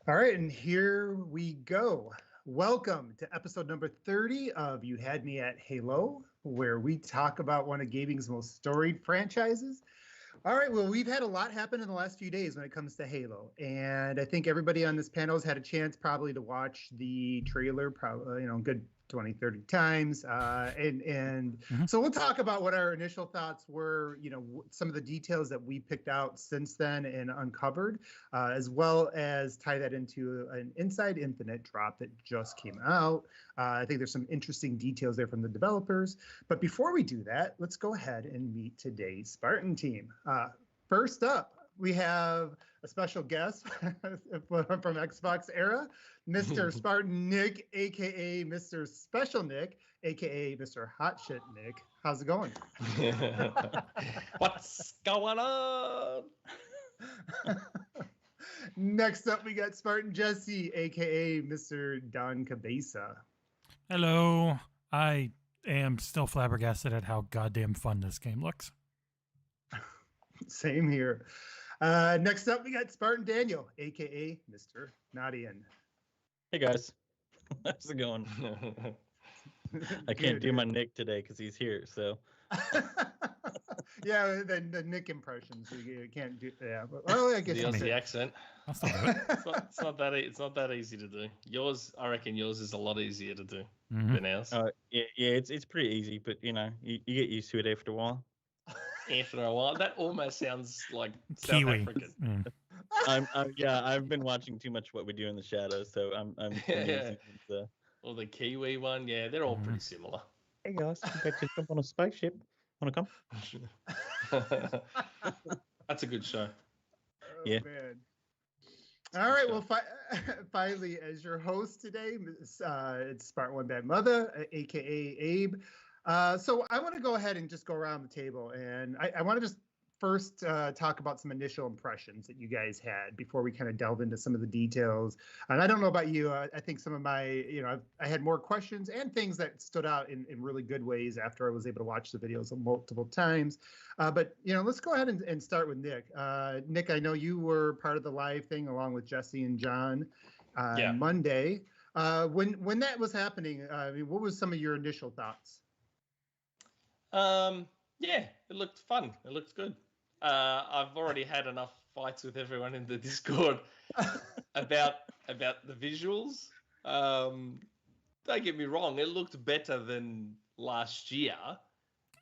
All right, and here we go. Welcome to episode number 30 of You Had Me at Halo, where we talk about one of gaming's most storied franchises. All right, well, we've had a lot happen in the last few days when it comes to Halo, and I think everybody on this panel has had a chance probably to watch the trailer, probably, good 20, 30 times. So we'll talk about what our initial thoughts were, some of the details that we picked out since then and uncovered, as well as tie that into an Inside Infinite drop that just came out. I think there's some interesting details there from the developers. But before we do that, let's go ahead and meet today's Spartan team. First up, we have a special guest from XboxEra, Mr. Spartan Nick, aka Mr. Special Nick, aka Mr. Hot Shit Nick. How's it going? What's going on? Next up, we got Spartan Jesse, aka Mr. Don Cabeza. Hello. I am still flabbergasted at how goddamn fun this game looks. Same here. Next up, we got Spartan Daniel, aka Mr. Nadian. Hey guys, how's it going? I can't do my Nick today because he's here. So yeah, the Nick impressions you can't do. Yeah, well, I guess the Aussie accent. I'll still do it. It's not that easy to do. I reckon yours is a lot easier to do than ours. yeah, it's pretty easy, but you get used to it after a while. After a while, that almost sounds like Kiwi. South African. I've been watching too much What We Do in the Shadows, so I'm Yeah. Or the Kiwi one, yeah, they're all pretty similar. Hey guys, you better jump on a spaceship. Want to come? That's a good show. Yeah. Man. All right, well, finally, as your host today, it's Spartan One Bad Mother, aka Abe. So I want to go ahead and just go around the table, and I want to just first talk about some initial impressions that you guys had before we kind of delve into some of the details. And I don't know about you, I think some of my, I had more questions and things that stood out in really good ways after I was able to watch the videos multiple times. But let's go ahead and start with Nick. Nick, I know you were part of the live thing along with Jesse and John on Monday. When that was happening, what was some of your initial thoughts? Yeah, it looked fun. It looked good. I've already had enough fights with everyone in the Discord about the visuals. Don't get me wrong, it looked better than last year.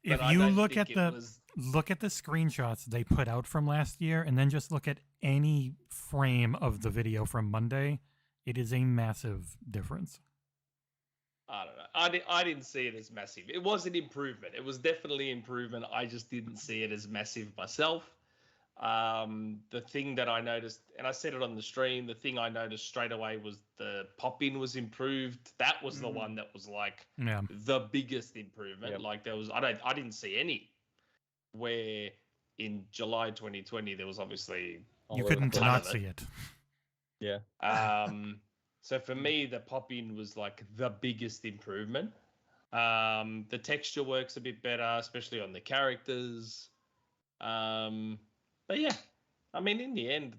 If you look at the screenshots they put out from last year and then just look at any frame of the video from Monday, it is a massive difference. I don't know. I didn't see it as massive. It was an improvement. It was definitely improvement. I just didn't see it as massive myself. The thing that I noticed, and I said it on the stream, the thing I noticed straight away was the pop-in was improved. That was the one that was like the biggest improvement. Yep. Like I didn't see any. Where in July 2020 there was obviously you couldn't not see it. Yeah. So for me, the pop-in was like the biggest improvement. The texture works a bit better, especially on the characters. But yeah, I mean, in the end,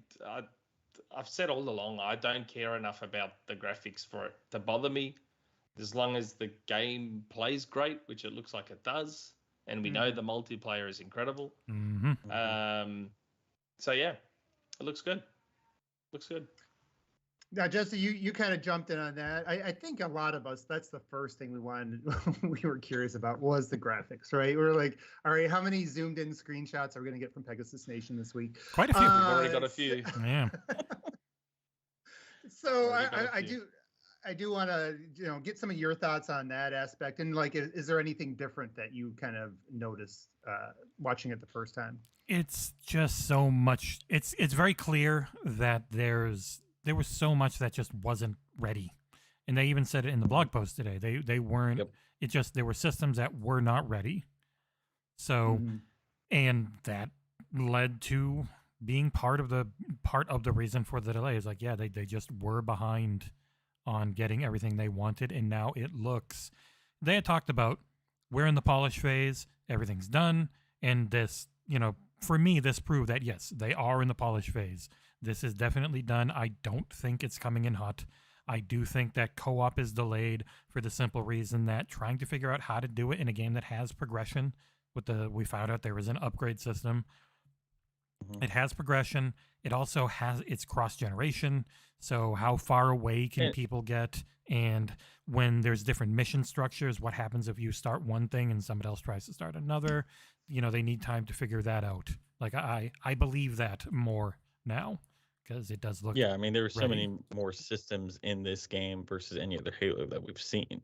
I've said all along, I don't care enough about the graphics for it to bother me. As long as the game plays great, which it looks like it does, and we know the multiplayer is incredible. So yeah, it looks good. Looks good. Now, Jesse, you kind of jumped in on that. I think a lot of us, that's the first thing we were curious about was the graphics, right? We were like, all right, how many zoomed in screenshots are we going to get from Pegasus Nation this week? Quite a few. We've already got a few. Yeah. So I do want to, get some of your thoughts on that aspect. And like, is there anything different that you kind of noticed watching it the first time? It's just so much. It's very clear that there was so much that just wasn't ready. And they even said it in the blog post today. They weren't, it just, there were systems that were not ready. So, and that led to being part of the reason for the delay is like, yeah, they just were behind on getting everything they wanted. And now it looks, they had talked about we're in the polish phase, everything's done. And this, for me, this proved that yes, they are in the polish phase. This is definitely done. I don't think it's coming in hot. I do think that co-op is delayed for the simple reason that trying to figure out how to do it in a game that has progression. We found out there was an upgrade system. It has progression. It also has its cross generation. So how far away can people get? And when there's different mission structures, what happens if you start one thing and somebody else tries to start another? They need time to figure that out. Like I believe that more now because it does look. Yeah, I mean there were so many more systems in this game versus any other Halo that we've seen.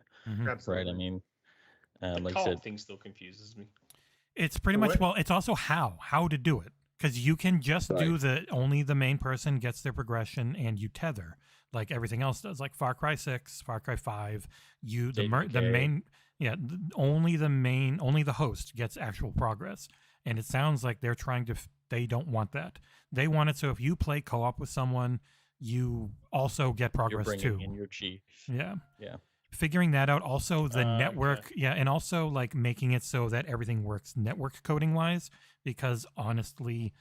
Absolutely. Right. I mean, the like co-op I said, thing still confuses me. It's pretty much it's also how to do it. Because you can just do only the main person gets their progression and you tether like everything else does, like Far Cry 6, Far Cry 5. Only the host gets actual progress. And it sounds like they're they don't want that. They want it so if you play co-op with someone, you also get progress you're bringing too. in your chief. Yeah. Yeah. Figuring that out, also the network, and also like making it so that everything works network coding wise, because honestly,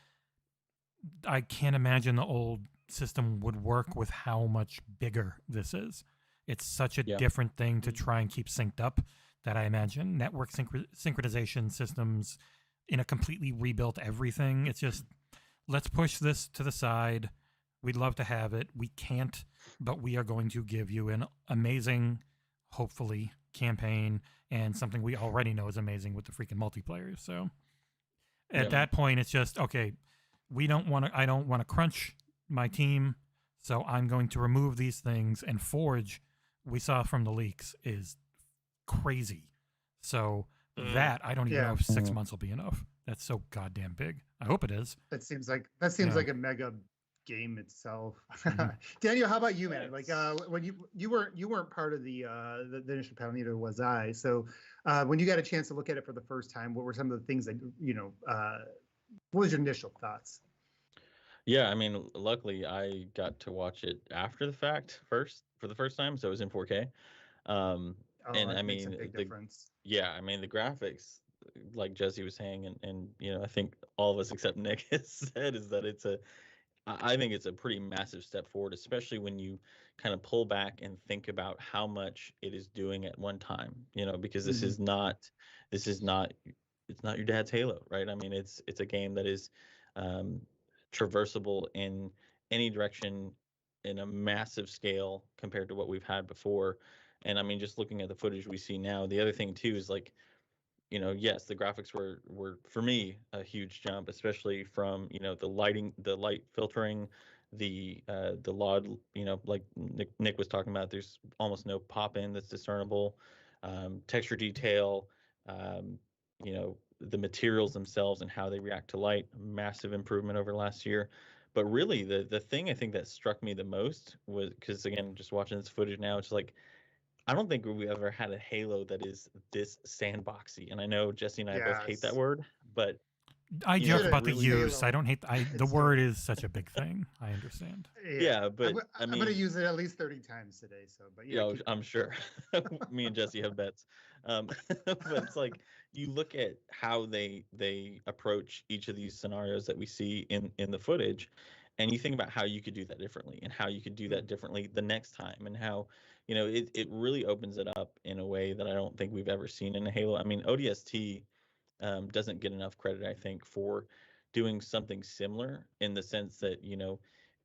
I can't imagine the old system would work with how much bigger this is. It's such a different thing to try and keep synced up that I imagine network synchronization systems in a completely rebuilt everything. It's just, let's push this to the side. We'd love to have it. We can't, but we are going to give you an amazing, hopefully, campaign and something we already know is amazing with the freaking multiplayer. So at that point, it's just, okay, I don't want to crunch my team, so I'm going to remove these things. And Forge, we saw from the leaks, is crazy. So that, I don't even know if 6 months will be enough. That's so goddamn big. I hope it is. That seems like a mega game itself. Daniel, how about you, man? Like when you weren't part of the initial panel, neither was I. So when you got a chance to look at it for the first time, what were some of the things that what was your initial thoughts? Yeah, I mean, luckily I got to watch it after the fact for the first time, so it was in 4K. And I mean, I mean the graphics, like Jesse was saying, and I think all of us except Nick has said, is that I think it's a pretty massive step forward, especially when you kind of pull back and think about how much it is doing at one time, because this is not your dad's Halo, right? I mean, it's a game that is traversable in any direction in a massive scale compared to what we've had before. And I mean, just looking at the footage we see now, the other thing too is like, yes, the graphics were for me a huge jump, especially from the light filtering, the LOD, like Nick was talking about. There's almost no pop in that's discernible, texture detail, the materials themselves and how they react to light, massive improvement over last year. But really, the thing I think that struck me the most was, because again, just watching this footage now, it's like, I don't think we've ever had a Halo that is this sandboxy. And I know Jesse and I both hate that word, but I joke about the use. I don't hate the word is such a big thing. I understand. Yeah, but I'm going to use it at least 30 times today. So, but I'm sure. Me and Jesse have bets. But it's like, you look at how they approach each of these scenarios that we see in the footage, and you think about how you could do that differently, and how you could do that differently the next time, and how it really opens it up in a way that I don't think we've ever seen in a Halo. I mean, ODST doesn't get enough credit, I think, for doing something similar, in the sense that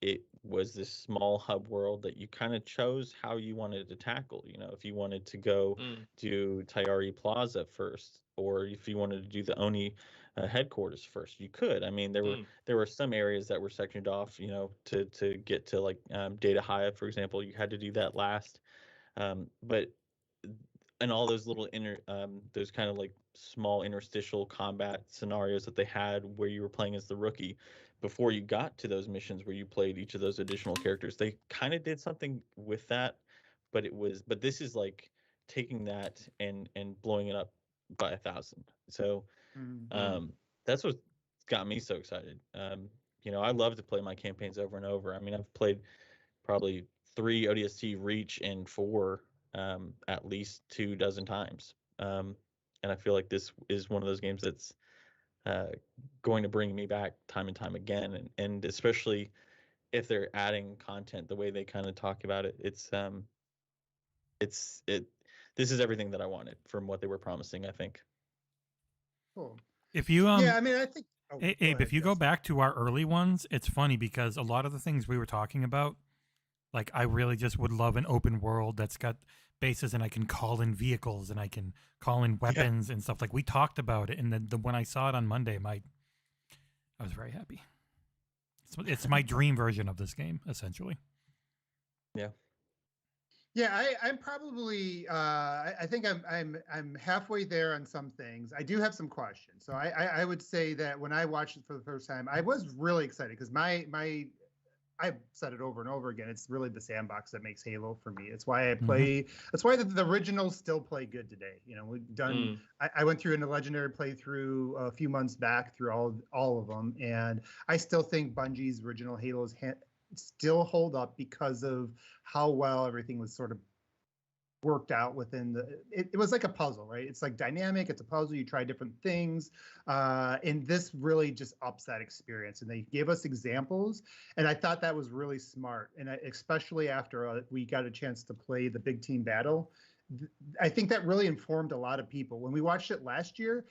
it was this small hub world that you kind of chose how you wanted to tackle. If you wanted to go to Tayari Plaza first, or if you wanted to do the Oni headquarters first, you could. I mean, there were some areas that were sectioned off, to get to like Data Hive, for example. You had to do that last. But and all those little those kind of like small interstitial combat scenarios that they had, where you were playing as the rookie before you got to those missions where you played each of those additional characters, they kind of did something with that. But this is like taking that and blowing it up by 1,000. So that's what got me so excited. I love to play my campaigns over and over. I mean, I've played probably 3 ODST Reach and 4 at least 2 dozen times. And I feel like this is one of those games that's going to bring me back time and time again. And especially if they're adding content the way they kind of talk about it, this is everything that I wanted from what they were promising, I think. Cool. If you yeah, I mean, I think. Oh, Abe, if you go back to our early ones, it's funny because a lot of the things we were talking about, like I really just would love an open world that's got bases and I can call in vehicles and I can call in weapons and stuff. Like we talked about it, and then when I saw it on Monday, I was very happy. It's my dream version of this game, essentially. Yeah. Yeah, I'm probably. I think I'm halfway there on some things. I do have some questions. So I would say that when I watched it for the first time, I was really excited because I've said it over and over again. It's really the sandbox that makes Halo for me. It's why I play. That's why the originals still play good today. You know, we've done. I went through a legendary playthrough a few months back through all of them, and I still think Bungie's original Halos still hold up because of how well everything was sort of worked out within it was like a puzzle, right? It's like dynamic, it's a puzzle, you try different things, and this really just ups that experience, and they gave us examples, and I thought that was really smart, and especially after we got a chance to play the big team battle. I think that really informed a lot of people. When we watched it last year,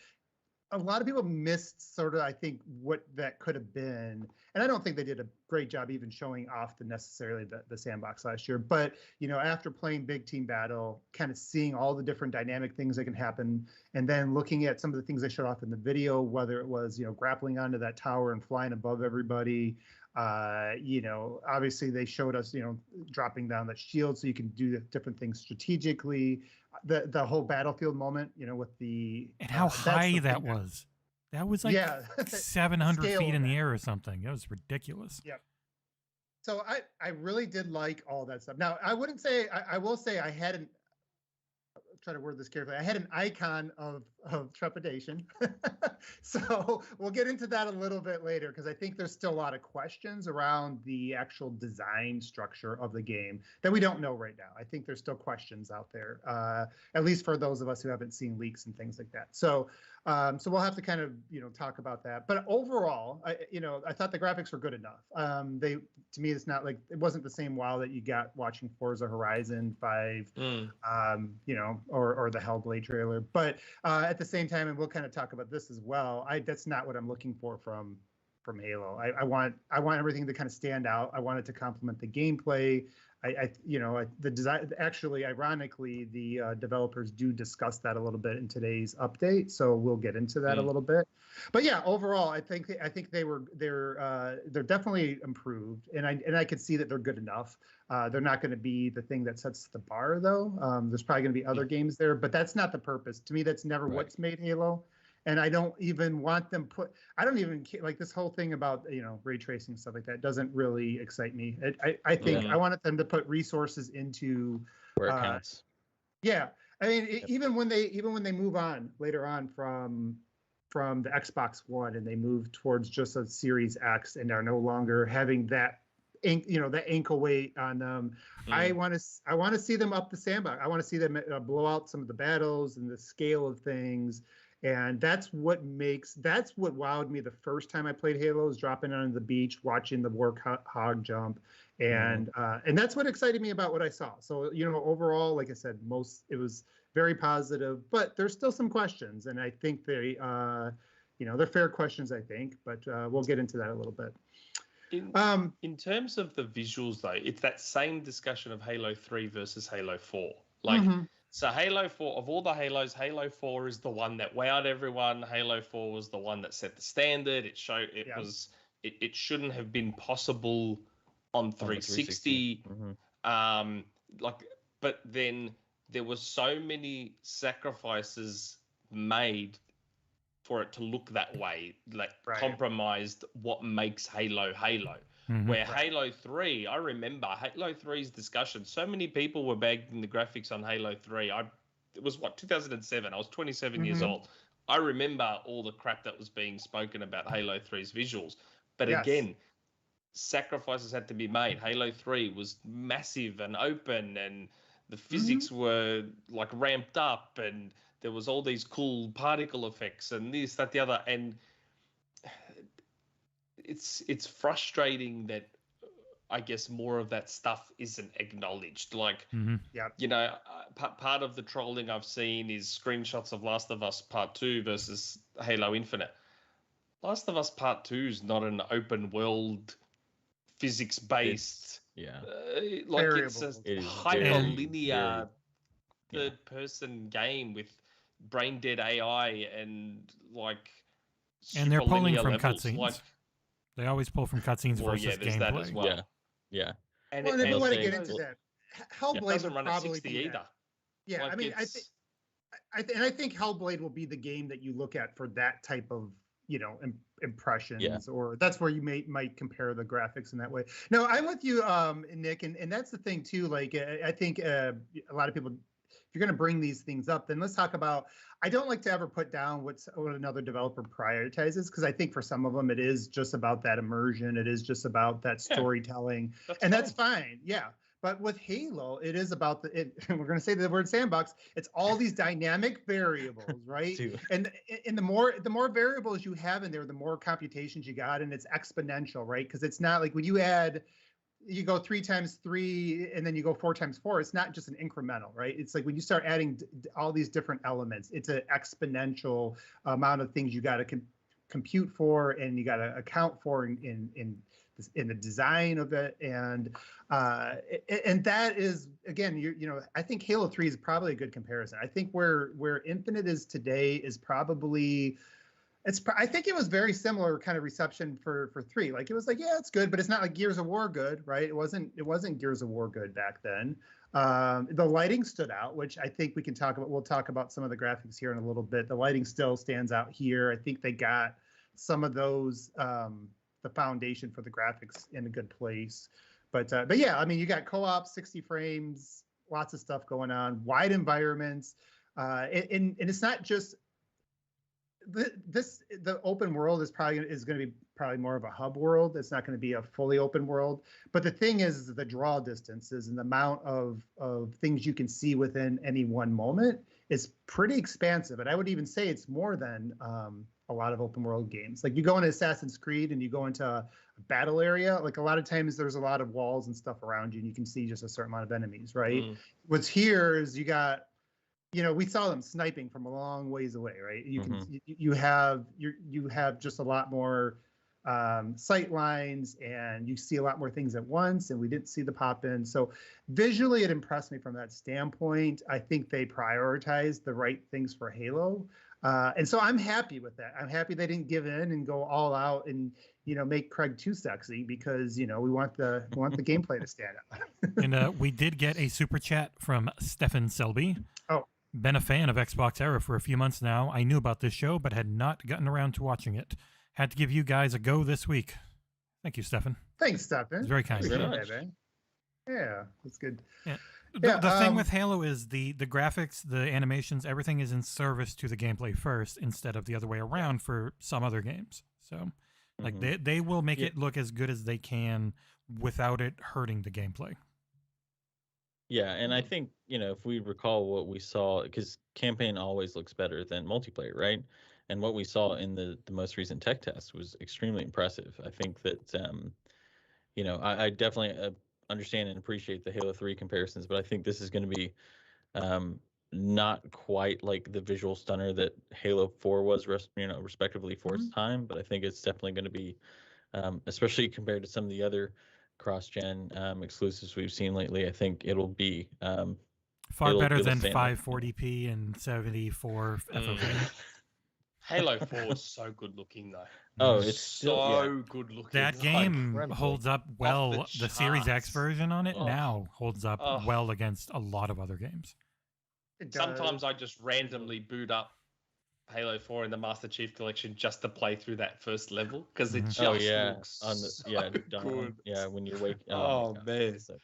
a lot of people missed sort of, I think, what that could have been. And I don't think they did a great job even showing off necessarily the sandbox last year. But, you know, after playing Big Team Battle, kind of seeing all the different dynamic things that can happen, and then looking at some of the things they showed off in the video, whether it was, you know, grappling onto that tower and flying above everybody. You know, obviously they showed us, you know, dropping down that shield so you can do different things strategically. The whole battlefield moment, you know, with the and how high that was. That was like 700 feet in the air or something. It was ridiculous. Yep. So I really did like all that stuff. Now I wouldn't say I will say I hadn't. Try to word this carefully. I had an icon of trepidation. So we'll get into that a little bit later because I think there's still a lot of questions around the actual design structure of the game that we don't know right now. I think there's still questions out there, at least for those of us who haven't seen leaks and things like that. So we'll have to kind of, you know, talk about that. But overall, I thought the graphics were good enough. To me, it's not like it wasn't the same wow that you got watching Forza Horizon 5, you know, or the Hellblade trailer. But at the same time, and we'll kind of talk about this as well, that's not what I'm looking for from Halo. I want everything to kind of stand out. I want it to complement the gameplay. The design, actually, ironically, the developers do discuss that a little bit in today's update, so we'll get into that a little bit. But yeah, overall, I think they're definitely improved, and I could see that they're good enough. They're not going to be the thing that sets the bar, though. There's probably going to be other games there, but that's not the purpose. To me, that's never what's made Halo. And I don't even want them I don't even like this whole thing about, you know, ray tracing and stuff like that doesn't really excite me. I think I wanted them to put resources into where it counts. Yeah. I mean, even when they move on later on from the Xbox One and they move towards just a Series X and are no longer having that that ankle weight on them. I want to see them up the sandbox. I want to see them blow out some of the battles and the scale of things. And that's what wowed me the first time I played Halo, is dropping on the beach, watching the warthog jump. And that's what excited me about what I saw. So, you know, overall, like I said, it was very positive, but there's still some questions. And I think they're fair questions, I think, but we'll get into that a little bit. In terms of the visuals, though, it's that same discussion of Halo 3 versus Halo 4. Like, so Halo 4, of all the Halos, Halo 4 is the one that wowed everyone. Halo 4 was the one that set the standard. It shouldn't have been possible on 360. But then there were so many sacrifices made for it to look that way, like compromised what makes Halo Halo. Where Halo 3, I remember Halo 3's discussion, so many people were bagging the graphics on Halo 3. It was 2007, I was 27 years old. I remember all the crap that was being spoken about Halo 3's visuals. But again, sacrifices had to be made. Halo 3 was massive and open, and the physics were like ramped up, and there was all these cool particle effects and this, that, the other. And it's frustrating that I guess more of that stuff isn't acknowledged. Like, Yeah. you know, part of the trolling I've seen is screenshots of Last of Us Part 2 versus Halo Infinite. Last of Us Part 2 is not an open world, physics-based, like variable. it's It a is hyper-linear very- third-person game with brain-dead AI and like And they're pulling super from linear levels. cutscenes. Like, They always pull from cutscenes well, versus yeah, there's gameplay. that as well. Yeah. And Well, it, and if you they'll want to say- get into that, it Hellblade doesn't would run at probably 60 be either. that. Yeah, Like, I mean, I think Hellblade will be the game that you look at for that type of, you know, impressions, or that's where you might compare the graphics in that way. No, I'm with you, Nick, and that's the thing too. Like, I think a lot of people, if you're going to bring these things up, then let's talk about. I don't like to ever put down what another developer prioritizes, because I think for some of them it is just about that immersion, it is just about that storytelling, that's fine. Yeah. But with Halo, it is about we're going to say the word sandbox. It's all these dynamic variables, right? And the more variables you have in there, the more computations you got, and it's exponential, right? Because it's not like when you go 3 times 3 and then you go 4 times 4. It's not just an incremental, right? It's like when you start adding all these different elements, it's an exponential amount of things you got to compute for, and you got to account for in the design of it, and that is, again, you know, I think Halo 3 is probably a good comparison. I think where Infinite is today is probably, I think it was very similar kind of reception for 3. Like, it was like, yeah, it's good, but it's not like Gears of War good, right? It wasn't Gears of War good back then. The lighting stood out, which I think we can talk about. We'll talk about some of the graphics here in a little bit. The lighting still stands out here. I think they got some of those, the foundation for the graphics in a good place. But yeah, I mean, you got co-op, 60 frames, lots of stuff going on, wide environments, and it's not just the open world is going to be probably more of a hub world. It's not going to be a fully open world. But the thing is the draw distances and the amount of things you can see within any one moment is pretty expansive. And I would even say it's more than a lot of open world games. Like, you go into Assassin's Creed and you go into a battle area, like a lot of times there's a lot of walls and stuff around you, and you can see just a certain amount of enemies, right? What's here is you got, you know, we saw them sniping from a long ways away, right? You can you have just a lot more sight lines, and you see a lot more things at once, and we didn't see the pop in. So visually it impressed me from that standpoint. I think they prioritized the right things for Halo. And so I'm happy with that. I'm happy they didn't give in and go all out and, you know, make Craig too sexy, because, you know, we want the gameplay to stand out. And we did get a super chat from Stefan Selby. Oh. Been a fan of XboxEra for a few months now. I knew about this show, but had not gotten around to watching it. Had to give you guys a go this week. Thank you, Stefan. Thanks, Stefan. It's very kind. Yeah, that's good. Yeah. The thing with Halo is the graphics, the animations, everything is in service to the gameplay first, instead of the other way around for some other games. So, like, they will make it look as good as they can without it hurting the gameplay. Yeah, and I think, you know, if we recall what we saw, because campaign always looks better than multiplayer, right? And what we saw in the most recent tech test was extremely impressive. I think that, you know, I definitely understand and appreciate the Halo 3 comparisons, but I think this is going to be not quite like the visual stunner that Halo 4 was, respectively for its time. But I think it's definitely going to be, especially compared to some of the other cross-gen exclusives we've seen lately, I think it'll be far better than 540p and 74 FOV. Halo 4 is so good looking, though. Oh, it's so good looking. That game holds up well. The Series X version on it now holds up well against a lot of other games. Sometimes I just randomly boot up Halo 4 in the Master Chief Collection just to play through that first level, because it just looks good. Yeah, when you're waking. Oh man, so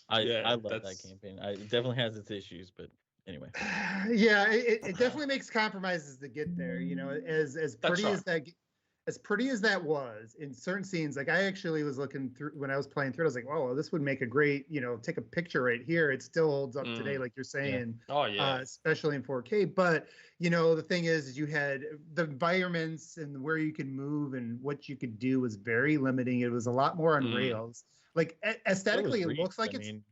I love that campaign. It definitely has its issues, but anyway. Yeah, it definitely makes compromises to get there. You know, as pretty as that. as pretty as that was in certain scenes, like I actually was looking through when I was playing through it, I was like, oh, this would make a great, take a picture right here. It still holds up today, like you're saying. Yeah. Oh yeah. Especially in 4K. But the thing is you had the environments and where you could move and what you could do was very limiting. It was a lot more on rails. Like aesthetically, it looks like Reach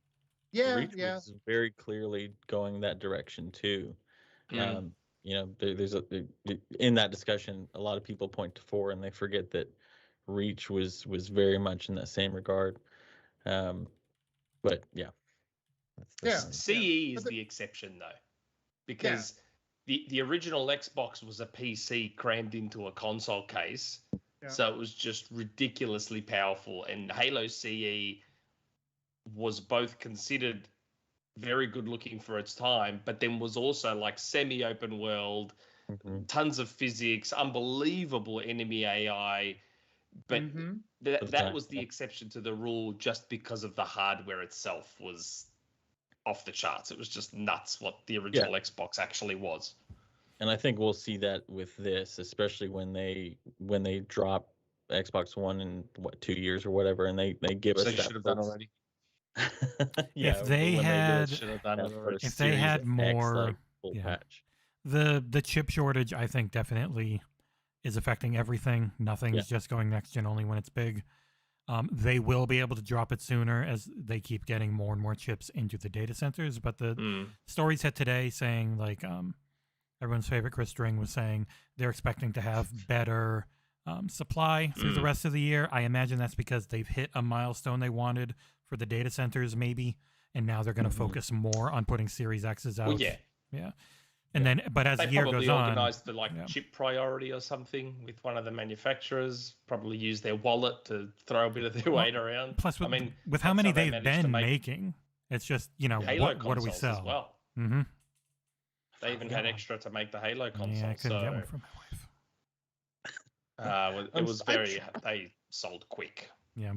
was very clearly going that direction too. There's in that discussion, a lot of people point to 4 and they forget that Reach was very much in that same regard. But yeah, CE is the exception though, because the original Xbox was a PC crammed into a console case, so it was just ridiculously powerful. And Halo CE was both considered very good looking for its time, but then was also like semi-open world, tons of physics, unbelievable enemy AI. But that was the exception to the rule, just because of the hardware itself was off the charts. It was just nuts what the original Xbox actually was. And I think we'll see that with this, especially when they drop Xbox One in 2 years or whatever, and they give us that. They should have done already. If they had more patch. The chip shortage, I think, definitely is affecting everything. Nothing's just going next gen only when it's big. They will be able to drop it sooner as they keep getting more and more chips into the data centers. But the stories hit today saying, like, everyone's favorite Chris String was saying they're expecting to have better supply through the rest of the year. I imagine that's because they've hit a milestone they wanted for the data centers, maybe, and now they're going to focus more on putting Series X's out. Well, And then, but as the year goes on, they probably organized the chip priority or something with one of the manufacturers. Probably use their wallet to throw a bit of their weight around. Plus, with how many they've been making, it's just Halo what do we sell? As well. They even had extra to make the Halo console. Yeah, I couldn't get one for my wife. It was they sold quick. Yeah.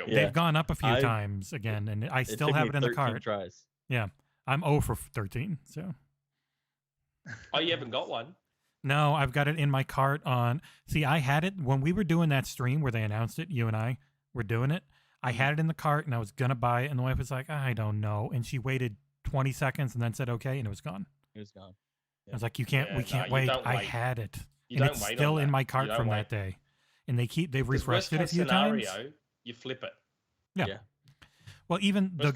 They've gone up a few times again, and I still have it in the cart. Tries. Yeah, I'm 0 for 13. So. Oh, you haven't got one? No, I've got it in my cart on. See, I had it when we were doing that stream where they announced it. You and I were doing it. I had it in the cart and I was gonna buy it, and the wife was like, "I don't know," and she waited 20 seconds and then said, "Okay," and it was gone. It was gone. I was like, "We can't wait. I had it, and it's still in my cart from that day." And they've refreshed it a few times. You flip it. Yeah. Well, even a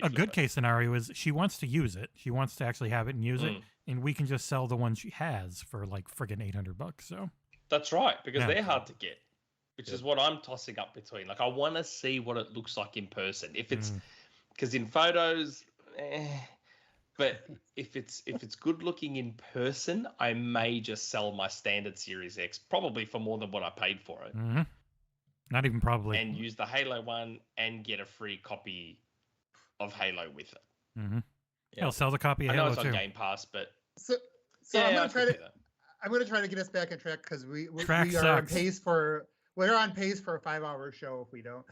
good case scenario is she wants to use it. She wants to actually have it and use it, and we can just sell the one she has for like friggin' $800. So that's right, because they're hard to get, which is what I'm tossing up between. Like, I want to see what it looks like in person. If it's because in photos, but if it's good looking in person, I may just sell my standard Series X, probably for more than what I paid for it. Not even probably. And use the Halo one and get a free copy of Halo with it. I'll sell the copy of Halo too. I know it's on Game Pass, but so I'm gonna try to get us back on track, because we are on pace for a 5-hour show if we don't.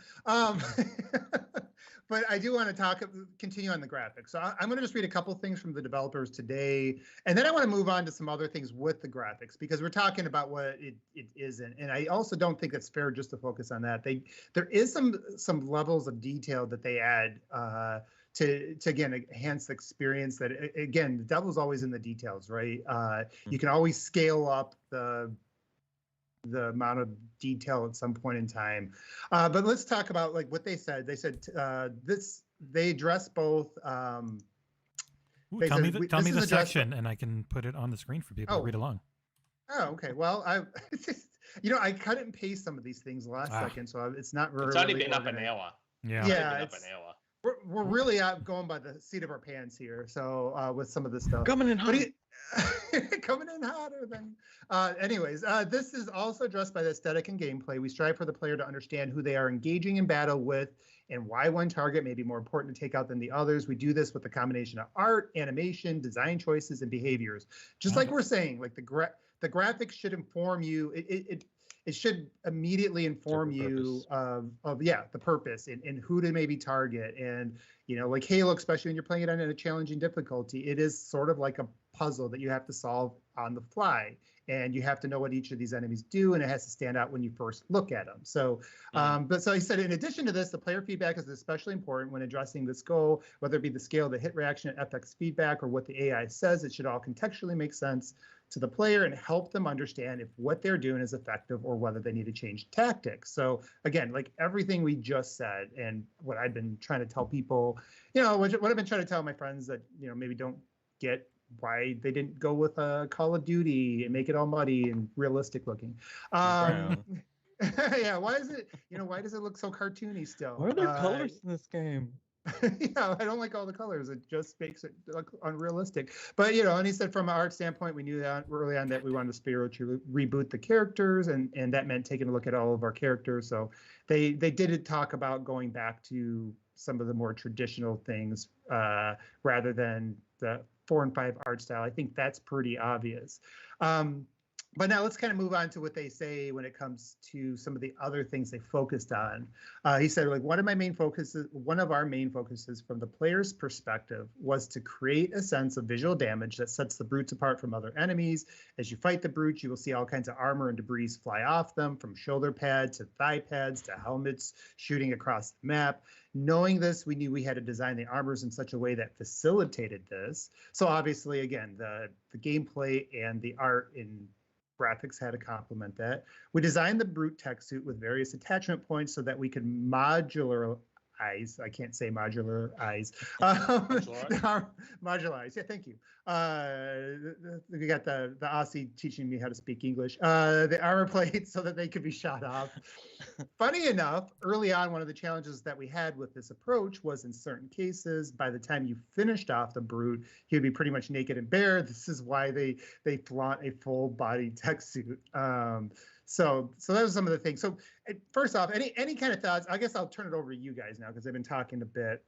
But I do want to continue on the graphics. So I'm going to just read a couple things from the developers today, and then I want to move on to some other things with the graphics, because we're talking about what it isn't. And I also don't think it's fair just to focus on that. There is some levels of detail that they add to again enhance the experience. That again, the devil's always in the details, right? You can always scale up the amount of detail at some point in time. But let's talk about like what they said. They said they address both. Tell me the section, and I can put it on the screen for people to read along. Oh, okay. Well, I cut and paste some of these things last second, so it's not really. It's only been up an hour. Yeah. Up an hour. We're really out going by the seat of our pants here. So with some of this stuff coming in hot. Coming in hotter than. Anyways, this is also addressed by the aesthetic and gameplay. We strive for the player to understand who they are engaging in battle with, and why one target may be more important to take out than the others. We do this with a combination of art, animation, design choices, and behaviors. Just like we're saying, like the graphics should inform you. it should immediately inform you of the purpose and who to maybe target. And like Halo, especially when you're playing it on a challenging difficulty, it is sort of like a puzzle that you have to solve on the fly, and you have to know what each of these enemies do, and it has to stand out when you first look at them. So but so he said, in addition to this, the player feedback is especially important when addressing this goal, whether it be the scale of the hit reaction, FX feedback, or what the AI says. It should all contextually make sense to the player and help them understand if what they're doing is effective or whether they need to change tactics. So again, like everything we just said, and what I've been trying to tell people, what I've been trying to tell my friends that maybe don't get why they didn't go with a Call of Duty and make it all muddy and realistic looking. Yeah, why is it, why does it look so cartoony still? Why are there colors in this game? Yeah, I don't like all the colors. It just makes it look unrealistic. But and he said from an art standpoint, we knew that early on that we wanted to spiritually reboot the characters, and that meant taking a look at all of our characters. So they did talk about going back to some of the more traditional things rather than the 4 and 5 art style. I think that's pretty obvious. But now let's kind of move on to what they say when it comes to some of the other things they focused on. He said, like, one of our main focuses from the player's perspective was to create a sense of visual damage that sets the brutes apart from other enemies. As you fight the brutes, you will see all kinds of armor and debris fly off them, from shoulder pads to thigh pads to helmets shooting across the map. Knowing this, we knew we had to design the armors in such a way that facilitated this. So obviously, again, the gameplay and the art in graphics had to complement that. We designed the brute tech suit with various attachment points so that we could modularize. I can't say modularize. Modularize. Yeah, thank you. We got the Aussie teaching me how to speak English. The armor plates so that they could be shot off. Funny enough, early on, one of the challenges that we had with this approach was, in certain cases, by the time you finished off the brute, he would be pretty much naked and bare. This is why they flaunt a full body tech suit. So that was some of the things. So first off, any kind of thoughts? I guess I'll turn it over to you guys now because I've been talking a bit.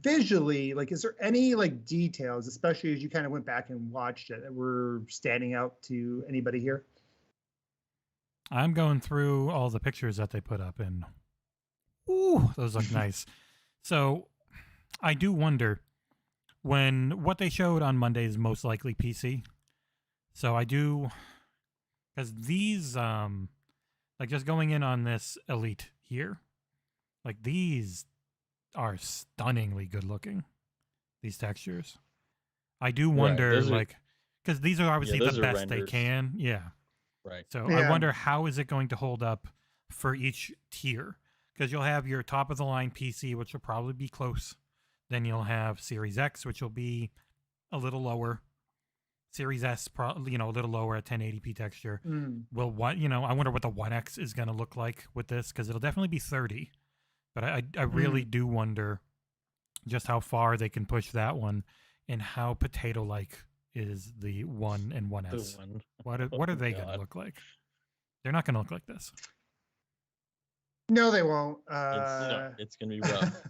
Visually, like, is there any like details, especially as you kind of went back and watched it, that were standing out to anybody here? I'm going through all the pictures that they put up, and ooh, those look nice. So I do wonder when what they showed on Monday is most likely PC. So I do, because these, like, just going in on this Elite here, like, these are stunningly good looking, these textures. I do wonder, like, because these are obviously the best renders they can. Yeah. Right. So I wonder, how is it going to hold up for each tier? Because you'll have your top of the line PC, which will probably be close. Then you'll have Series X, which will be a little lower. Series S, a little lower at 1080p texture. Well, I wonder what the 1X is going to look like with this, because it'll definitely be 30. But I really do wonder just how far they can push that one, and how potato-like is the 1 and 1S. What are they going to look like? They're not going to look like this. No, they won't. It's going to be rough.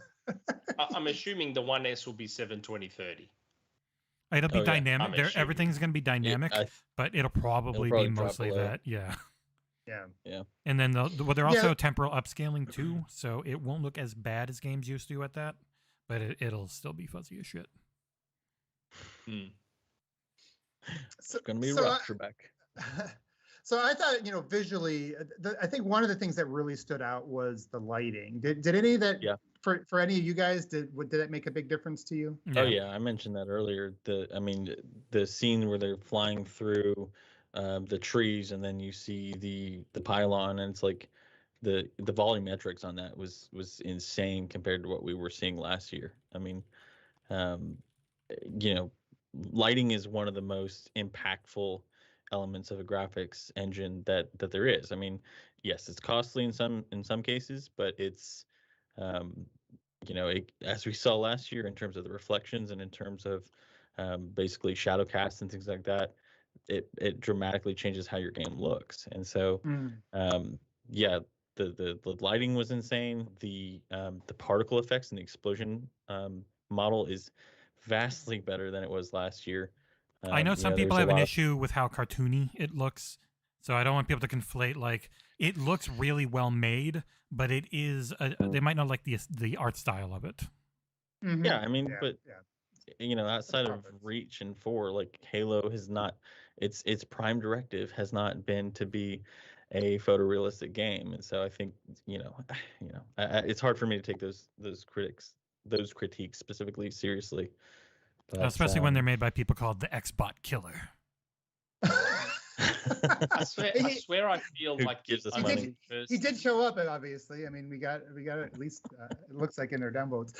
I'm assuming the 1S will be 720/30. It'll be dynamic. Everything's going to be dynamic, but it'll probably be mostly that. Yeah. Yeah. And then they're also temporal upscaling too, so it won't look as bad as games used to at that, but it'll still be fuzzy as shit. It's going to be rough, Trebek. So I thought, visually, I think one of the things that really stood out was the lighting. Did any of that, for any of you guys, did that make a big difference to you? Yeah. Oh yeah, I mentioned that earlier. The scene where they're flying through the trees, and then you see the pylon, and it's like the volumetrics on that was insane compared to what we were seeing last year. I mean, lighting is one of the most impactful elements of a graphics engine that there is. I mean, yes, it's costly in some cases, but it's as we saw last year in terms of the reflections and in terms of basically shadow cast and things like that, it dramatically changes how your game looks. And so the lighting was insane. The particle effects and the explosion model is vastly better than it was last year. I know some people have an issue with how cartoony it looks So I don't want people to conflate, like, it looks really well made, but it is they might not like the art style of it. Mhm. Yeah, I mean, Yeah, but yeah. outside of preference. Reach and 4, like Halo has not, its prime directive has not been to be a photorealistic game, and so I think it's hard for me to take those critiques specifically seriously. But Especially when they're made by people called the Xbot Killer. I swear, I feel Who like gives us he money? he did show up, obviously. I mean, we got at least it looks like in their downvotes.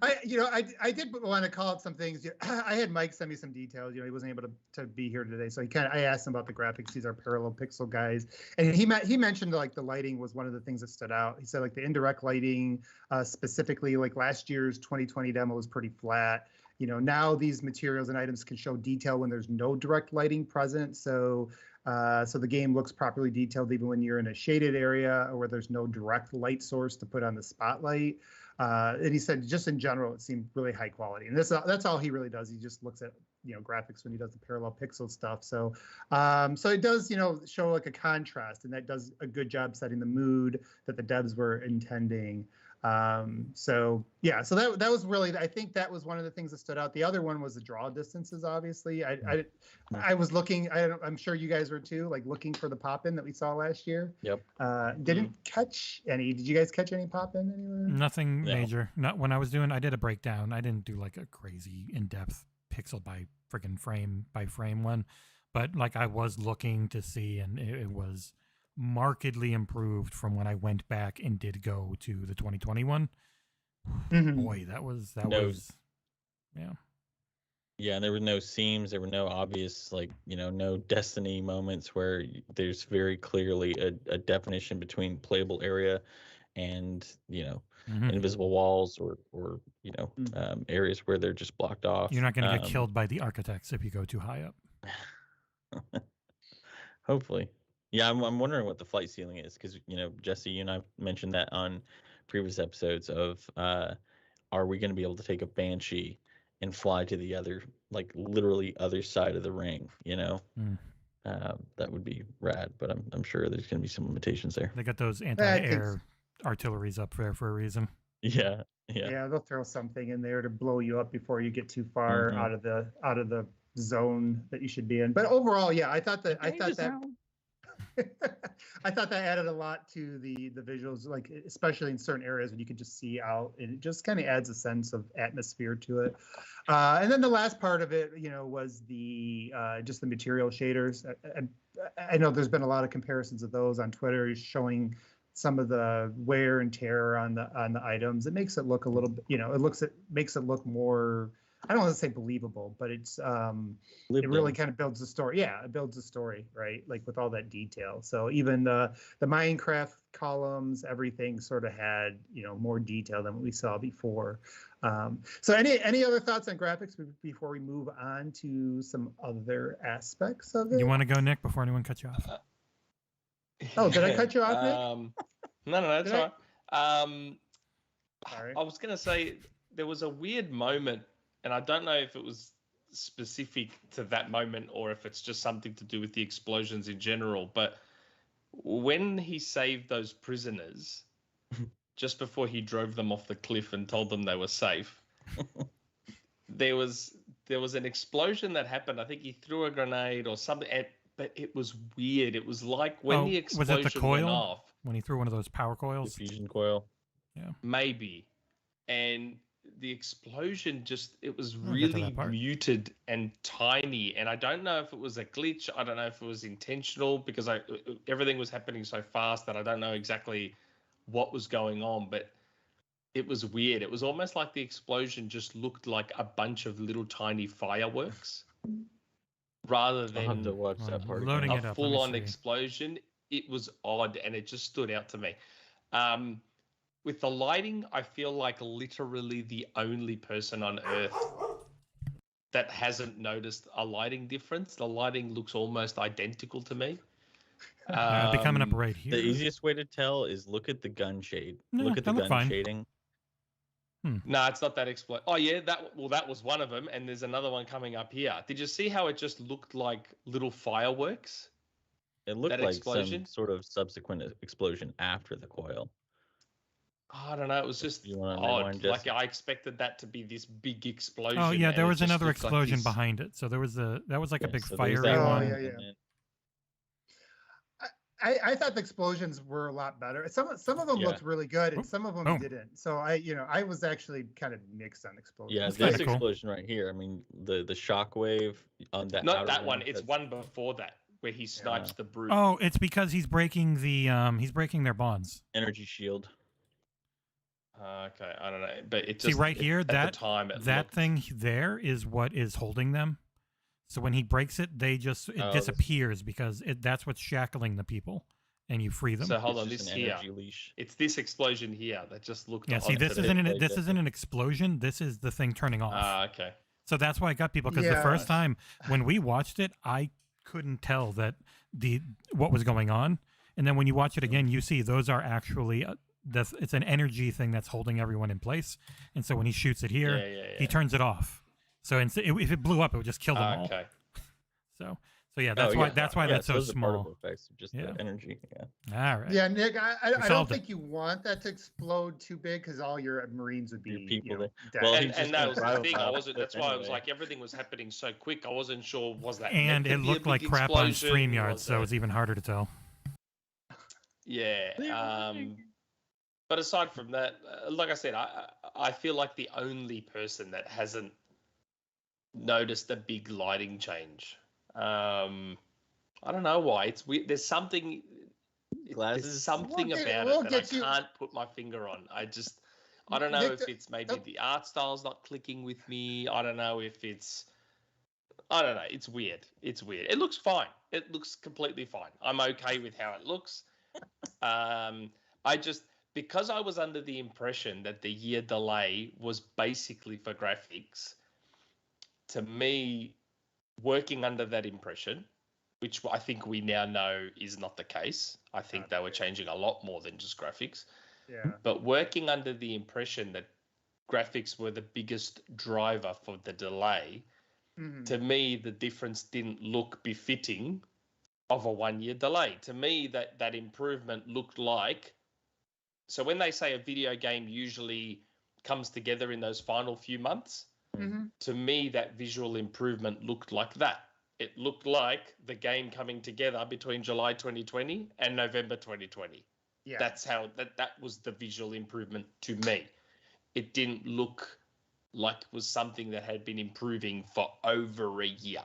I did want to call out some things. I had Mike send me some details. He wasn't able to be here today, so I asked him about the graphics. These are parallel pixel guys, and he mentioned like the lighting was one of the things that stood out. He said like the indirect lighting, specifically like last year's 2020 demo was pretty flat. Now these materials and items can show detail when there's no direct lighting present. So the game looks properly detailed even when you're in a shaded area or where there's no direct light source to put on the spotlight. And he said just in general, it seemed really high quality. And that's all he really does. He just looks at graphics when he does the parallel pixel stuff. So it does show like a contrast, and that does a good job setting the mood that the devs were intending. So that was really, I think that was one of the things that stood out. The other one was the draw distances. Obviously, I was looking. I'm sure you guys were too, like looking for the pop-in that we saw last year. Yep. Didn't catch any. Did you guys catch any pop-in anywhere? Nothing major. Not when I did a breakdown. I didn't do like a crazy in-depth pixel by freaking frame by frame one, but like I was looking to see, and it was markedly improved from when I went back and did go to the 2021. Mm-hmm. Boy, that was yeah. Yeah, and there were no seams. There were no obvious, no Destiny moments where there's very clearly a definition between playable area and, invisible walls or areas where they're just blocked off. You're not going to get killed by the architects if you go too high up. Hopefully. Yeah, I'm wondering what the flight ceiling is because, Jesse, you and I mentioned that on previous episodes of are we going to be able to take a Banshee and fly to the other, like literally other side of the ring, that would be rad, but I'm sure there's going to be some limitations there. They got those anti-air artilleries up there for a reason. Yeah. They'll throw something in there to blow you up before you get too far out of the zone that you should be in. But overall, I thought that I thought that added a lot to the visuals, like especially in certain areas when you could just see out, and it just kind of adds a sense of atmosphere to it. And then the last part of it, was the just the material shaders. I know there's been a lot of comparisons of those on Twitter showing some of the wear and tear on the items. It makes it look a little bit, makes it look more, I don't want to say believable, but it's it really kind of builds the story. Yeah, it builds the story, right? Like with all that detail. So even the Minecraft columns, everything sort of had more detail than what we saw before. So any other thoughts on graphics before we move on to some other aspects of it? You want to go, Nick, before anyone cuts you off? Oh, did I cut you off, Nick? No, that's all right. Sorry. I was gonna say there was a weird moment. And I don't know if it was specific to that moment or if it's just something to do with the explosions in general. But when he saved those prisoners, just before he drove them off the cliff and told them they were safe, there was an explosion that happened. I think he threw a grenade or something, but it was weird. It was like when the explosion was it the coil? went off. When he threw one of those power coils? The fusion coil. Yeah. Maybe. And the explosion it was really muted and tiny, and I don't know if it was a glitch. I don't know if it was intentional because everything was happening so fast that I don't know exactly what was going on, but it was weird. It was almost like the explosion just looked like a bunch of little tiny fireworks rather than a full-on explosion. It was odd, and it just stood out to me. With the lighting, I feel like literally the only person on Earth that hasn't noticed a lighting difference. The lighting looks almost identical to me. I'll be coming up right here. The easiest way to tell is look at the gun shade. Look at the gun shading. No, it's not that explosion. Oh yeah, that was one of them, and there's another one coming up here. Did you see how it just looked like little fireworks? It looked That like explosion? some sort of subsequent explosion after the coil. I don't know. It was just You want to odd. rewind, Like Jesse? I expected that to be this big explosion. Oh yeah, and there it was just another looked like explosion this- behind it. So that was like a Yeah, big so there's fiery that one. yeah. and then- I thought the explosions were a lot better. Some of them Yeah. looked really good, and Oop, some of them boom. didn't. So I was actually kind of mixed on explosions. Yeah, That's this kinda cool. explosion right here. I mean, the shockwave on that. Not outer that one. ring, It's that's- one before that where he snipes the brute. Oh, it's because he's breaking their bonds. energy shield. Okay, I don't know, but it just See right here, at that the time it that looked- thing there is what is holding them. So when he breaks it, it Oh, disappears because that's what's shackling the people, and you free them. So hold It's on, just this an here. energy leash. It's this explosion here that just looked. Yeah, see, odd this to me. isn't an explosion. This is the thing turning off. Okay. So that's why it got people, because the first Yes. time when we watched it, I couldn't tell that what was going on, and then when you watch it again, you see those are actually it's an energy thing that's holding everyone in place, and so when he shoots it here, Yeah. he turns it off. So if it blew up, it would just kill them all. Okay. So yeah, that's why that's so so those are small. particle effects, just Yeah. the energy. Yeah. All right. Yeah, Nick, I don't solved it. think you want that to explode too big because all your Marines would be Your people you know, there. dead. Well, And, he's just and that gonna was the drive thing. them I out wasn't. with That's why I was anyway. like, everything was happening so quick. I wasn't sure was that. And meant it to be a looked like big crap on explosion? StreamYard, Was so it- it's even harder to tell. Yeah. But aside from that, like I said, I feel like the only person that hasn't noticed a big lighting change. I don't know why. It's weird. There's something. Glasses? There's something We'll about we'll it that get I you- can't put my finger on. I don't know Nick, if it's maybe nope. the art style's not clicking with me. I don't know if it's. I don't know. It's weird. It's weird. It looks fine. It looks completely fine. I'm okay with how it looks. Because I was under the impression that the year delay was basically for graphics. To me, working under that impression, which I think we now know is not the case. I think they were changing a lot more than just graphics. Yeah. But working under the impression that graphics were the biggest driver for the delay, Mhm. to me, the difference didn't look befitting of a 1 year delay. To me, that improvement looked like. So when they say a video game usually comes together in those final few months, Mhm. to me, that visual improvement looked like that. It looked like the game coming together between July 2020 and November 2020. Yeah. That's how that was the visual improvement to me. It didn't look like it was something that had been improving for over a year.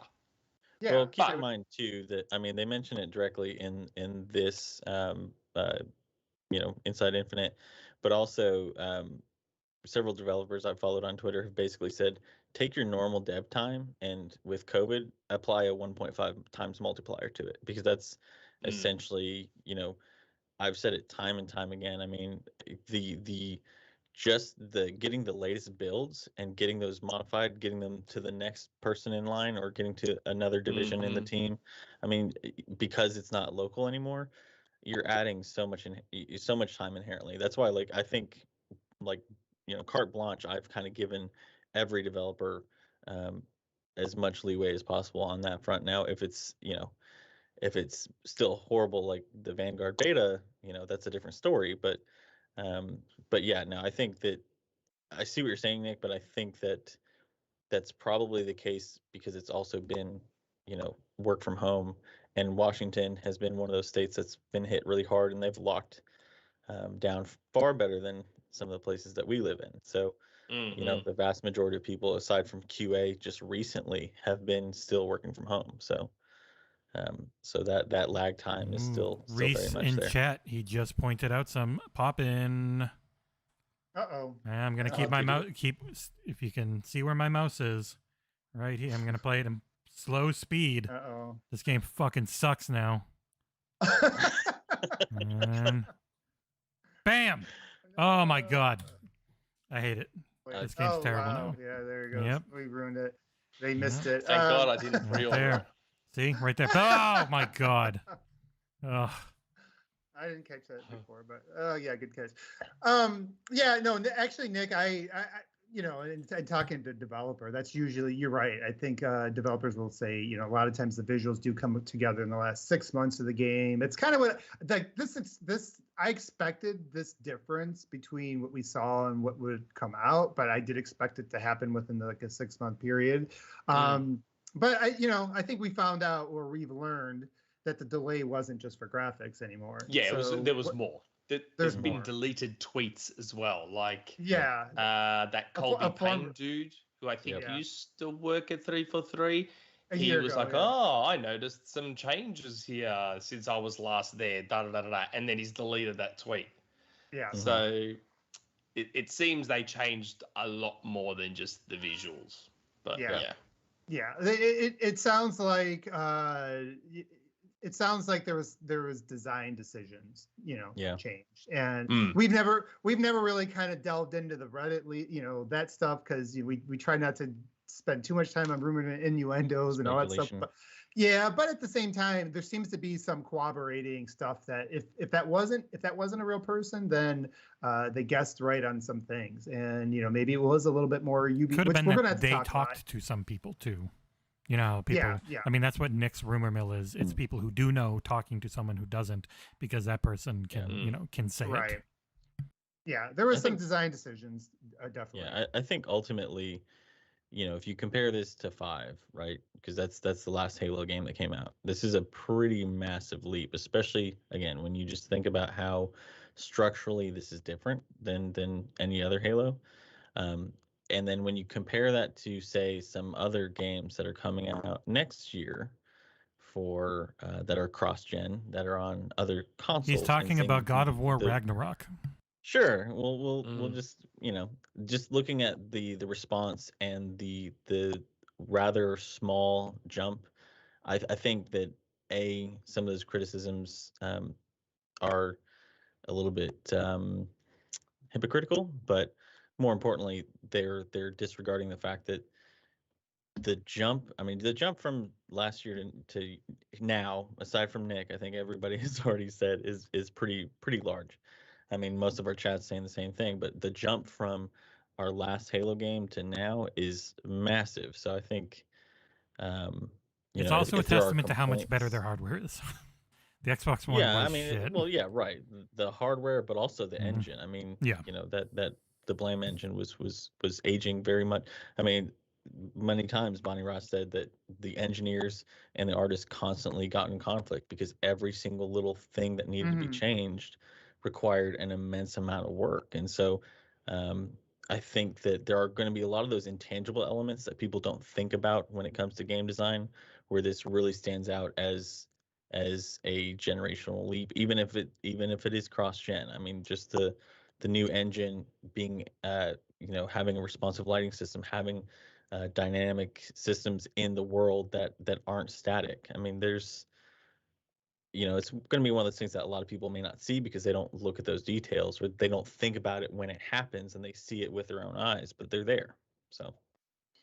Yeah. Well, keep but- in mind too that I mean they mention it directly in this Inside Infinite, but also several developers I've followed on Twitter have basically said take your normal dev time and with COVID apply a 1.5 times multiplier to it because that's essentially I've said it time and time again. I mean the getting the latest builds and getting those modified, getting them to the next person in line or getting to another division in the team. I mean, because it's not local anymore, you're adding so much time inherently. That's why, I think, carte blanche. I've kind of given every developer as much leeway as possible on that front. Now, if it's still horrible like the Vanguard beta, that's a different story. But yeah, no, I think that I see what you're saying, Nick, but I think that that's probably the case because it's also been, work from home, and Washington has been one of those states that's been hit really hard, and they've locked down far better than some of the places that we live in. So, the vast majority of people, aside from QA, just recently have been still working from home. So, that lag time is still very Reese much in there. chat, he just pointed out some pop-in. Uh-oh. I'm gonna keep my mouse. If you can see where my mouse is, right here. I'm gonna play it in slow speed. Uh-oh. This game fucking sucks now. And bam! Oh my god, I hate it. Wait, This game's terrible wow. now. Yeah, there it goes. Yep. We ruined it. They missed it. Thank God I didn't Right realize. there. See, right there. Oh my god. Ugh. I didn't catch that before, but yeah, good catch. Yeah, no, actually, Nick, I you know, and talking to developer, that's usually, you're right. I think developers will say, you know, a lot of times the visuals do come together in the last 6 months of the game. It's kind of what, like, this I expected this difference between what we saw and what would come out, but I did expect it to happen within like a 6-month period. But I think we found out, or we've learned, that the delay wasn't just for graphics anymore. Yeah, there was more. There's been more deleted tweets as well, like that A Colby former- Payne dude, who I think Yeah. used to work at 343. A He year was ago, like, yeah. "Oh, I noticed some changes here since I was last there." Da da da da, and then he's deleted that tweet. Yeah. So it seems they changed a lot more than just the visuals. But Yeah. It sounds like there was design decisions, changed, and we've never really kind of delved into the Reddit, that stuff, because we try not to spend too much time on rumor and innuendos and all that stuff. But but at the same time, there seems to be some corroborating stuff that if that wasn't a real person, then they guessed right on some things, and maybe it was a little bit more UB. Could have been we're that they talked to some people too. People. Yeah. I mean, that's what Nick's rumor mill is. It's people who do know talking to someone who doesn't, because that person can can say it. Yeah, there were some design decisions, definitely. Yeah, I think ultimately, if you compare this to 5, right? Because that's the last Halo game that came out. This is a pretty massive leap, especially again when you just think about how structurally this is different than any other Halo. And then when you compare that to, say, some other games that are coming out next year for that are cross-gen, that are on other consoles. He's talking about God of War Ragnarok. Sure. We'll just just looking at the response and the rather small jump, I think that some of those criticisms are a little bit hypocritical, but more importantly, they're disregarding the fact that the jump from last year to now, aside from Nick, I think everybody has already said is pretty large. I mean, most of our chat's saying the same thing, but the jump from our last Halo game to now is massive. So I think it's also a testament to how much better their hardware is. The Xbox One was shit. Well, yeah, right. The hardware, but also the engine. I mean, that the Blame engine was aging very much. I mean, many times Bonnie Ross said that the engineers and the artists constantly got in conflict because every single little thing that needed to be changed required an immense amount of work. And so I think that there are going to be a lot of those intangible elements that people don't think about when it comes to game design, where this really stands out as a generational leap, even if it is cross-gen. I mean, just the new engine being having a responsive lighting system, having dynamic systems in the world that aren't static. I mean, there's it's going to be one of those things that a lot of people may not see because they don't look at those details, or they don't think about it when it happens, and they see it with their own eyes, but they're there. So,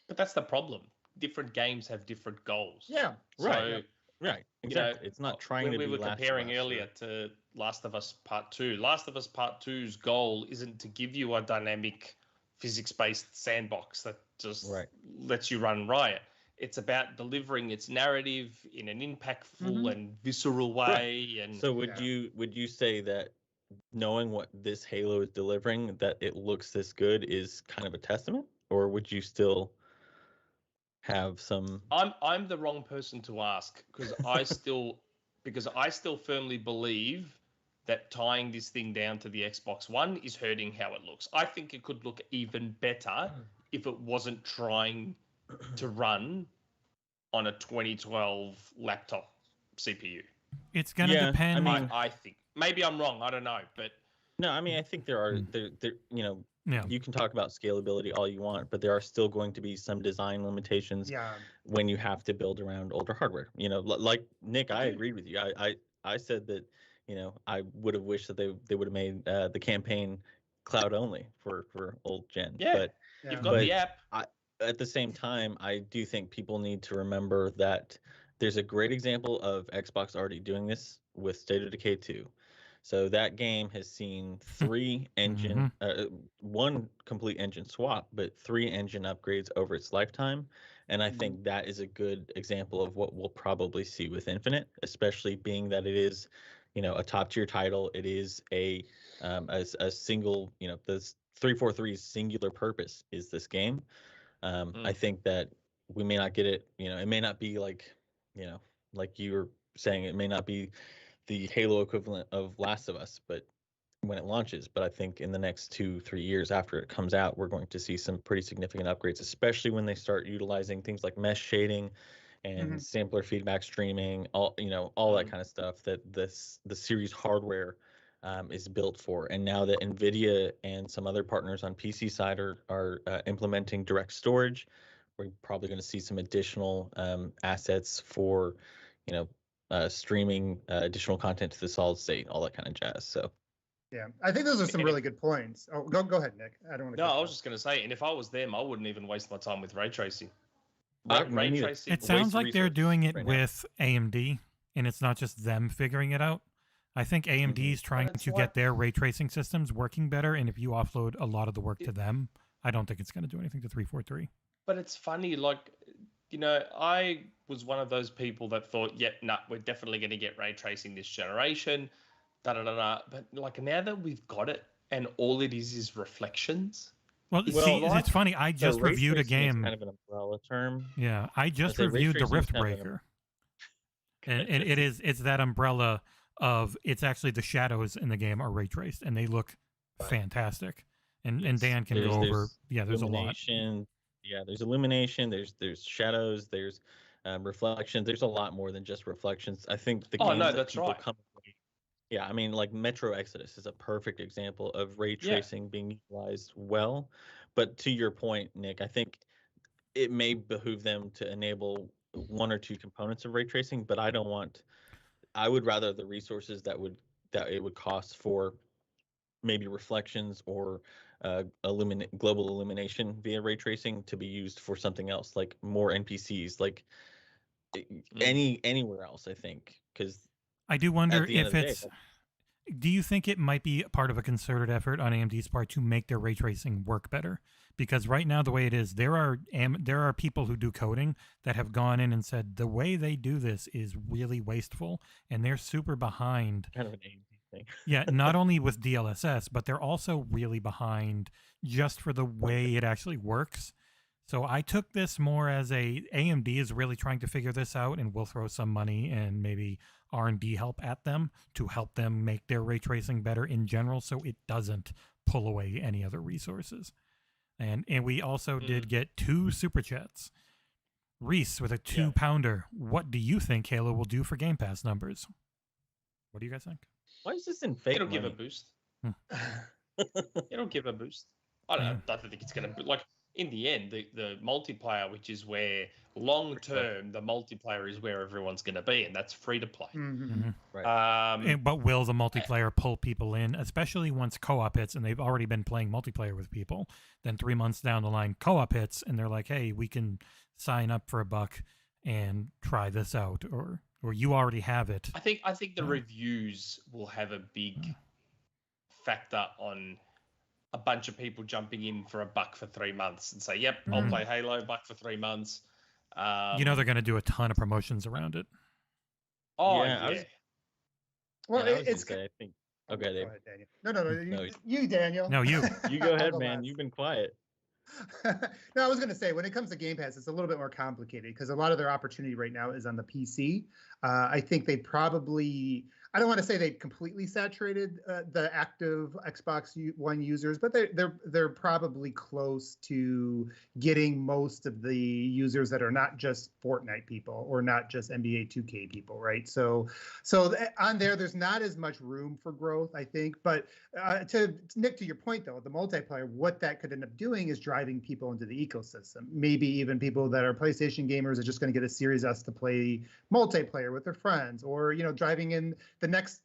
but that's the problem. Different games have different goals. Yeah, right. Right, exactly. It's not trying to be. We were comparing earlier to Last of Us Part 2. Last of Us Part 2's goal isn't to give you a dynamic physics-based sandbox that just lets you run riot. It's about delivering its narrative in an impactful and visceral way. Right. And so would you say that knowing what this Halo is delivering, that it looks this good, is kind of a testament, or would you still have some? I'm the wrong person to ask, because I still firmly believe that tying this thing down to the Xbox One is hurting how it looks. I think it could look even better if it wasn't trying to run on a 2012 laptop CPU. It's gonna depend. I mean, I think maybe I'm wrong. I don't know, but no, I mean, I think there are you can talk about scalability all you want, but there are still going to be some design limitations when you have to build around older hardware. Like Nick, I agreed with you. I said that I would have wished that they would have made the campaign cloud only for old gen. Yeah, but you've got the app. At the same time, I do think people need to remember that there's a great example of Xbox already doing this with State of Decay 2. So that game has seen three engine, one complete engine swap, but three engine upgrades over its lifetime. And I think that is a good example of what we'll probably see with Infinite, especially being that it is, a top tier title. It is a single, this 343's singular purpose is this game. I think that we may not get it, it may not be like, like you were saying, it may not be the Halo equivalent of Last of Us, but when it launches, but I think in the next 2-3 years after it comes out, we're going to see some pretty significant upgrades, especially when they start utilizing things like mesh shading and sampler feedback streaming, all that kind of stuff that the series hardware is built for. And now that NVIDIA and some other partners on PC side are implementing direct storage, we're probably going to see some additional assets for, streaming additional content to the solid state, all that kind of jazz. So. Yeah, I think those are some really good points. Oh, go ahead, Nick. I don't want to. No, I was just going to say, and if I was them, I wouldn't even waste my time with ray tracing. Ray tracing. It sounds like they're doing it with AMD, and it's not just them figuring it out. I think AMD is trying to get their ray tracing systems working better, and if you offload a lot of the work to them, I don't think it's going to do anything to 343. But it's funny, like, I was one of those people that thought, we're definitely going to get ray tracing this generation. But like now that we've got it and all it is reflections. Well, it's funny. I just reviewed a game. Kind of an umbrella term. Yeah, I just reviewed the Riftbreaker, and it's that umbrella of it's actually the shadows in the game are ray traced and they look fantastic. And Dan can go over. Yeah, there's a lot. Yeah, there's illumination. There's shadows. There's reflections. There's a lot more than just reflections. I think the games that people come. Yeah, I mean, like Metro Exodus is a perfect example of ray tracing being utilized well. But to your point, Nick, I think it may behoove them to enable one or two components of ray tracing, but I would rather the resources that it would cost for maybe reflections or global illumination via ray tracing to be used for something else, like more NPCs, like anywhere else, I think, because I do wonder if it's. Do you think it might be part of a concerted effort on AMD's part to make their ray tracing work better? Because right now, the way it is, there are people who do coding that have gone in and said the way they do this is really wasteful, and they're super behind. Kind of an AMD thing. Yeah, not only with DLSS, but they're also really behind just for the way it actually works. So I took this more as AMD is really trying to figure this out, and we'll throw some money and maybe R&D help at them to help them make their ray tracing better in general, so it doesn't pull away any other resources. And we also did get 2 super chats. Reese with a 2-pounder. What do you think Halo will do for Game Pass numbers? What do you guys think? Why is this in fake? It'll give a boost. It'll give a boost. I don't think it's going to like. In the end, the multiplayer, which is where long-term the multiplayer is where everyone's going to be, and that's free to play. Right. But will the multiplayer pull people in, especially once co-op hits, and they've already been playing multiplayer with people? Then 3 months down the line, co-op hits, and they're like, "Hey, we can sign up for $1 and try this out," or you already have it. I think the reviews will have a big factor on a bunch of people jumping in for $1 for 3 months and say, "Yep, I'll play Halo, $1 for 3 months." They're going to do a ton of promotions around it. Oh yeah. It's. I think. Okay, Dave. Go ahead, Daniel. No, you, Daniel. No, you. You go ahead, man. You've been quiet. No, I was going to say, when it comes to Game Pass, it's a little bit more complicated because a lot of their opportunity right now is on the PC. I think they probably, I don't want to say they completely saturated the active Xbox One users, but they're probably close to getting most of the users that are not just Fortnite people or not just NBA 2K people, right? So on there's not as much room for growth, I think. But to Nick, to your point though, the multiplayer, what that could end up doing is driving people into the ecosystem. Maybe even people that are PlayStation gamers are just going to get a Series S to play multiplayer with their friends, or driving in the next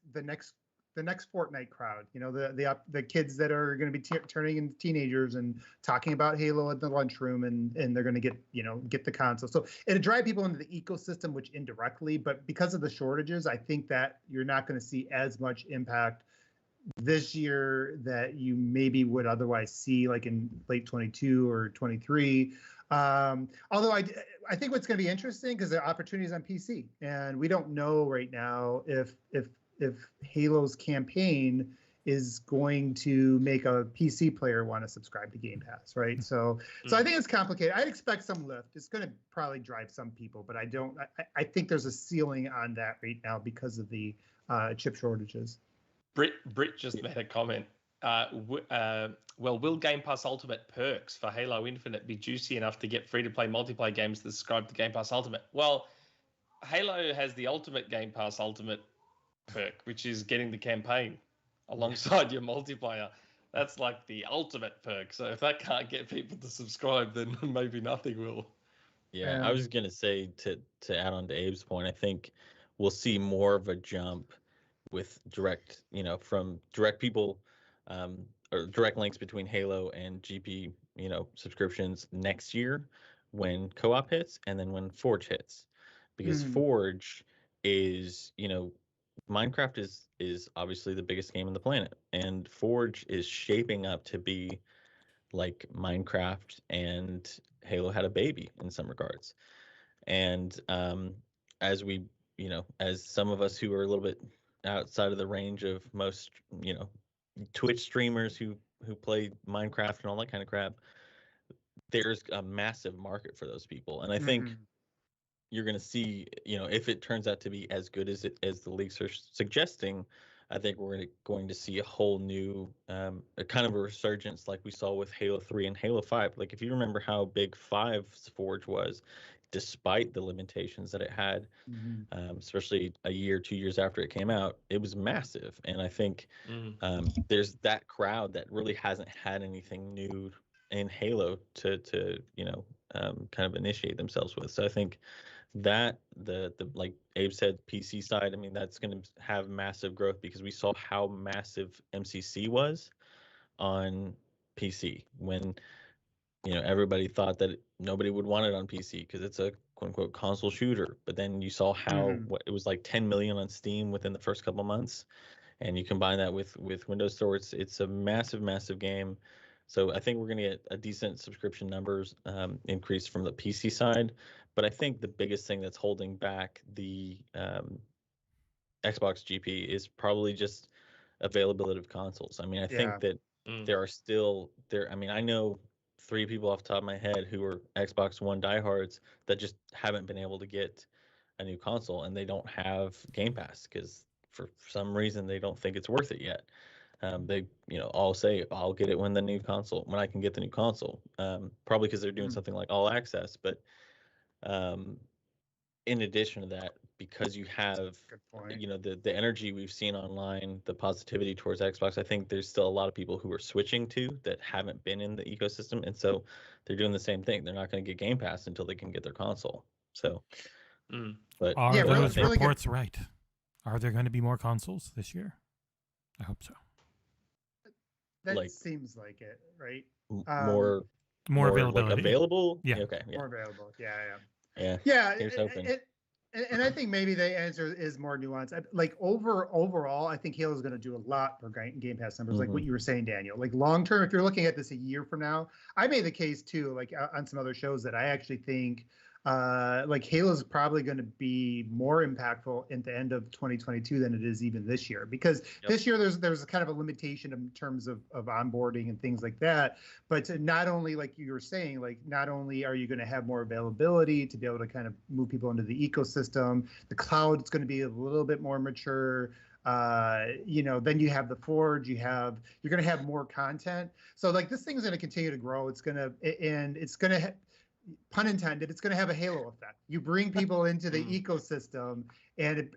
Fortnite crowd, the kids that are going to be turning into teenagers and talking about Halo at the lunchroom, and they're going to get the console. So it'll drive people into the ecosystem, which indirectly, but because of the shortages, I think that you're not going to see as much impact this year that you maybe would otherwise see like in late 22 or 23. Although I think what's going to be interesting because there are opportunities on PC, and we don't know right now if Halo's campaign is going to make a PC player want to subscribe to Game Pass, right? So I think it's complicated. I'd expect some lift. It's going to probably drive some people, but I think there's a ceiling on that right now because of the chip shortages. Brit just made a comment. Well, will Game Pass Ultimate perks for Halo Infinite be juicy enough to get free-to-play multiplayer games that subscribe to Game Pass Ultimate? Well, Halo has the Ultimate Game Pass Ultimate perk, which is getting the campaign alongside your multiplayer. That's like the ultimate perk. So if that can't get people to subscribe, then maybe nothing will. Yeah, I was going to say to add on to Abe's point, I think we'll see more of a jump with direct, from direct people or direct links between Halo and GP, subscriptions next year when co-op hits and then when Forge hits. Because Forge is, Minecraft is obviously the biggest game on the planet, and Forge is shaping up to be like Minecraft and Halo had a baby in some regards. And as we, as some of us who are a little bit outside of the range of most, Twitch streamers who play Minecraft and all that kind of crap, there's a massive market for those people. And I think you're going to see, if it turns out to be as good as the leaks are suggesting, I think we're going to see a whole new a kind of a resurgence like we saw with Halo 3 and Halo 5. Like, if you remember how big 5's Forge was, despite the limitations that it had, especially a year, 2 years after it came out, it was massive. And I think there's that crowd that really hasn't had anything new in Halo to kind of initiate themselves with. So I think that the like Abe said, PC side, I mean, that's going to have massive growth because we saw how massive MCC was on PC when everybody thought that nobody would want it on PC because it's a quote unquote console shooter. But then you saw how it was like 10 million on Steam within the first couple months, and you combine that with Windows Store, it's a massive game. So I think we're going to get a decent subscription numbers increase from the PC side. But I think the biggest thing that's holding back the Xbox GP is probably just availability of consoles. I mean, I think that there are still I mean, I know 3 people off the top of my head who are Xbox One diehards that just haven't been able to get a new console, and they don't have Game Pass because for some reason they don't think it's worth it yet. They, all say I'll get it when I can get the new console. Probably because they're doing something like All Access, but in addition to that, because you have, the energy we've seen online, the positivity towards Xbox, I think there's still a lot of people who are switching to that haven't been in the ecosystem, and so they're doing the same thing. They're not going to get Game Pass until they can get their console. So, but are those reports right? Are there going to be more consoles this year? I hope so. That seems like it, right? More availability. Like available? Yeah. Okay. Yeah. More available. Yeah. Here's hoping. And I think maybe the answer is more nuanced. Like overall, I think Halo is going to do a lot for Game Pass numbers, like what you were saying, Daniel. Like long term, if you're looking at this a year from now, I made the case too, like on some other shows, that I actually think like Halo is probably going to be more impactful at the end of 2022 than it is even this year, because this year there's kind of a limitation in terms of onboarding and things like that. But not only, like you were saying, like not only are you going to have more availability to be able to kind of move people into the ecosystem, the cloud is going to be a little bit more mature. Then you have the Forge, you're going to have more content. So like this thing is going to continue to grow. It's going to pun intended, it's going to have a halo effect. You bring people into the ecosystem and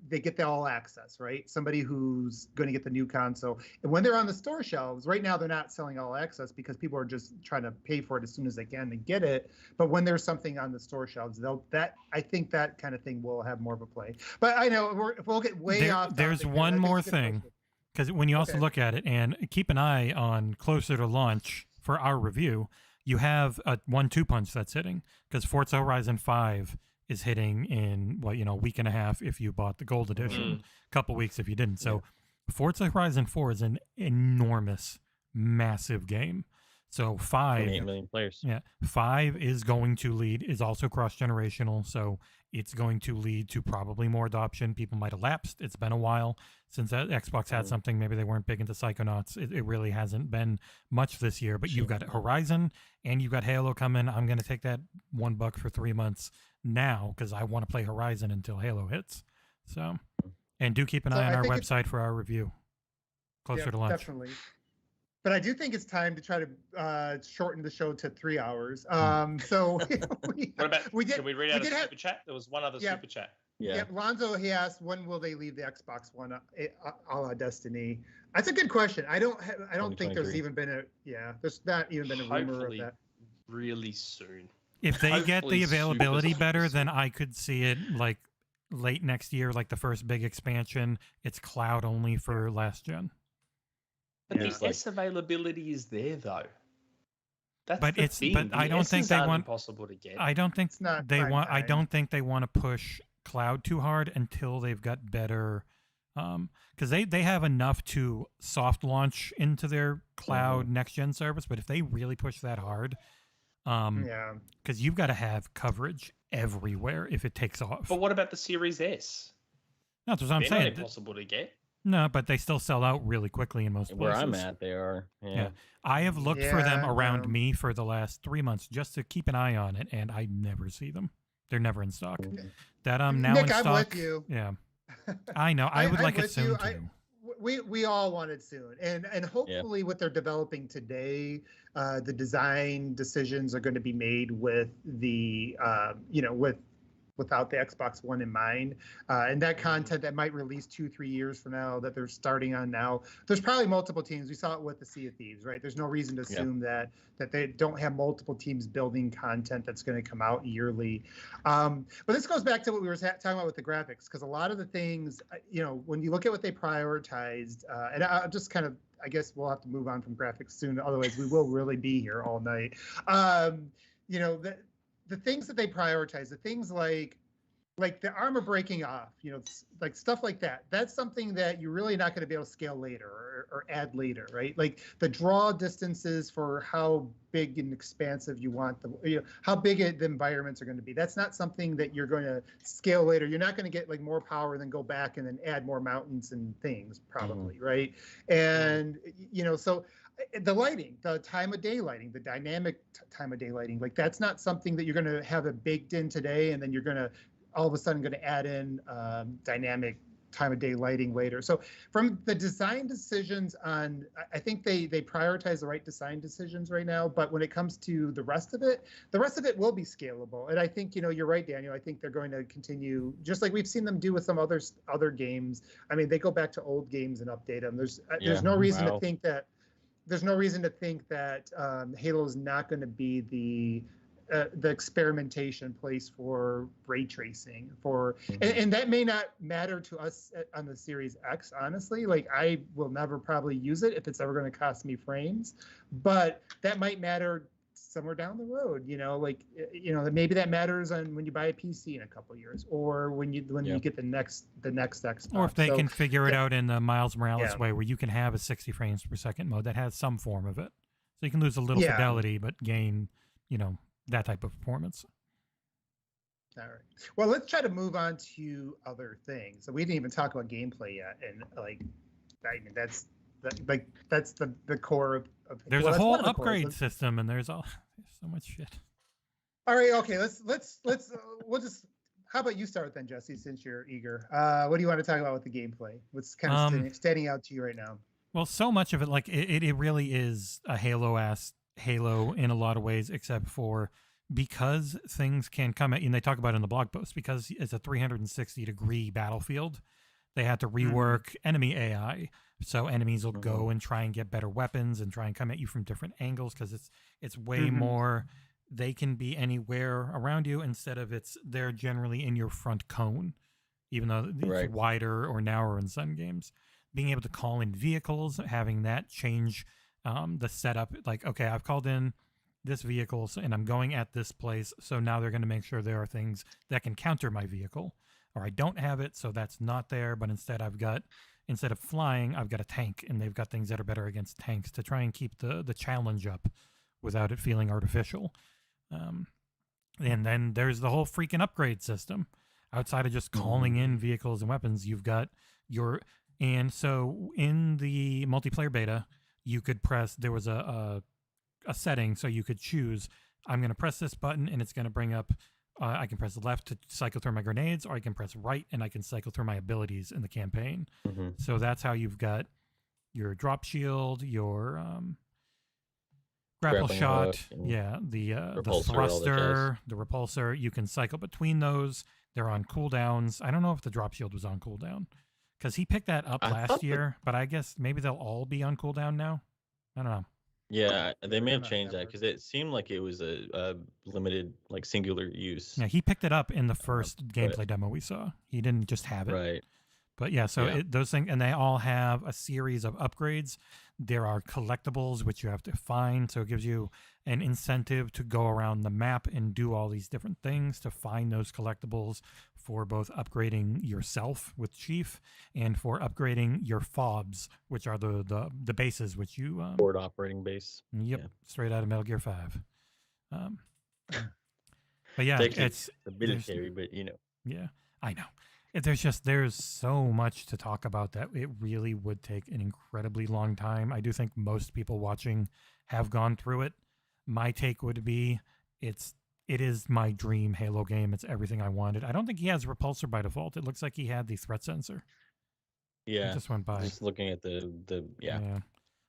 they get the all access, right? Somebody who's going to get the new console. And when they're on the store shelves, right now they're not selling all access because people are just trying to pay for it as soon as they can and get it. But when there's something on the store shelves, I think that kind of thing will have more of a play. But I know we'll get way off. There's one more thing, because when you also look at it, and keep an eye on closer to launch for our review, you have a 1-2 punch that's hitting, because Forza Horizon 5 is hitting in a week and a half if you bought the gold edition, a couple weeks if you didn't. So Forza Horizon 4 is an enormous, massive game. So 5, 28 million players. Yeah, 5 is going to lead, is also cross-generational, so it's going to lead to probably more adoption. People might have lapsed. It's been a while since Xbox had something. Maybe they weren't big into Psychonauts. It really hasn't been much this year, but you've got Horizon and you've got Halo coming. I'm going to take that $1 for 3 months now because I want to play Horizon until Halo hits. So, and do keep an eye on our website for our review closer to launch. Definitely. But I do think it's time to try to shorten the show to 3 hours. So we did. Can we read out a super chat? There was one other super chat. Yeah. Lonzo, he asked, when will they leave the Xbox One a la Destiny? That's a good question. I don't think there's even been there's not even been a rumor of that. Really soon. If they get the availability better, then I could see it like late next year, like the first big expansion. It's cloud only for last gen. But the S availability is there though. That's but the thing. But I don't think they want. Impossible to get. I don't think they want. I don't think they want to push cloud too hard until they've got better, because they have enough to soft launch into their cloud next gen service. But if they really push that hard, because you've got to have coverage everywhere if it takes off. But what about the Series S? No, that's what I'm saying. Not impossible to get. No, but they still sell out really quickly in most places. Where I'm at, they are. Yeah. I have looked for them around me for the last 3 months just to keep an eye on it, and I never see them. They're never in stock. That now Nick, in stock. I'm with you. Yeah, I know. I would like it soon too. We all want it soon, and hopefully what they're developing today, the design decisions are going to be made with the without the Xbox One in mind, and that content that might release 2-3 years from now that they're starting on now. There's probably multiple teams. We saw it with the Sea of Thieves, right? There's no reason to assume that they don't have multiple teams building content that's going to come out yearly. But this goes back to what we were talking about with the graphics, because a lot of the things, when you look at what they prioritized, and I'll just kind of, I guess we'll have to move on from graphics soon. Otherwise, we will really be here all night. The things that they prioritize, the things like the armor breaking off, like stuff like that. That's something that you're really not going to be able to scale later or add later, right? Like the draw distances for how big and expansive you want how big the environments are going to be. That's not something that you're going to scale later. You're not going to get like more power and then go back and then add more mountains and things probably, right? And so the lighting, the time of day lighting, the dynamic time of day lighting, like that's not something that you're going to have it baked in today, and then you're going to all of a sudden going to add in dynamic time of day lighting later. So from the design decisions on, I think they prioritize the right design decisions right now, but when it comes to the rest of it will be scalable. And I think, you're right, Daniel. I think they're going to continue, just like we've seen them do with some other games. I mean, they go back to old games and update them. There's no reason to think that Halo is not going to be the experimentation place for ray tracing and that may not matter to us on the Series X, honestly. Like I will never probably use it if it's ever going to cost me frames, but that might matter somewhere down the road, maybe that matters on when you buy a PC in a couple of years, or when you get the next Xbox. Or if they can figure it out in the Miles Morales way, where you can have a 60 frames per second mode that has some form of it, so you can lose a little fidelity but gain, that type of performance. All right. Well, let's try to move on to other things. So we didn't even talk about gameplay yet, and that's the core of. There's a whole upgrade system, and there's so much shit. All right. Okay. We'll just. How about you start then, Jesse, since you're eager? What do you want to talk about with the gameplay? What's kind of standing out to you right now? Well, so much of it, like it really is a Halo in a lot of ways, except for because things can come at you, and they talk about it in the blog post, because it's a 360-degree battlefield. They had to rework enemy AI, so enemies will go and try and get better weapons and try and come at you from different angles, because it's way more. They can be anywhere around you instead of they're generally in your front cone, even though it's wider or narrower in some games. Being able to call in vehicles, having that change the setup, like, okay, I've called in this vehicle and I'm going at this place, so now they're going to make sure there are things that can counter my vehicle, or I don't have it, so that's not there, but instead I've got instead of flying, I've got a tank, and they've got things that are better against tanks to try and keep the challenge up without it feeling artificial. And then there's the whole freaking upgrade system. Outside of just calling in vehicles and weapons, you've got your... And so in the multiplayer beta, you could press... There was a setting, so you could choose, I'm going to press this button, and it's going to bring up... I can press left to cycle through my grenades, or I can press right, and I can cycle through my abilities in the campaign. So that's how you've got your drop shield, your... grapple shot, the thruster, the repulsor. You can cycle between those. They're on cooldowns. I don't know if the drop shield was on cooldown because he picked that up last year, but I guess maybe they'll all be on cooldown now. I don't know. Yeah, they may have changed that because it seemed like it was a limited, like singular use. Yeah, he picked it up in the first gameplay demo we saw. He didn't just have it. Right. But yeah, so those things, and they all have a series of upgrades. There are collectibles, which you have to find. So it gives you an incentive to go around the map and do all these different things to find those collectibles for both upgrading yourself with Chief and for upgrading your fobs, which are the bases, which you... Forward operating base. Yep, straight out of Metal Gear 5. But yeah, it's a military, but you know. Yeah, I know. There's so much to talk about that it really would take an incredibly long time. I do think most people watching have gone through it. My take would be it is my dream Halo game. It's everything I wanted. I don't think he has repulsor by default. It looks like he had the threat sensor. Yeah. It just went by. Just looking at the yeah.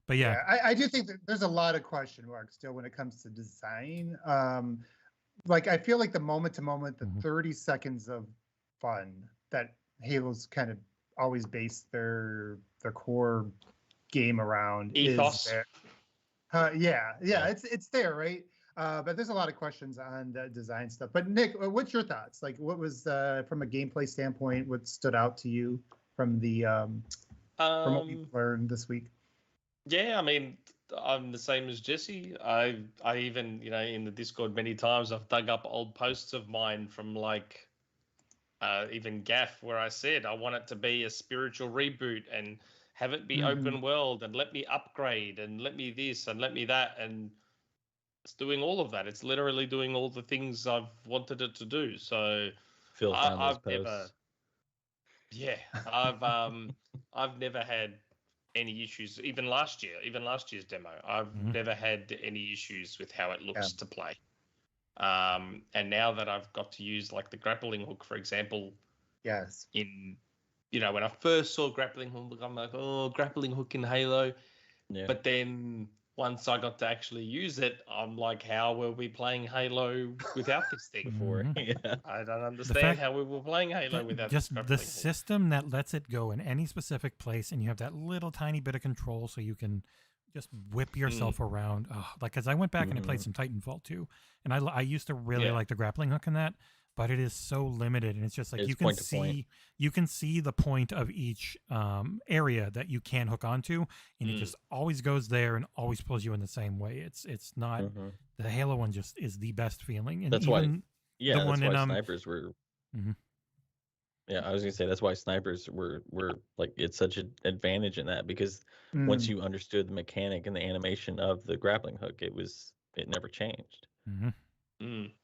But yeah. I do think that there's a lot of question marks still when it comes to design. Like I feel like the moment to moment, the 30 seconds of fun that Halo's kind of always based their core game around ethos. Is there. Yeah, it's there, right? But there's a lot of questions on the design stuff. But Nick, what's your thoughts? Like, what was from a gameplay standpoint, what stood out to you from the from what we learned this week? Yeah, I mean, I'm the same as Jesse. I even, in the Discord many times I've dug up old posts of mine from like even Gaff, where I said I want it to be a spiritual reboot and have it be open world and let me upgrade and let me this and let me that, and it's doing all of that. It's literally doing all the things I've wanted it to do. So I've never had any issues. Even last year's demo, I've never had any issues with how it looks to play. And now that I've got to use like the grappling hook, for example, in when I first saw grappling hook, I'm like, oh, grappling hook in Halo. Yeah. But then once I got to actually use it, I'm like, how were we playing Halo without this thing before? Yeah. I don't understand how we were playing Halo without just this the system that lets it go in any specific place, and you have that little tiny bit of control, so you can just whip yourself around. Oh, like, because I went back and I played some Titanfall 2, and I used to really like the grappling hook in that, but it is so limited, and it's just like you can see the point of each area that you can hook onto, and it just always goes there and always pulls you in the same way. It's not the Halo one just is the best feeling, and that's even why snipers were. Yeah, I was gonna say that's why snipers were like, it's such an advantage in that, because once you understood the mechanic and the animation of the grappling hook, it never changed.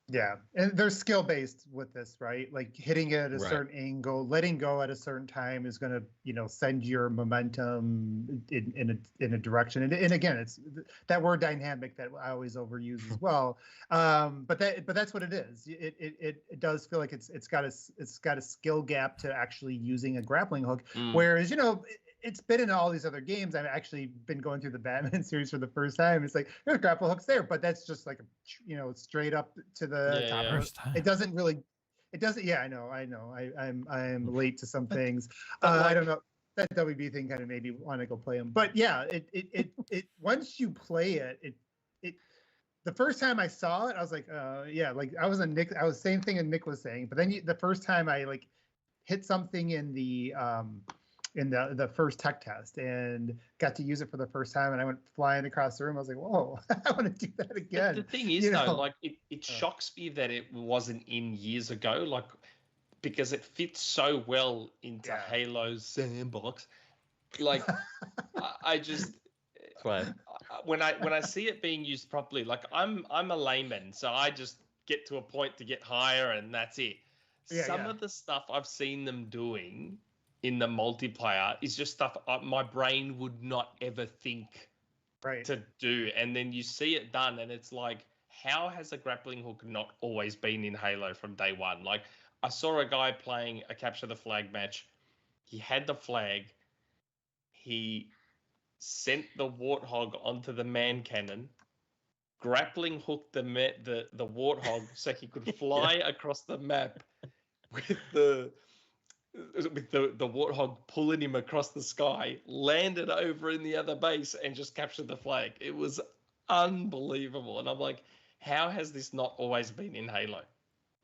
Yeah, and they're skill based with this, right? Like hitting it at a certain angle, letting go at a certain time is going to, send your momentum in a direction. And again, it's that word dynamic that I always overuse as well. But that's what it is. It does feel like it's got a skill gap to actually using a grappling hook, whereas it's been in all these other games. I've actually been going through the Batman series for the first time. It's like there's grapple hooks there, but that's just like straight up to the top. Yeah. It doesn't really. It doesn't. Yeah, I know. I'm late to some things. I don't know. That WB thing kind of made me want to go play them. But yeah, it once you play it. The first time I saw it, I was like, like I was the same thing as Nick was saying. But then the first time I like hit something in the first tech test and got to use it for the first time, and I went flying across the room. I was like, whoa, I want to do that again. But the thing is, though, like it shocks me that it wasn't in years ago, like, because it fits so well into Halo's sandbox. Like, I just Right. when I see it being used properly, like I'm a layman, so I just get to a point to get higher, and that's it. Some of the stuff I've seen them doing in the multiplayer is just stuff my brain would not ever think to do, and then you see it done, and it's like, how has a grappling hook not always been in Halo from day one? Like, I saw a guy playing a capture the flag match. He had the flag. He sent the warthog onto the man cannon, grappling hooked the warthog so he could fly across the map with the warthog pulling him across the sky, landed over in the other base, and just captured the flag. It was unbelievable, and I'm like, how has this not always been in Halo?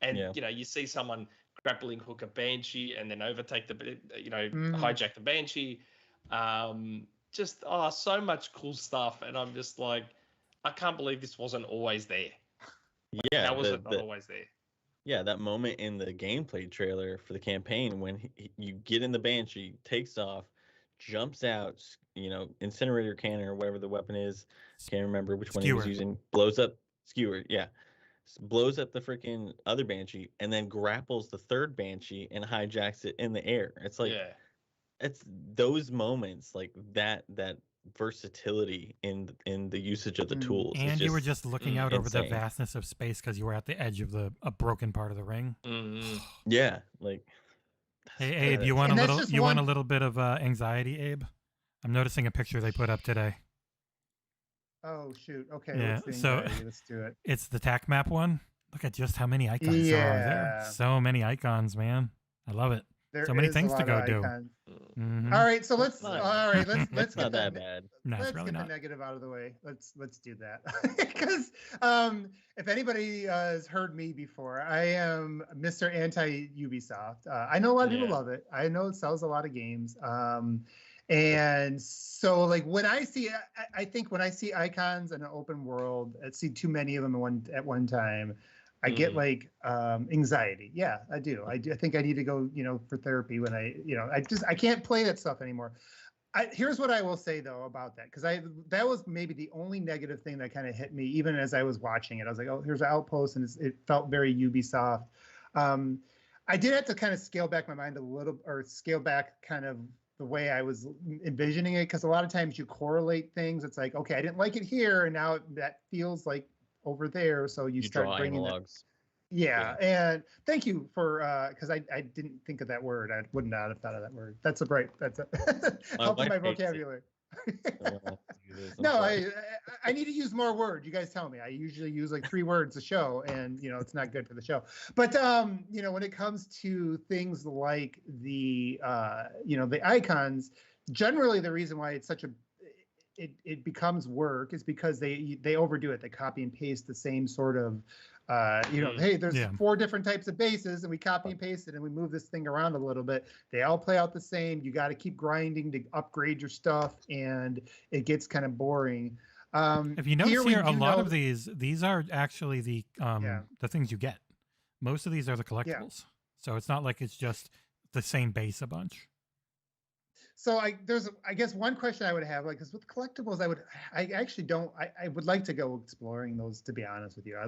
And you see someone grappling hook a Banshee and then overtake hijack the Banshee. Just so much cool stuff, and I'm just like, I can't believe this wasn't always there. Yeah, how was it not always there? Yeah, that moment in the gameplay trailer for the campaign when you get in the Banshee, takes off, jumps out, incinerator cannon or whatever the weapon is, can't remember which one he was using, blows up skewer, blows up the freaking other Banshee, and then grapples the third Banshee and hijacks it in the air. It's like, it's those moments like that versatility in the usage of the tools. And you were just looking out over the vastness of space because you were at the edge of a broken part of the ring. Yeah, like. Hey Abe, you want a little bit of anxiety, Abe? I'm noticing a picture they put up today. Oh shoot! Okay, yeah, let's do it. It's the TAC map one. Look at just how many icons there are there. So many icons, man. I love it. So many things to go do. Mm-hmm. All right, so let's let's get that bad. No, let's really get not. the negative out of the way. Let's do that because if anybody has heard me before, I am Mr. Anti Ubisoft. I know a lot of people love it. I know it sells a lot of games. And so like when I see icons in an open world, I see too many of them at one time. I get like anxiety. Yeah, I do. I think I need to go, for therapy when I can't play that stuff anymore. Here's what I will say though about that, because that was maybe the only negative thing that kind of hit me even as I was watching it. I was like, oh, here's an outpost, and it felt very Ubisoft. I did have to kind of scale back my mind a little, or scale back kind of the way I was envisioning it, because a lot of times you correlate things. It's like, okay, I didn't like it here, and now that feels like over there, so you start draw bringing analogs. And thank you for because I didn't think of that word. I would not have thought of that word. That's helping my vocabulary. No, I need to use more words. You guys tell me. I usually use like 3 words a show, and it's not good for the show. But when it comes to things like the the icons, generally the reason why it's such a it becomes work is because they overdo it. They copy and paste the same sort of hey, there's 4 different types of bases, and we copy and paste it, and we move this thing around a little bit. They all play out the same. You got to keep grinding to upgrade your stuff, and it gets kind of boring. If you notice here, a lot of these are actually the things you get. Most of these are the collectibles, so it's not like it's just the same base a bunch. So I guess one question I would have, like, because with collectibles, I would like to go exploring those, to be honest with you. I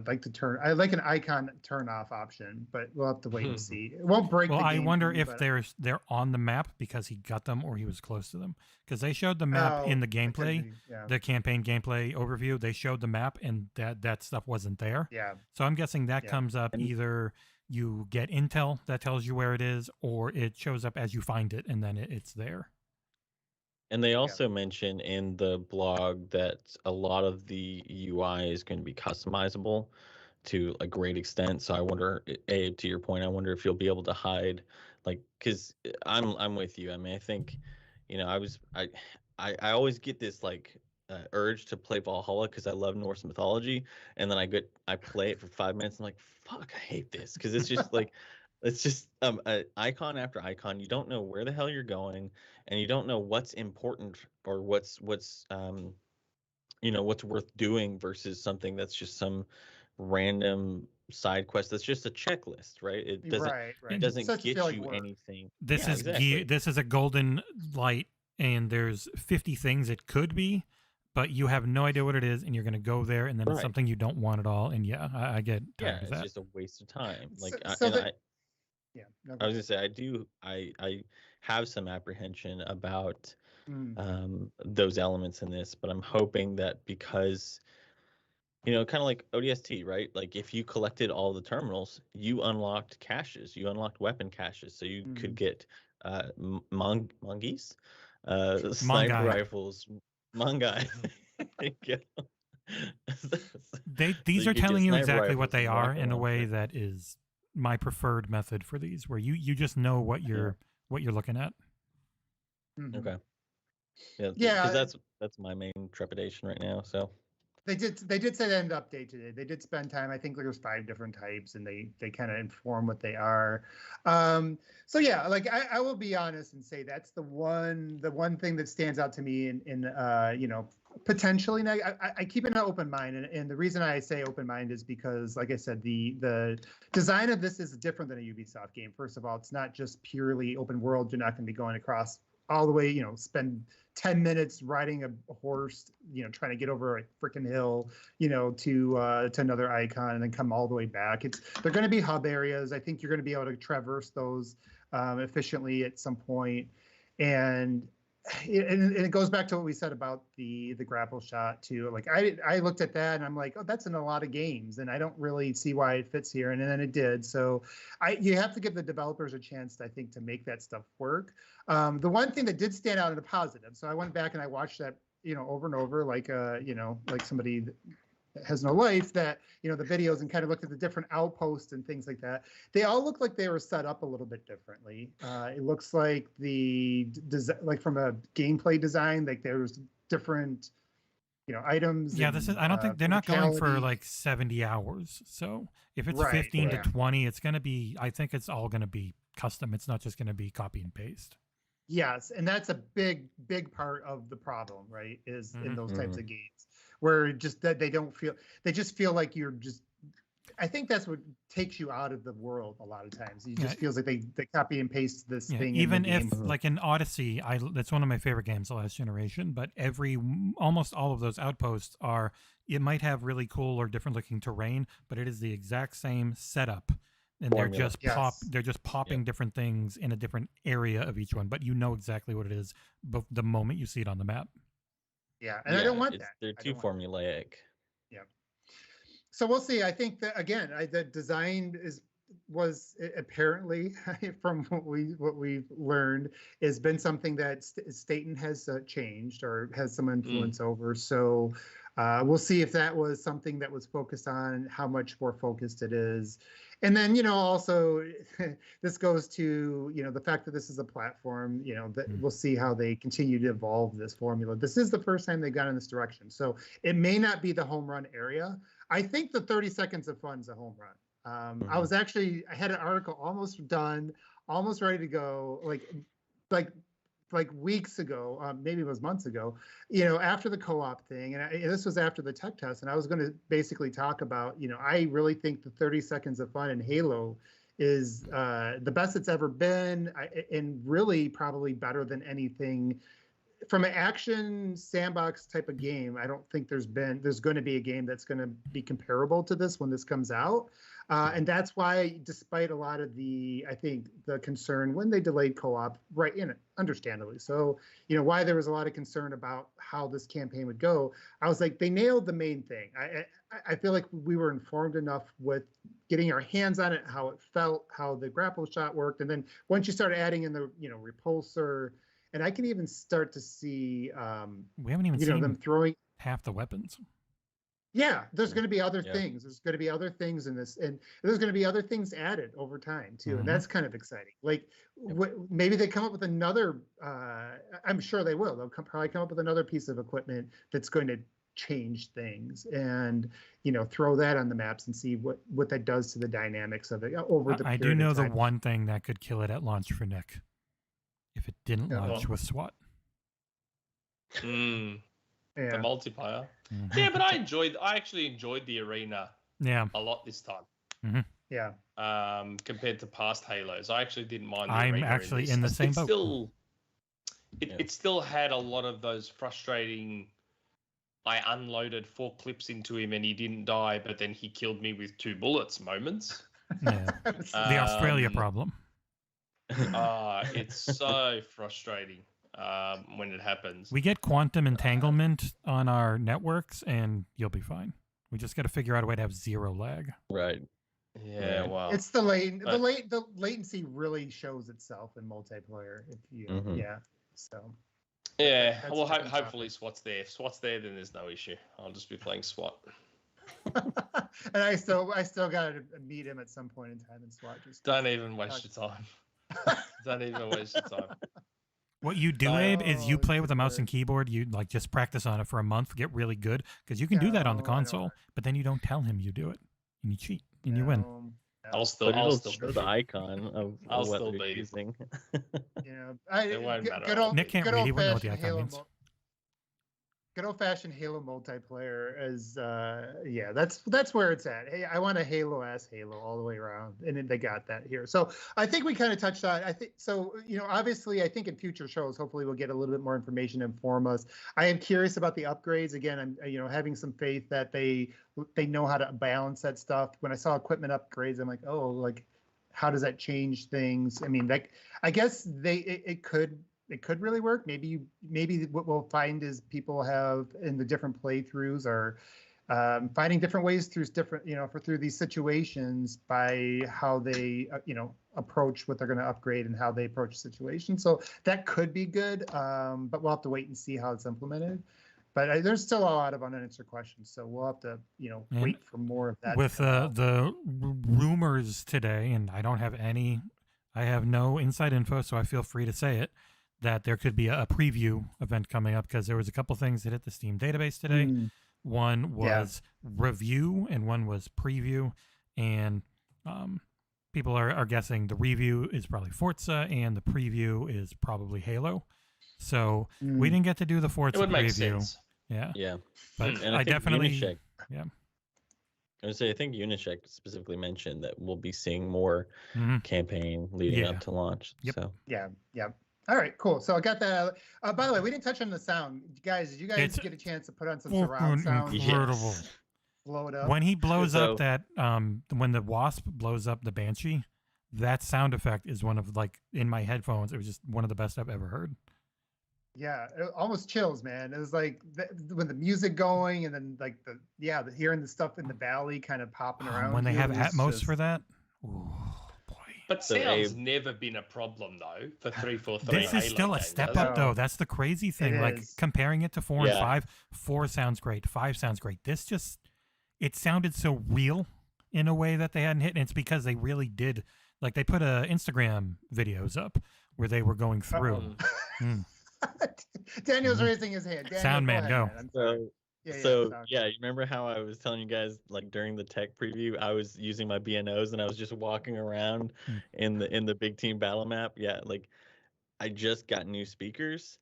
like an icon turn off option, but we'll have to wait and see. It won't break the game. I wonder if they're on the map because he got them or he was close to them. Because they showed the map in the gameplay, the campaign gameplay overview. They showed the map, and that stuff wasn't there. Yeah. So I'm guessing that comes up either you get intel that tells you where it is, or it shows up as you find it, and then it's there. And they also mention in the blog that a lot of the UI is going to be customizable to a great extent. So I wonder, Abe, to your point, I wonder if you'll be able to hide, like, because I'm with you. I mean, I think, I always get this like urge to play Valhalla because I love Norse mythology, and then I play it for 5 minutes. And I'm like, fuck, I hate this, because it's just like. It's just icon after icon. You don't know where the hell you're going, and you don't know what's important or what's worth doing versus something that's just some random side quest that's just a checklist, right? It doesn't get you anything. This is a golden light and there's 50 things it could be, but you have no idea what it is, and you're going to go there, and then it's something you don't want at all. And yeah, I get tired of that. It's just a waste of time. Like, I was gonna say, I have some apprehension about those elements in this, but I'm hoping that because, kind of like ODST, right? Like if you collected all the terminals, you unlocked caches, you unlocked weapon caches, so you could get mongeese, sniper rifles, Mongai. These are telling you exactly what they are in a way that is my preferred method for these, where you just know what you're looking at. Okay. Yeah, because that's my main trepidation right now. So they did say that in the update today. They did spend time. I think there's 5 different types, and they kind of inform what they are. So yeah, like I will be honest and say that's the one thing that stands out to me in potentially. I keep an open mind, and the reason I say open mind is because, like I said, the design of this is different than a Ubisoft game. First of all, it's not just purely open world. You're not going to be going across all the way, spend 10 minutes riding a horse, trying to get over a freaking hill, to another icon and then come all the way back. They're going to be hub areas. I think you're going to be able to traverse those efficiently at some point. And it goes back to what we said about the grapple shot too. Like I looked at that and I'm like, oh, that's in a lot of games, and I don't really see why it fits here. And then it did. So you have to give the developers a chance, I think, to make that stuff work. The one thing that did stand out in a positive. So I went back and I watched that, over and over, like like somebody that has no life, that the videos, and kind of looked at the different outposts and things like that. They all look like they were set up a little bit differently. It looks like like from a gameplay design, like there's different items. Yeah, this is. I don't think they're not going for like 70 hours. So if it's 15 to 20, it's going to be. I think it's all going to be custom. It's not just going to be copy and paste. Yes, and that's a big part of the problem, right? Is in those types of games where just that they just feel like you're just. I think that's what takes you out of the world a lot of times. It just feels like they copy and paste this thing. Even if, like in Odyssey, that's one of my favorite games, the last generation. But almost all of those outposts are. It might have really cool or different looking terrain, but it is the exact same setup. And they're just popping different things in a different area of each one, but you know exactly what it is the moment you see it on the map. Yeah, and I don't want that. They're too formulaic. Yeah. So we'll see. I think that again, the design was apparently, from what we've learned, has been something that Staten has changed or has some influence over. So we'll see if that was something that was focused on, how much more focused it is. And then, also this goes to, the fact that this is a platform, that we'll see how they continue to evolve this formula. This is the first time they've gone in this direction. So it may not be the home run area. I think the 30 seconds of fun is a home run. I had an article almost done, almost ready to go, like weeks ago, maybe it was months ago, after the co-op thing. And this was after the tech test. And I was going to basically talk about, I really think the 30 seconds of fun in Halo is the best it's ever been, and really probably better than anything. From an action sandbox type of game, I don't think there's going to be a game that's going to be comparable to this when this comes out. And that's why, despite a lot of the concern when they delayed co-op, understandably. So, why there was a lot of concern about how this campaign would go, I was like, they nailed the main thing. I feel like we were informed enough with getting our hands on it, how it felt, how the grapple shot worked. And then once you start adding in the, repulsor, and I can even start to see, we haven't even seen them throwing half the weapons. Yeah, there's going to be other things. There's going to be other things in this, and there's going to be other things added over time too, and that's kind of exciting. Like maybe they come up with another. I'm sure they will. They'll probably come up with another piece of equipment that's going to change things, and throw that on the maps and see what that does to the dynamics of it over the. I do know the one thing that could kill it at launch for Nick, if it didn't launch with SWAT. Yeah. The multiplayer. Yeah, but I actually enjoyed the arena a lot this time. Yeah. Compared to past Halos. I actually didn't mind the I'm arena. actually in the same boat. it still had a lot of those frustrating. I unloaded 4 clips into him and he didn't die, but then he killed me with 2 bullets moments. Yeah. The Australia problem. It's so frustrating when it happens. We get quantum entanglement on our networks, and you'll be fine. We just got to figure out a way to have 0 lag. Right. Yeah, Right. well, It's the latency really shows itself in multiplayer. If you, yeah. So. Yeah. Well, hopefully SWAT's there. If SWAT's there, then there's no issue. I'll just be playing SWAT. And I still got to meet him at some point in time in SWAT. Don't even waste your time. Don't even waste your time. What you do, Abe, is you play with a mouse and keyboard. You like just practice on it for a month, get really good, because you can do that on the console. But then you don't tell him you do it, and you cheat, and you win. I'll still show the icon of I'll what still they're beat using. It won't matter. Nick can't read. He wouldn't know what the icon means. Good old-fashioned Halo multiplayer is, yeah, that's where it's at. Hey, I want a Halo-ass Halo all the way around, and they got that here. So I think we kind of touched on. I think so. Obviously, I think in future shows, hopefully, we'll get a little bit more information to inform us. I am curious about the upgrades. Again, I'm having some faith that they know how to balance that stuff. When I saw equipment upgrades, I'm like, oh, like, how does that change things? I mean, like, I guess it could really work. Maybe what we'll find is people have in the different playthroughs are finding different ways through through these situations by how they approach what they're going to upgrade and how they approach situations. So that could be good, but we'll have to wait and see how it's implemented. But there's still a lot of unanswered questions, so we'll have to wait for more of that. With the rumors today, and I have no inside info, so I feel free to say it, that there could be a preview event coming up, because there was a couple things that hit the Steam database today. One was review and one was preview, and people are guessing the review is probably Forza and the preview is probably Halo. So we didn't get to do the Forza it would make preview. Sense. Yeah. But I definitely Unisheck, yeah. I would say, I think Unisheck specifically mentioned that we'll be seeing more campaign leading up to launch. Yep. So yeah. All right, cool. So I got that. By the way, we didn't touch on the sound, guys. Did you guys get a chance to put on some surround sound? Incredible. Blow it up. When he blows up that, when the wasp blows up the banshee, that sound effect is one of, like, in my headphones, it was just one of the best I've ever heard. Yeah, it almost chills, man. It was like when the music going, and then like the hearing the stuff in the valley kind of popping around. When they have Atmos for that. Ooh, boy. But sound's never been a problem though for 343. This is still a step up though. That's the crazy thing. Like comparing it to 4 and 5, 4 sounds great, 5 sounds great. This just, it sounded so real in a way that they hadn't hit, and it's because they really did. Like they put Instagram videos up where they were going through. Daniel's raising his hand. Daniel, Sound man, go. You remember how I was telling you guys, like during the tech preview, I was using my BNOs and I was just walking around in the big team battle map. Yeah, like I just got new speakers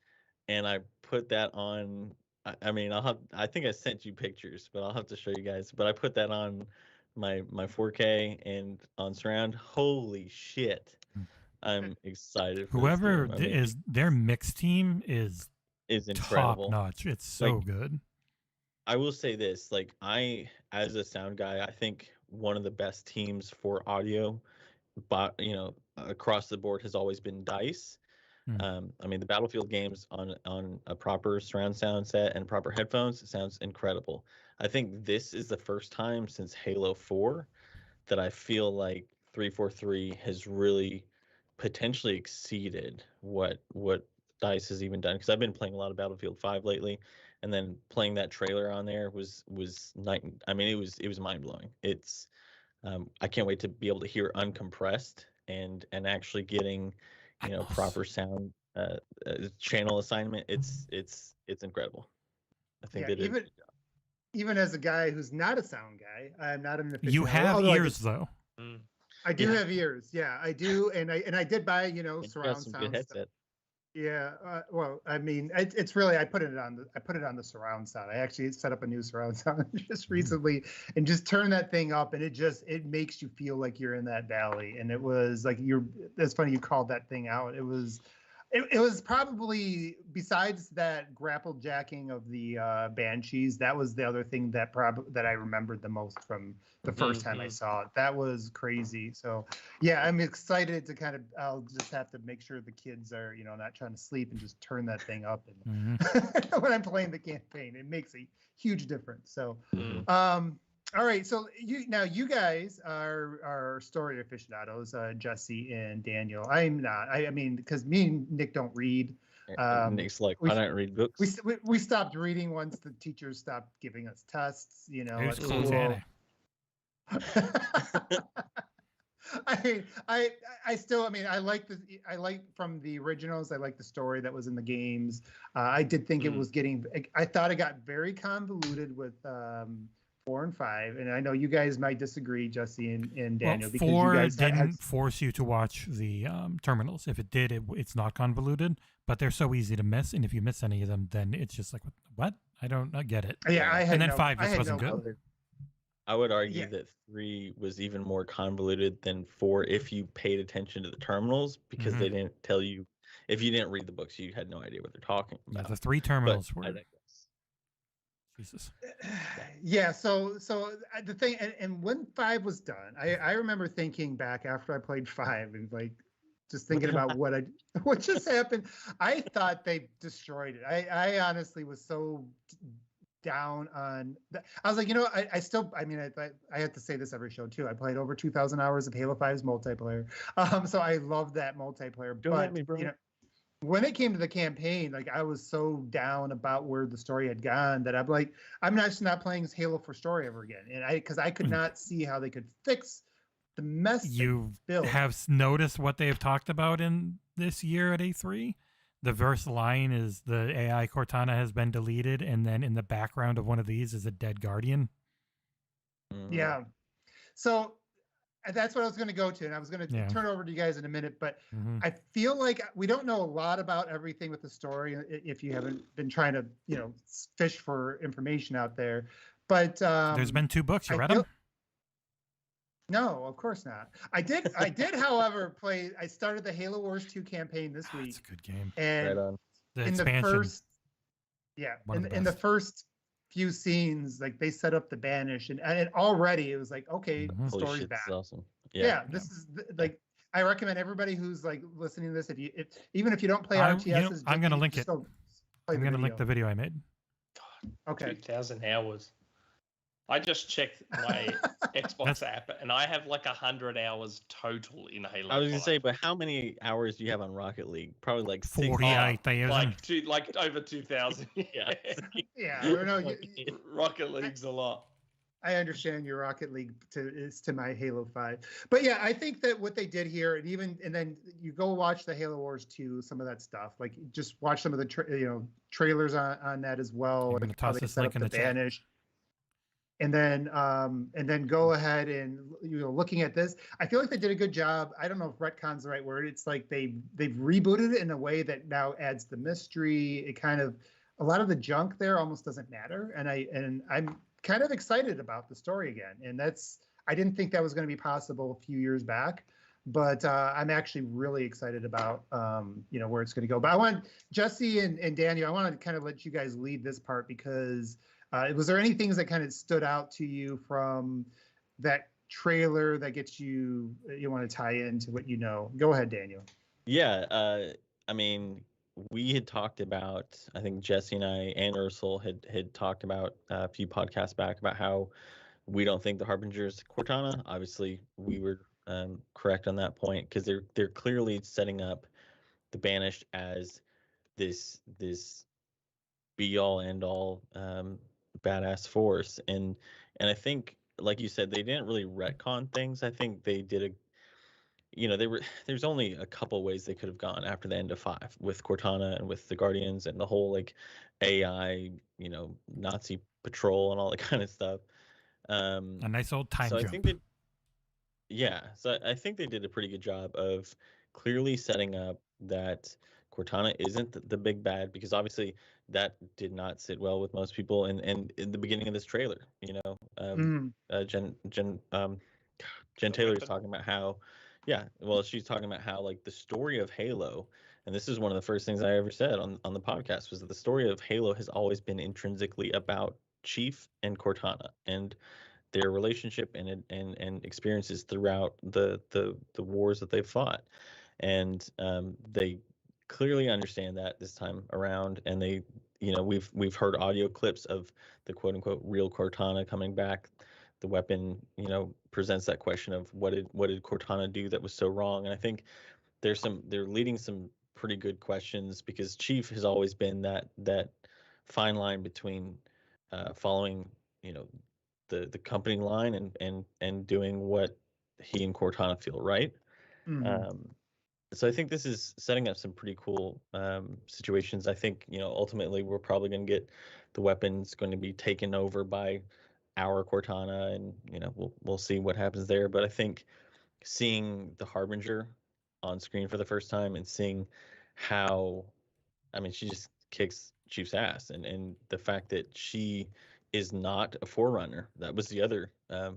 and I put that on. I think I sent you pictures, but I'll have to show you guys. But I put that on my 4K and on surround. Holy shit. I'm excited. Whoever is their mix team is incredible, top notch. It's so good. I will say this: like as a sound guy, I think one of the best teams for audio, but across the board has always been DICE. The Battlefield games on a proper surround sound set and proper headphones, it sounds incredible. I think this is the first time since Halo 4 that I feel like 343 has really potentially exceeded what DICE has even done, because I've been playing a lot of Battlefield 5 lately, and then playing that trailer on there was night. It was mind blowing. It's I can't wait to be able to hear uncompressed and actually getting proper sound channel assignment. It's incredible. I think they did. Even as a guy who's not a sound guy, I'm not an aficionado. You have ears though. I do have ears. Yeah, I do, and I did buy surround sound stuff. Yeah, it's really I put it on the surround sound. I actually set up a new surround sound just recently, and just turn that thing up, and it makes you feel like you're in that valley. And it was like it's funny you called that thing out. It was probably, besides that grapple jacking of the banshees, that was the other thing that that I remembered the most from the first time I saw it. That was crazy. So yeah, I'm excited to kind of. I'll just have to make sure the kids are, not trying to sleep and just turn that thing up. And when I'm playing the campaign, it makes a huge difference. So. All right, so you guys are story aficionados, Jesse and Daniel. I'm not. I mean, because me and Nick don't read. Nick's like, I don't read books. We stopped reading once the teachers stopped giving us tests. It's at cool. school. I still. I mean, I like from the originals. I like the story that was in the games. I did think it was getting. I thought it got very convoluted with. 4 and 5, and I know you guys might disagree, Jesse and Daniel, because 4 you guys didn't force you to watch the terminals. If it did, it's not convoluted, but they're so easy to miss, and if you miss any of them, then it's just like, what? I don't get it. Yeah, and then 5 just wasn't good. I would argue that 3 was even more convoluted than 4 if you paid attention to the terminals, because they didn't tell you. If you didn't read the books, you had no idea what they're talking about. Yeah, the 3 terminals were. Jesus. Yeah, so the thing, and when 5 was done, I remember thinking back after I played 5 and like just thinking about what just happened. I thought they destroyed it. I honestly was so down on that. I was like, I have to say this every show too. I played over 2,000 hours of Halo 5's multiplayer. So I love that multiplayer. Don't let me, bro. When it came to the campaign, like I was so down about where the story had gone that I'm like, I'm just not playing Halo for story ever again. And because I could not see how they could fix the mess. You have noticed what they've talked about in this year at A3? The verse line is the AI Cortana has been deleted, and then in the background of one of these is a dead Guardian. Yeah. So that's what I was going to go to, and I was going to turn it over to you guys in a minute, but I feel like we don't know a lot about everything with the story if you haven't been trying to, fish for information out there. But there's been 2 books. You read them? No, of course not. I did, however, play. I started the Halo Wars 2 campaign this week. It's a good game. And the in expansion, the first, in the first few scenes, like they set up the banish, and already it was like, okay, the story's back. Awesome. This is like, I recommend everybody who's like listening to this, even if you don't play RTSs, I'm gonna link it. I'm gonna link the video I made. Okay. 2,000 hours. I just checked my Xbox app, and I have like 100 hours total in Halo. I was gonna say, but how many hours do you have on Rocket League? Probably like 48,000. Like over 2,000. Yeah, I don't know. Rocket League's a lot. I understand your Rocket League is to my Halo 5, but yeah, I think that what they did here, and then you go watch the Halo Wars 2, some of that stuff, like just watch some of the trailers on that as well. I'm gonna toss this link in the chat. And then go ahead and looking at this, I feel like they did a good job. I don't know if retcon's the right word. It's like they've rebooted it in a way that now adds the mystery. It kind of, a lot of the junk there almost doesn't matter, and I'm kind of excited about the story again. And I didn't think that was going to be possible a few years back, but I'm actually really excited about where it's going to go. But I want Jesse and Daniel, I want to kind of let you guys lead this part, because was there any things that kind of stood out to you from that trailer that gets you want to tie into what you know? Go ahead, Daniel. Yeah, I mean, we had talked about, I think Jesse and I and Ursel had talked about a few podcasts back about how we don't think the Harbinger is Cortana. Obviously, we were correct on that point, because they're clearly setting up the Banished as this be all end all badass force, and I think, like you said, they didn't really retcon things. I think they did there's only a couple ways they could have gone after the end of 5 with Cortana and with the Guardians and the whole like AI, Nazi patrol and all that kind of stuff. A nice old time jump. So I think they did a pretty good job of clearly setting up that Cortana isn't the big bad, because obviously that did not sit well with most people. And in the beginning of this trailer, Jen Taylor is talking about how, she's talking about how like the story of Halo and this is one of the first things I ever said on the podcast, was that the story of Halo has always been intrinsically about Chief and Cortana and their relationship and experiences throughout the wars that they've fought, and they clearly understand that this time around, and they, we've heard audio clips of the quote unquote real Cortana coming back. The weapon, presents that question of what did Cortana do that was so wrong, and I think they're leading some pretty good questions, because Chief has always been that fine line between following, the company line and doing what he and Cortana feel right. Mhm. So I think this is setting up some pretty cool situations. I think, ultimately we're probably going to get the weapons going to be taken over by our Cortana, and we'll see what happens there. But I think seeing the Harbinger on screen for the first time and seeing how, I mean, she just kicks Chief's ass, and the fact that she is not a forerunner, that was the other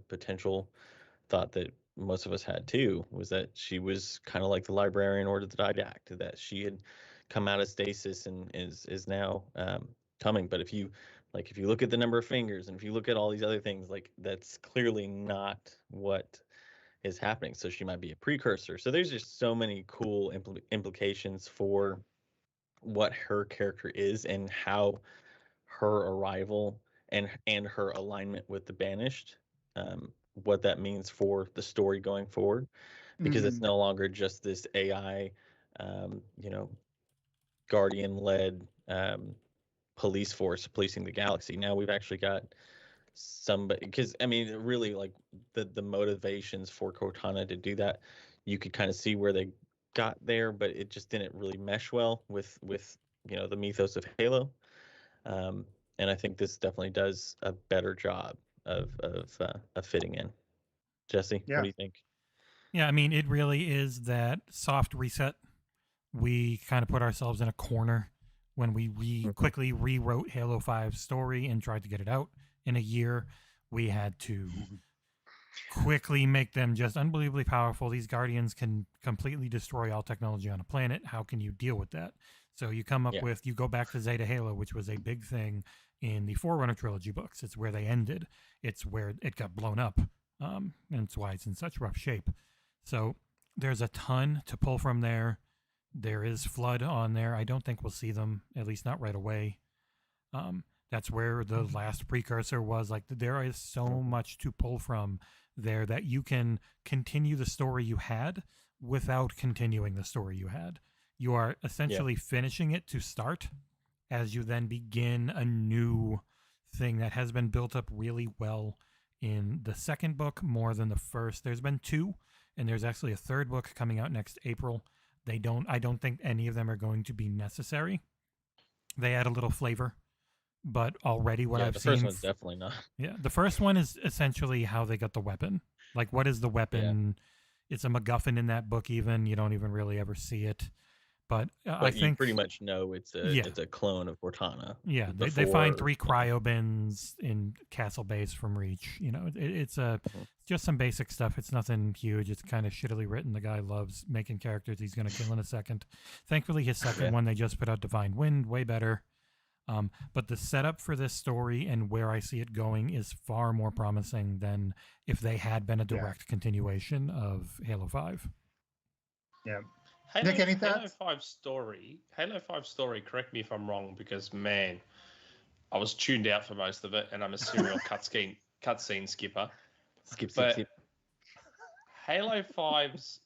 potential thought that most of us had too, was that she was kind of like the librarian or the didact, that she had come out of stasis and is now coming. But if you look at the number of fingers, and if you look at all these other things, like, that's clearly not what is happening. So she might be a precursor. So there's just so many cool implications for what her character is, and how her arrival and her alignment with the Banished, what that means for the story going forward, because it's Mhm. no longer just this AI, Guardian led police force policing the galaxy. Now we've actually got somebody, because I mean, really, like, the motivations for Cortana to do that, you could kind of see where they got there, but it just didn't really mesh well with the mythos of Halo. And I think this definitely does a better job of fitting in. Jesse, what Yeah. do you think? Yeah, I mean, it really is that soft reset. We kind of put ourselves in a corner when we quickly rewrote Halo 5's story and tried to get it out in a year. We had to quickly make them just unbelievably powerful. These Guardians can completely destroy all technology on a planet. How can you deal with that? So you come up with, you go back to Zeta Halo, which was a big thing in the Forerunner trilogy books. It's where they ended. It's where it got blown up. And it's why it's in such rough shape. So there's a ton to pull from there. There is Flood on there. I don't think we'll see them, at least not right away. That's where the last precursor was. Like, there is so much to pull from there that you can continue the story you had without continuing the story you had. You are essentially finishing it to start, as you then begin a new thing that has been built up really well in the second book more than the first. There's been two, and there's actually a third book coming out next April. I don't think any of them are going to be necessary. They add a little flavor, but already what I've seen. The first one's definitely not. Yeah, the first one is essentially how they got the weapon. Like, what is the weapon? Yeah. It's a MacGuffin in that book. Even you don't even really ever see it. But I think you pretty much know it's a clone of Cortana. Yeah, they find 3 cryo bins in Castle Base from Reach. It's just some basic stuff. It's nothing huge. It's kind of shittily written. The guy loves making characters he's going to kill in a second. Thankfully, his second one, they just put out Divine Wind, way better. But the setup for this story and where I see it going is far more promising than if they had been a direct continuation of Halo 5. Yeah. Nick, any thoughts? Halo 5 story, correct me if I'm wrong, because, man, I was tuned out for most of it, and I'm a serial cutscene skipper. Skip. Halo 5's...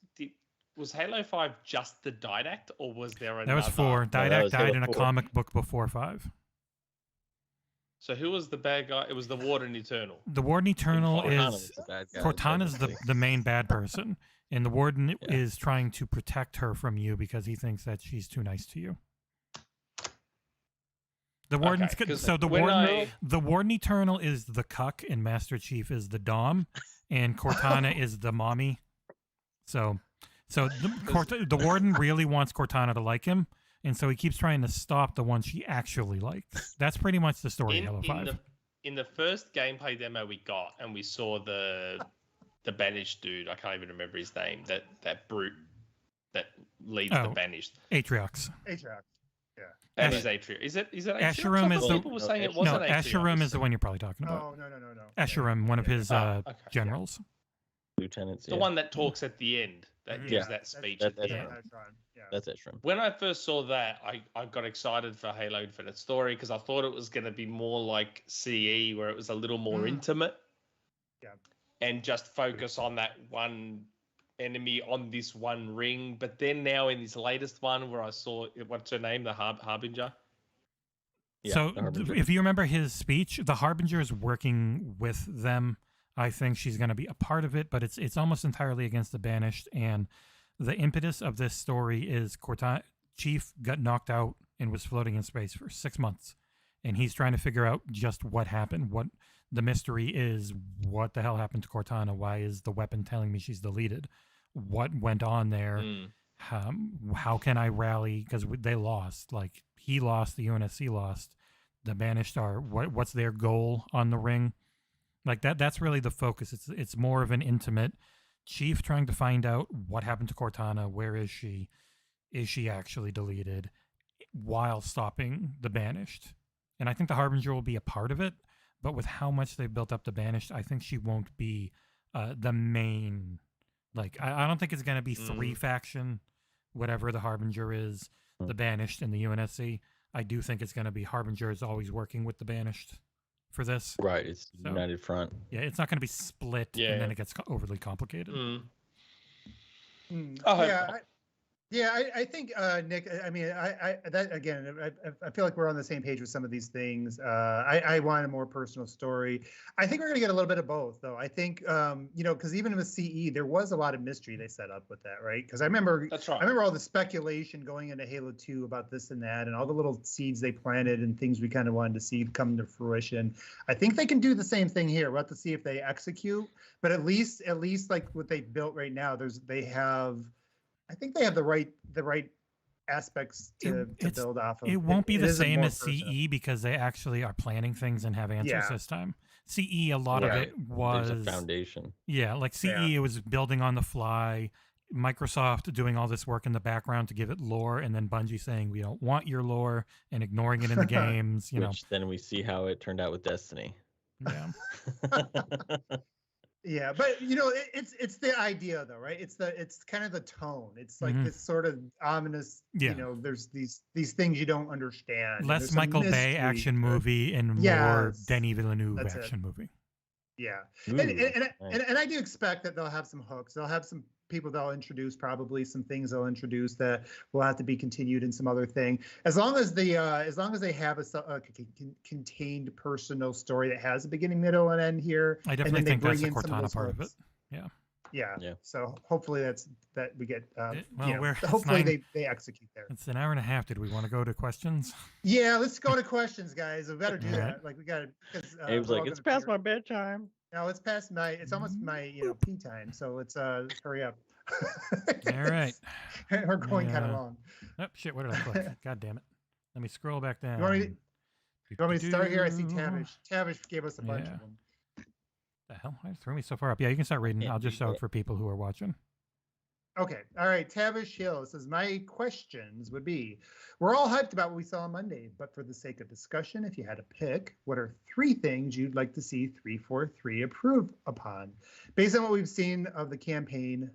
Was Halo 5 just the didact, or was there another? That was 4. Didact died in a comic book before 5. So who was the bad guy? It was the Warden Eternal. The Warden Eternal is... Cortana's the main bad person. And the Warden is trying to protect her from you because he thinks that she's too nice to you. The Warden's the Warden Eternal is the cuck, and Master Chief is the dom, and Cortana is the mommy. So the Warden really wants Cortana to like him, and so he keeps trying to stop the one she actually likes. That's pretty much the story of Halo 5. In the first gameplay demo we got, and we saw the banished dude, I can't even remember his name, that brute. that leads the banished. Atriox. Atriox. That is Atrium. Is it Atrium? Asherim is people were saying it wasn't Atrium. Asherim is the one you're probably talking about. Oh, no. Asherim, one of his generals. Lieutenants. The one that talks at the end, that gives that speech at the end. That's Asherim. When I first saw that, I got excited for Halo Infinite Story because I thought it was going to be more like CE, where it was a little more intimate. Yeah. And just focus on that one enemy on this one ring. But then now in this latest one where I saw, what's her name? The Harbinger? Yeah, so if you remember his speech, the Harbinger is working with them. I think she's going to be a part of it, but it's almost entirely against the Banished. And the impetus of this story is Chief got knocked out and was floating in space for 6 months. And he's trying to figure out just what happened, what the mystery is, what the hell happened to Cortana, why is the weapon telling me she's deleted, what went on there, how can I rally, because they lost, like he lost, the UNSC lost, the Banished are, what's their goal on the ring, like that's really the focus. It's more of an intimate Chief trying to find out what happened to Cortana, where is she actually deleted, while stopping the Banished. And I think the Harbinger will be a part of it, but with how much they've built up the Banished, I think she won't be the main. Like, I don't think it's going to be 3-faction, whatever the Harbinger is, the Banished and the UNSC. I do think it's going to be Harbinger is always working with the Banished for this. Right, it's United Front. Yeah, it's not going to be split, and then it gets overly complicated. I think Nick. I mean, that again. I feel like we're on the same page with some of these things. I want a more personal story. I think we're gonna get a little bit of both, though. I think because even with CE, there was a lot of mystery they set up with that, right? Because I remember all the speculation going into Halo 2 about this and that, and all the little seeds they planted and things we kind of wanted to see come to fruition. I think they can do the same thing here. We'll have to see if they execute, but at least like what they built right now, I think they have the right aspects to build off of. It won't be the same as CE because they actually are planning things and have answers this time. CE, a lot of it was a foundation. Yeah, like CE, it was building on the fly. Microsoft doing all this work in the background to give it lore, and then Bungie saying we don't want your lore and ignoring it in the games. Which then we see how it turned out with Destiny. Yeah. Yeah, but it's the idea though, right? It's kind of the tone. It's like this sort of ominous. There's these things you don't understand. Less Michael Bay action movie and more Denis Villeneuve action movie. Yeah, and I do expect that they'll have some hooks. They'll have some people they'll introduce, probably some things they'll introduce that will have to be continued in some other thing. As long as they have a contained personal story that has a beginning, middle, and end here. I definitely think that's the Cortana part of it. Yeah. So hopefully that we get. Hopefully they execute there. It's an hour and a half. Did we want to go to questions? Yeah, let's go to questions, guys. We better do that. Like we got to. Abe's like, it's past my bedtime. No, it's past it's almost my pee time. So let's hurry up. All right. We're going kind of long. Oh shit! What did I click? God damn it! Let me scroll back down. You want me to start here? I see Tavish. Tavish gave us a bunch of them. The hell? Why threw me so far up? Yeah, you can start reading. I'll just show it for people who are watching. Okay. All right. Tavish Hill says, my questions would be, we're all hyped about what we saw on Monday, but for the sake of discussion, if you had to pick, what are 3 things you'd like to see 343 improve upon based on what we've seen of the campaign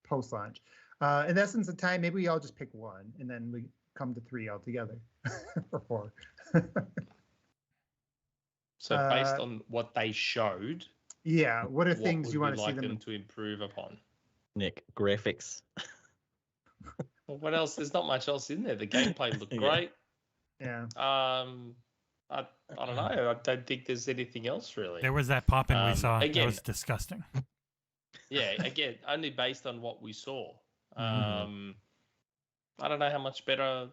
post-launch? In essence of time, maybe we all just pick 1 and then we come to 3 altogether or 4. So based on what they showed, what are things you want to see them to improve upon? Nick, graphics. Well, what else? There's not much else in there. The gameplay looked great. Yeah. I don't know. I don't think there's anything else really. There was that pop-in we saw. Again, that was disgusting. Yeah, again, only based on what we saw. I don't know how much better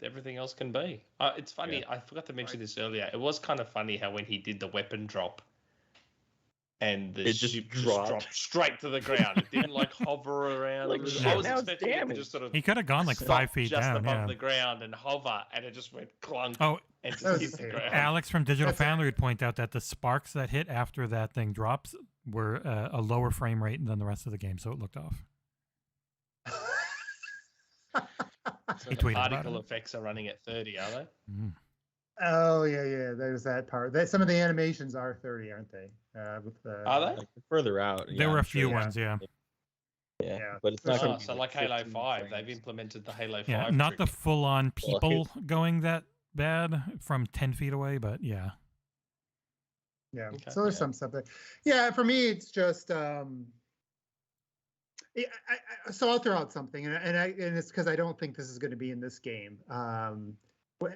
everything else can be. It's funny. I forgot to mention this earlier. It was kind of funny how when he did the weapon drop, and the ship just dropped straight to the ground. It didn't hover around. I was expecting it to just sort of. He could have gone 5 feet just down, above the ground and hover, and it just went clunk. Oh, and just hit the ground. Alex from Digital Foundry would point out that the sparks that hit after that thing drops were a lower frame rate than the rest of the game, so it looked off. So He the tweeted about particle it. effects are running at 30, are they? Mm. Oh yeah. There's that part. That some of the animations are 30, aren't they? With the Are they? Like further out. There yeah, were I'm a few sure. ones, yeah. Yeah, but it's not There's going Oh, to be so like Halo 15 5, they've frames. implemented the Halo 5 Yeah, not the trick. full-on Well, people going that bad from 10 feet away, but yeah. Yeah. Okay. So there's some stuff there. Yeah, for me, it's just so I'll throw out something, and it's because I don't think this is going to be in this game.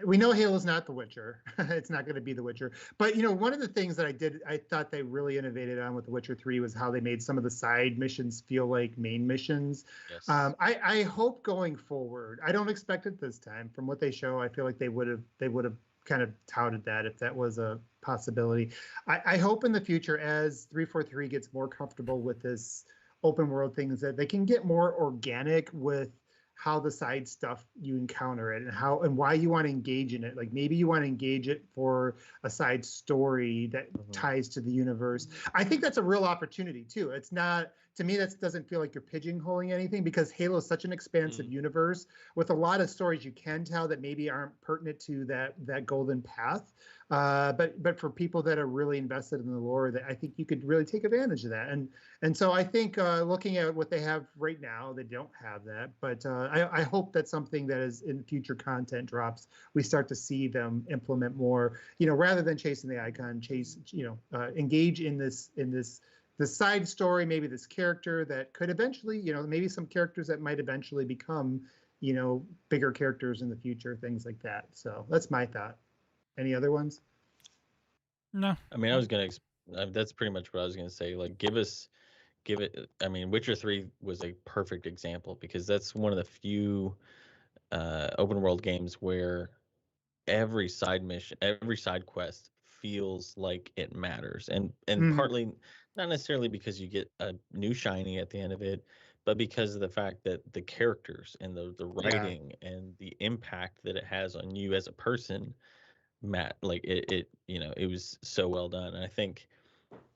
We know Halo's not The Witcher. It's not going to be The Witcher. But one of the things that I thought they really innovated on with The Witcher 3 was how they made some of the side missions feel like main missions. Yes. I hope going forward. I don't expect it this time. From what they show, I feel like they would have kind of touted that if that was a possibility. I hope in the future, as 343 gets more comfortable with this open world things, that they can get more organic with how the side stuff you encounter it and why you want to engage in it. Like maybe you want to engage it for a side story that ties to the universe. I think that's a real opportunity too. It's not, to me, that doesn't feel like you're pigeonholing anything, because Halo is such an expansive universe with a lot of stories you can tell that maybe aren't pertinent to that golden path. But for people that are really invested in the lore, that I think you could really take advantage of that. And so I think looking at what they have right now, they don't have that. But I hope that something that is in future content drops, we start to see them implement more. Rather than chasing the icon, engage in this side story, maybe this character that could eventually, maybe some characters that might eventually become, bigger characters in the future, things like that. So that's my thought. Any other ones? No. I mean, that's pretty much what I was going to say. Like, give it. I mean, Witcher 3 was a perfect example, because that's one of the few open world games where every side mission, every side quest feels like it matters, and partly not necessarily because you get a new shiny at the end of it, but because of the fact that the characters and the writing and the impact that it has on you as a person, Matt, like it was so well done. And I think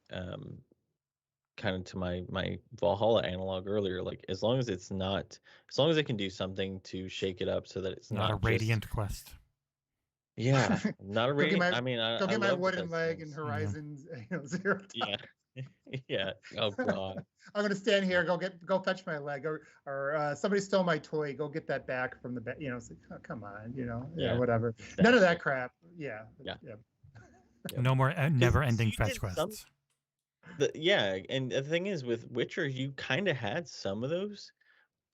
kind of to my Valhalla analog earlier, like as long as they can do something to shake it up so that it's Not a radiant quest. Yeah, not a radiant. I get my love wooden leg and in Horizons 0 Dawn. Yeah. Oh God. I'm gonna stand here. Go fetch my leg, or somebody stole my toy. Go get that back from the back. It's like, oh, come on, whatever. Exactly. None of that crap. Yeah. No more never-ending fetch quests. And the thing is, with Witcher, you kind of had some of those,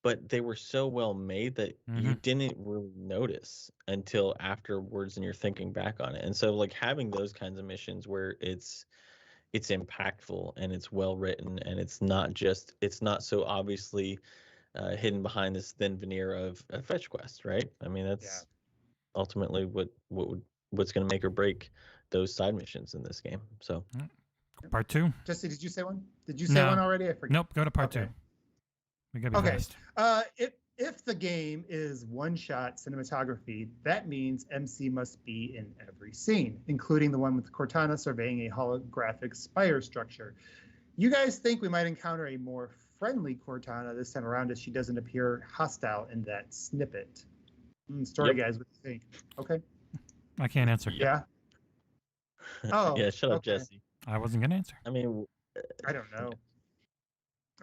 but they were so well made that you didn't really notice until afterwards, and you're thinking back on it. And so, like, having those kinds of missions where it's impactful and it's well written, and it's not so obviously hidden behind this thin veneer of a fetch quest, right? I mean, that's ultimately what's going to make or break those side missions in this game. So, part 2. Jesse, did you say one? Did you say one already? I forget. Nope. Go to part 2. We gotta be fast. If the game is one-shot cinematography, that means MC must be in every scene, including the one with Cortana surveying a holographic spire structure. You guys think we might encounter a more friendly Cortana this time around, as she doesn't appear hostile in that snippet? Story guys, what do you think? Okay. I can't answer. Yeah. Oh. Yeah. Shut up, Jesse. I wasn't gonna answer. I mean, I don't know.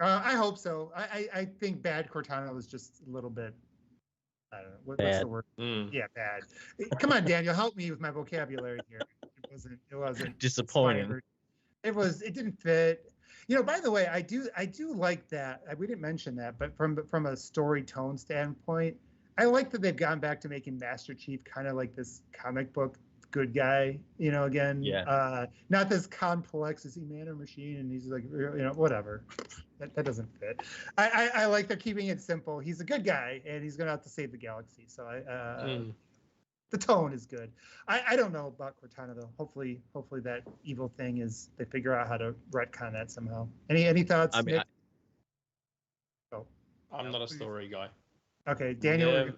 I hope so. I think bad Cortana was just a little bit, I don't know. What's the word? Yeah, bad. Come on, Daniel, help me with my vocabulary here. It wasn't disappointing. Inspired. It didn't fit. By the way, I do like that. We didn't mention that, but from a story tone standpoint, I like that they've gone back to making Master Chief kind of like this comic book good guy, again. Yeah. Not this complex, is he man or machine? And he's like, whatever. That doesn't fit. I like they're keeping it simple. He's a good guy, and he's going to have to save the galaxy. So the tone is good. I don't know about Cortana, though. Hopefully that evil thing they figure out how to retcon that somehow. Any thoughts, I mean, Nick? I'm not a story guy. Okay, Daniel.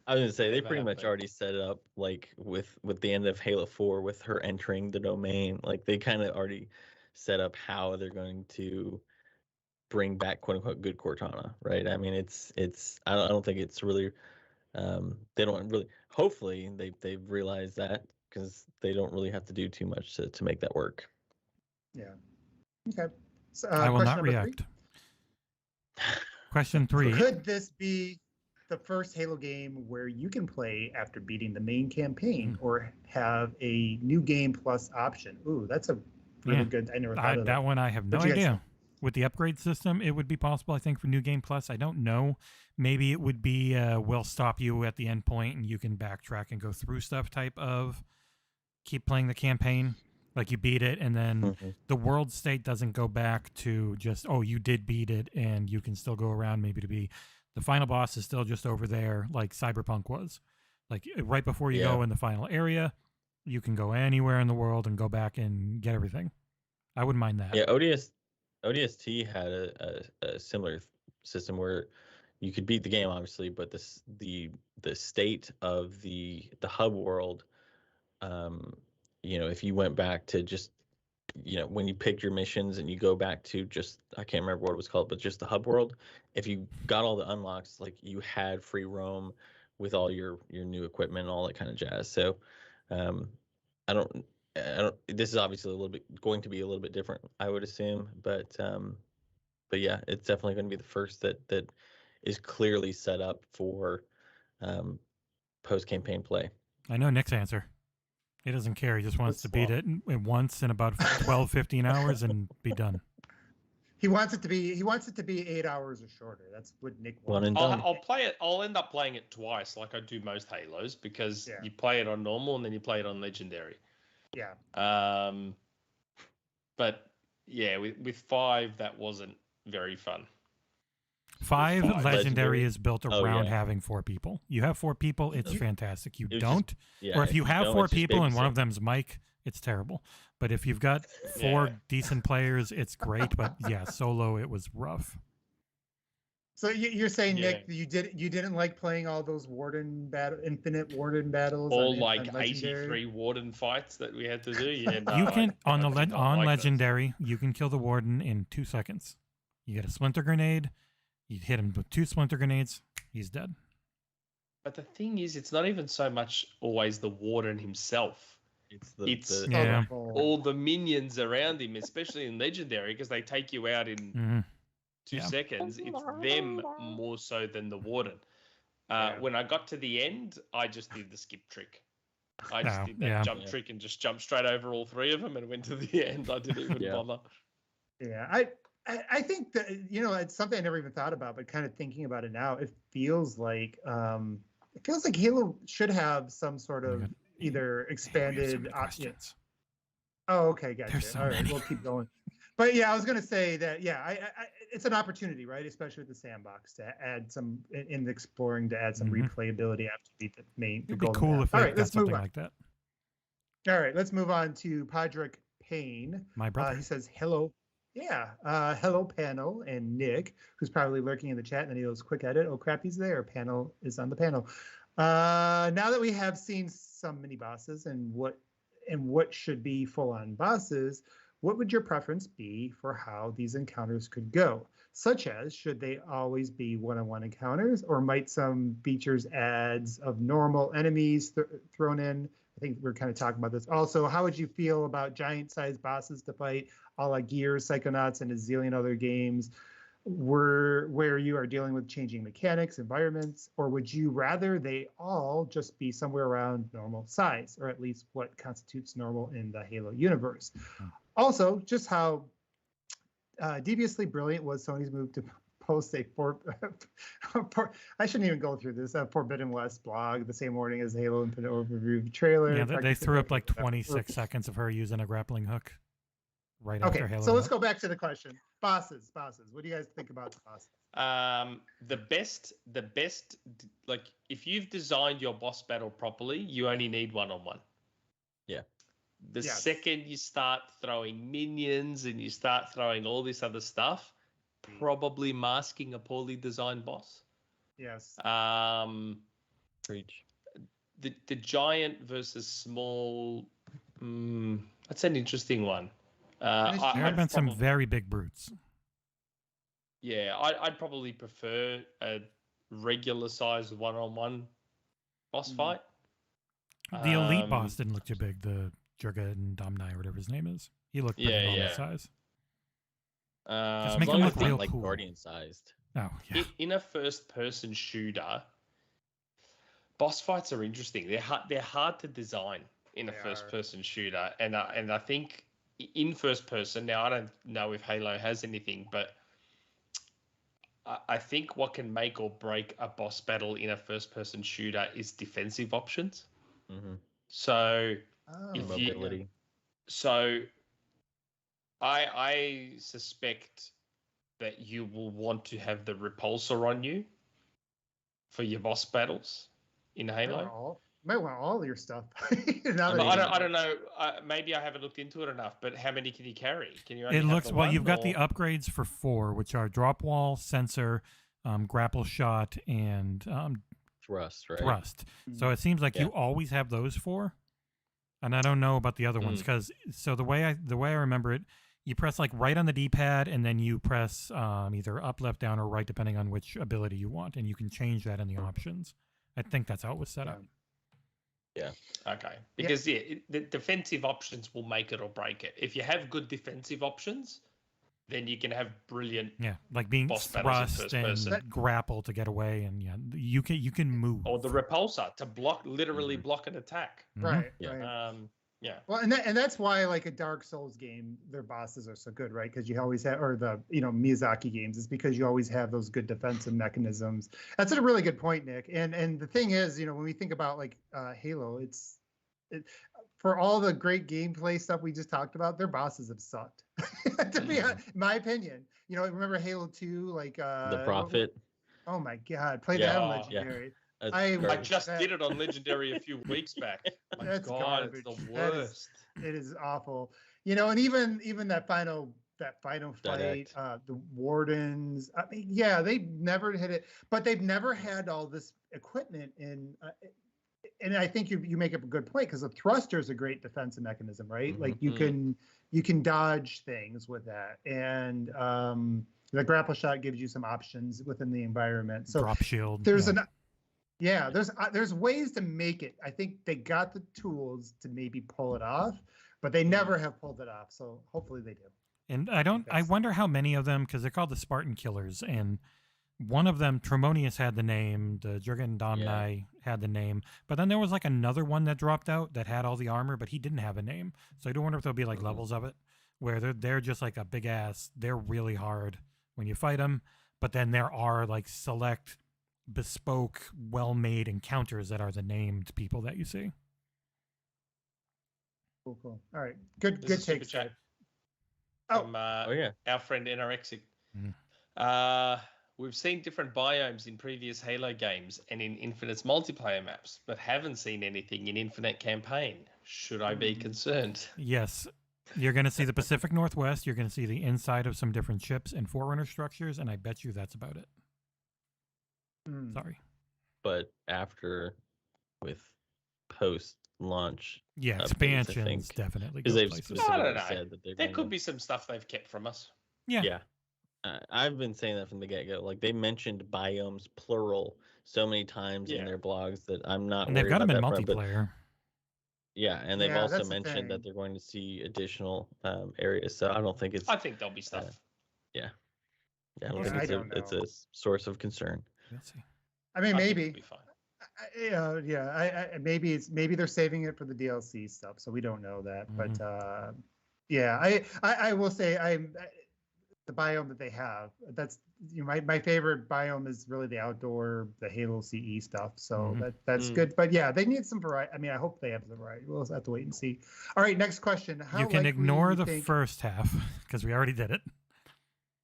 I was gonna say they pretty much already set it up, like with the end of Halo 4, with her entering the domain. Like they kind of already set up how they're going to bring back quote unquote good Cortana, right? I mean, it's I don't think it's really they don't really. Hopefully, they've realized that because they don't really have to do too much to make that work. Yeah. Okay. So, I will question not number react. 3. Question 3. Could this be the first Halo game where you can play after beating the main campaign, or have a new game plus option? Ooh, that's a really good. I never thought of that one. I have no What'd you guys idea. With the upgrade system, it would be possible, I think, for New Game Plus. I don't know. Maybe it would be we'll stop you at the end point and you can backtrack and go through stuff type of keep playing the campaign. Like you beat it and then the world state doesn't go back to just, oh, you did beat it and you can still go around maybe to be the final boss is still just over there like Cyberpunk was. Like right before you go in the final area, you can go anywhere in the world and go back and get everything. I wouldn't mind that. Yeah, ODST had a similar system where you could beat the game, obviously, but the state of the hub world, if you went back to just, when you picked your missions and you go back to just, I can't remember what it was called, but just the hub world, if you got all the unlocks, like you had free roam with all your new equipment and all that kind of jazz. So, I don't. This is obviously going to be a little bit different, I would assume, but yeah, it's definitely going to be the first that is clearly set up for post campaign play. I know Nick's answer. He doesn't care. He just wants to beat it once in about 12, 15 hours and be done. He wants it to be 8 hours or shorter. That's what Nick wants. One and done. I'll play it. I'll end up playing it twice, like I do most Halos, because you play it on normal and then you play it on legendary. Yeah. But yeah, with 5 that wasn't very fun. 5 legendary is built around having 4 people. You have 4 people, it's fantastic. You don't, or if you have 4 people and one of them's Mike, it's terrible. But if you've got 4 decent players, it's great. But yeah, solo it was rough. So you're saying, Nick, you didn't like playing all those infinite warden battles, all like 83 warden fights that we had to do. Yeah, no, you can on legendary, you can kill the warden in 2 seconds. You get a splinter grenade, you hit him with 2 splinter grenades, he's dead. But the thing is, it's not even so much always the warden himself. It's all the minions around him, especially in legendary, because they take you out in 2 seconds. It's them more so than the warden. When I got to the end, I just did the skip trick. I just did that jump trick and just jumped straight over all 3 of them and went to the end. I didn't even bother. Yeah, I think that, it's something I never even thought about, but kind of thinking about it now, it feels like Halo should have some sort of either expanded questions. Oh, okay, gotcha. So all right, many. we'll keep going. But yeah, I was going to say that, it's an opportunity, right? Especially with the sandbox to add some in exploring, to add some replayability after you beat the main. It'd be cool if they got something like that. All right, let's move on to Podrick Payne. My brother. He says, hello. Yeah. Hello, Panel and Nick, who's probably lurking in the chat. And then he goes, quick edit. Oh, crap, he's there. Panel is on the panel. Now that we have seen some mini bosses and what should be full-on bosses, what would your preference be for how these encounters could go? Such as, should they always be one-on-one encounters, or might some features ads of normal enemies thrown in? I think we're kind of talking about this. Also, how would you feel about giant-sized bosses to fight, a la Gears, Psychonauts, and a zillion other games, where you are dealing with changing mechanics, environments, or would you rather they all just be somewhere around normal size, or at least what constitutes normal in the Halo universe? Also, just how deviously brilliant was Sony's move to post a I shouldn't even go through this, Forbidden West blog the same morning as Halo Infinite overview trailer. Yeah, they threw up like 26 seconds of her using a grappling hook right after Halo. So let's go back to the question. Bosses. What do you guys think about the bosses? The best, like if you've designed your boss battle properly, you only need one-on-one. Yeah. The second you start throwing minions and you start throwing all this other stuff, probably masking a poorly designed boss. Yes. Preach. The giant versus small, that's an interesting one. There have been some very big brutes. Yeah, I'd probably prefer a regular size one-on-one boss fight. The elite boss didn't look too big. The Jurgen Domnai or whatever his name is. He looked pretty normal size. Just make him look real like cool. Guardian sized. Oh yeah. In a first-person shooter, boss fights are interesting. They're hard to design in a first-person shooter, and I think in first person now, I don't know if Halo has anything, but I think what can make or break a boss battle in a first-person shooter is defensive options. Mm-hmm. So, mobility. So, I suspect that you will want to have the repulsor on you for your boss battles in Halo. Might want all your stuff. I don't know. Maybe I haven't looked into it enough. But how many can you carry? Can you? It looks well. You've got the upgrades for 4, which are drop wall, sensor, grapple shot, and thrust. Right. Thrust. So it seems like you always have those 4. And I don't know about the other ones because the way I remember it, you press like right on the D-pad and then you press either up, left, down, or right depending on which ability you want, and you can change that in the options. I think that's how it was set up. Yeah. Okay. Because the defensive options will make it or break it. If you have good defensive options, then you can have brilliant. Yeah, like being thrust and grapple to get away, and you can move. Or the repulsor to literally block an attack. Right. Yeah. Yeah. Well, and that's why like a Dark Souls game, their bosses are so good, right? Because you always have, or the Miyazaki games, is because you always have those good defensive mechanisms. That's a really good point, Nick. And the thing is, when we think about like Halo, for all the great gameplay stuff we just talked about, their bosses have sucked. To be honest, in my opinion, remember Halo 2, like the Prophet. Oh my God, play that on Legendary. Yeah. I just did it on Legendary a few weeks back. My God, garbage. It's the worst. It is awful. And even that final fight, the Wardens. I mean, they never hit it, but they've never had all this equipment in. And I think you make up a good point because the thruster is a great defensive mechanism, right? Like you can dodge things with that, and the grapple shot gives you some options within the environment. So drop shield. There's there's ways to make it. I think they got the tools to maybe pull it off, but they never have pulled it off. So hopefully they do. And I wonder how many of them, because they're called the Spartan Killers, and one of them, Tremonius, had the name, the Jurgen Domnai had the name, but then there was like another one that dropped out that had all the armor, but he didn't have a name. So I do wonder if there'll be like levels of it where they're just like a big ass. They're really hard when you fight them, but then there are like select bespoke, well-made encounters that are the named people that you see. Cool. All right, good take. Chat. From our friend Anorexic. We've seen different biomes in previous Halo games and in Infinite's multiplayer maps, but haven't seen anything in Infinite campaign. Should I be concerned? Yes. You're going to see the Pacific Northwest. You're going to see the inside of some different ships and Forerunner structures, and I bet you that's about it. Sorry. But after, with post-launch expansions definitely because they've specifically said that there could be some stuff they've kept from us. Yeah. I've been saying that from the get-go. Like, they mentioned biomes, plural, so many times in their blogs that I'm not and they've got them in multiplayer. And they've also mentioned that they're going to see additional areas. So I don't think it's... I think there'll be stuff. I don't think it's a source of concern. Let's see. I mean, maybe. It'll be fine. Maybe they're saving it for the DLC stuff, so we don't know that. But I will say the biome that they have, that's my favorite biome is really the outdoor, the Halo CE stuff. So that's good. But they need some variety. I mean, I hope they have the variety. We'll have to wait and see. All right, next question. You can ignore the first half because we already did it.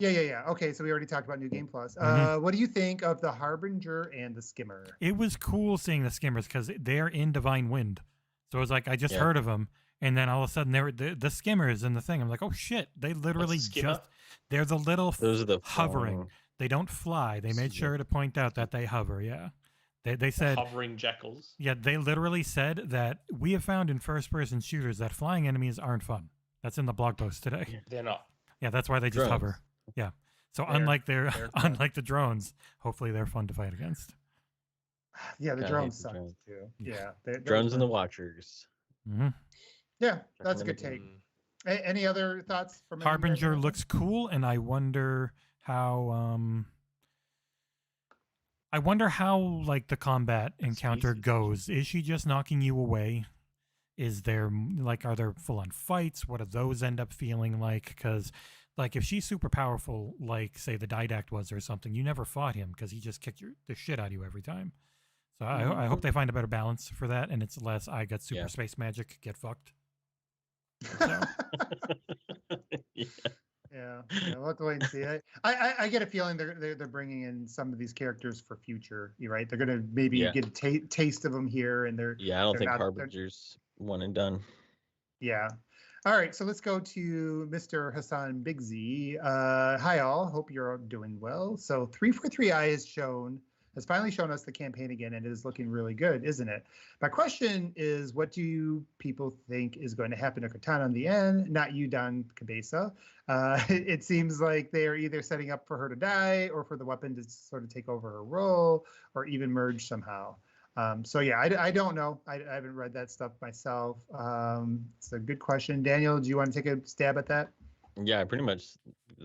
Yeah. Okay, so we already talked about New Game Plus. What do you think of the Harbinger and the Skimmer? It was cool seeing the Skimmers because they're in Divine Wind. So it was like, I just heard of them. And then all of a sudden, they were the Skimmers in the thing. I'm like, oh, shit. They literally they're the little Those are the hovering. They don't fly. They made sure to point out that they hover, They said... hovering jackals. Yeah, they literally said that we have found in first-person shooters that flying enemies aren't fun. That's in the blog post today. They're not. Yeah, that's why they just hover. Yeah. So unlike unlike the drones, hopefully they're fun to fight against. Yeah, the I hate drones the suck drones. too. Yeah. Yeah, Drones and the Watchers. Mm-hmm. Yeah, that's a good take. Mm. Any other thoughts from any of you guys Harbinger on that looks cool, and I wonder how like the combat encounter Species. goes. Is she just knocking you away? Is there are there full on fights? What do those end up feeling like? Because like if she's super powerful, like say the Didact was or something, you never fought him because he just kicked the shit out of you every time. So I hope they find a better balance for that, and it's less I got super space magic, get fucked. So. Yeah, we'll have to wait and see. I get a feeling they're bringing in some of these characters for future. You're right. They're gonna maybe get a taste of them here, and they're I don't think Harbinger's one and done. Yeah. All right, so let's go to Mr. Hassan Big Z. Hi all, hope you're doing well. So 343i has finally shown us the campaign again, and it is looking really good, isn't it? My question is, what do you people think is going to happen to Cortana in the end? Not you, Don Cabeza. It seems like they are either setting up for her to die or for the weapon to sort of take over her role or even merge somehow. So yeah, I don't know. I haven't read that stuff myself. It's a good question. Daniel, do you want to take a stab at that? Yeah, I pretty much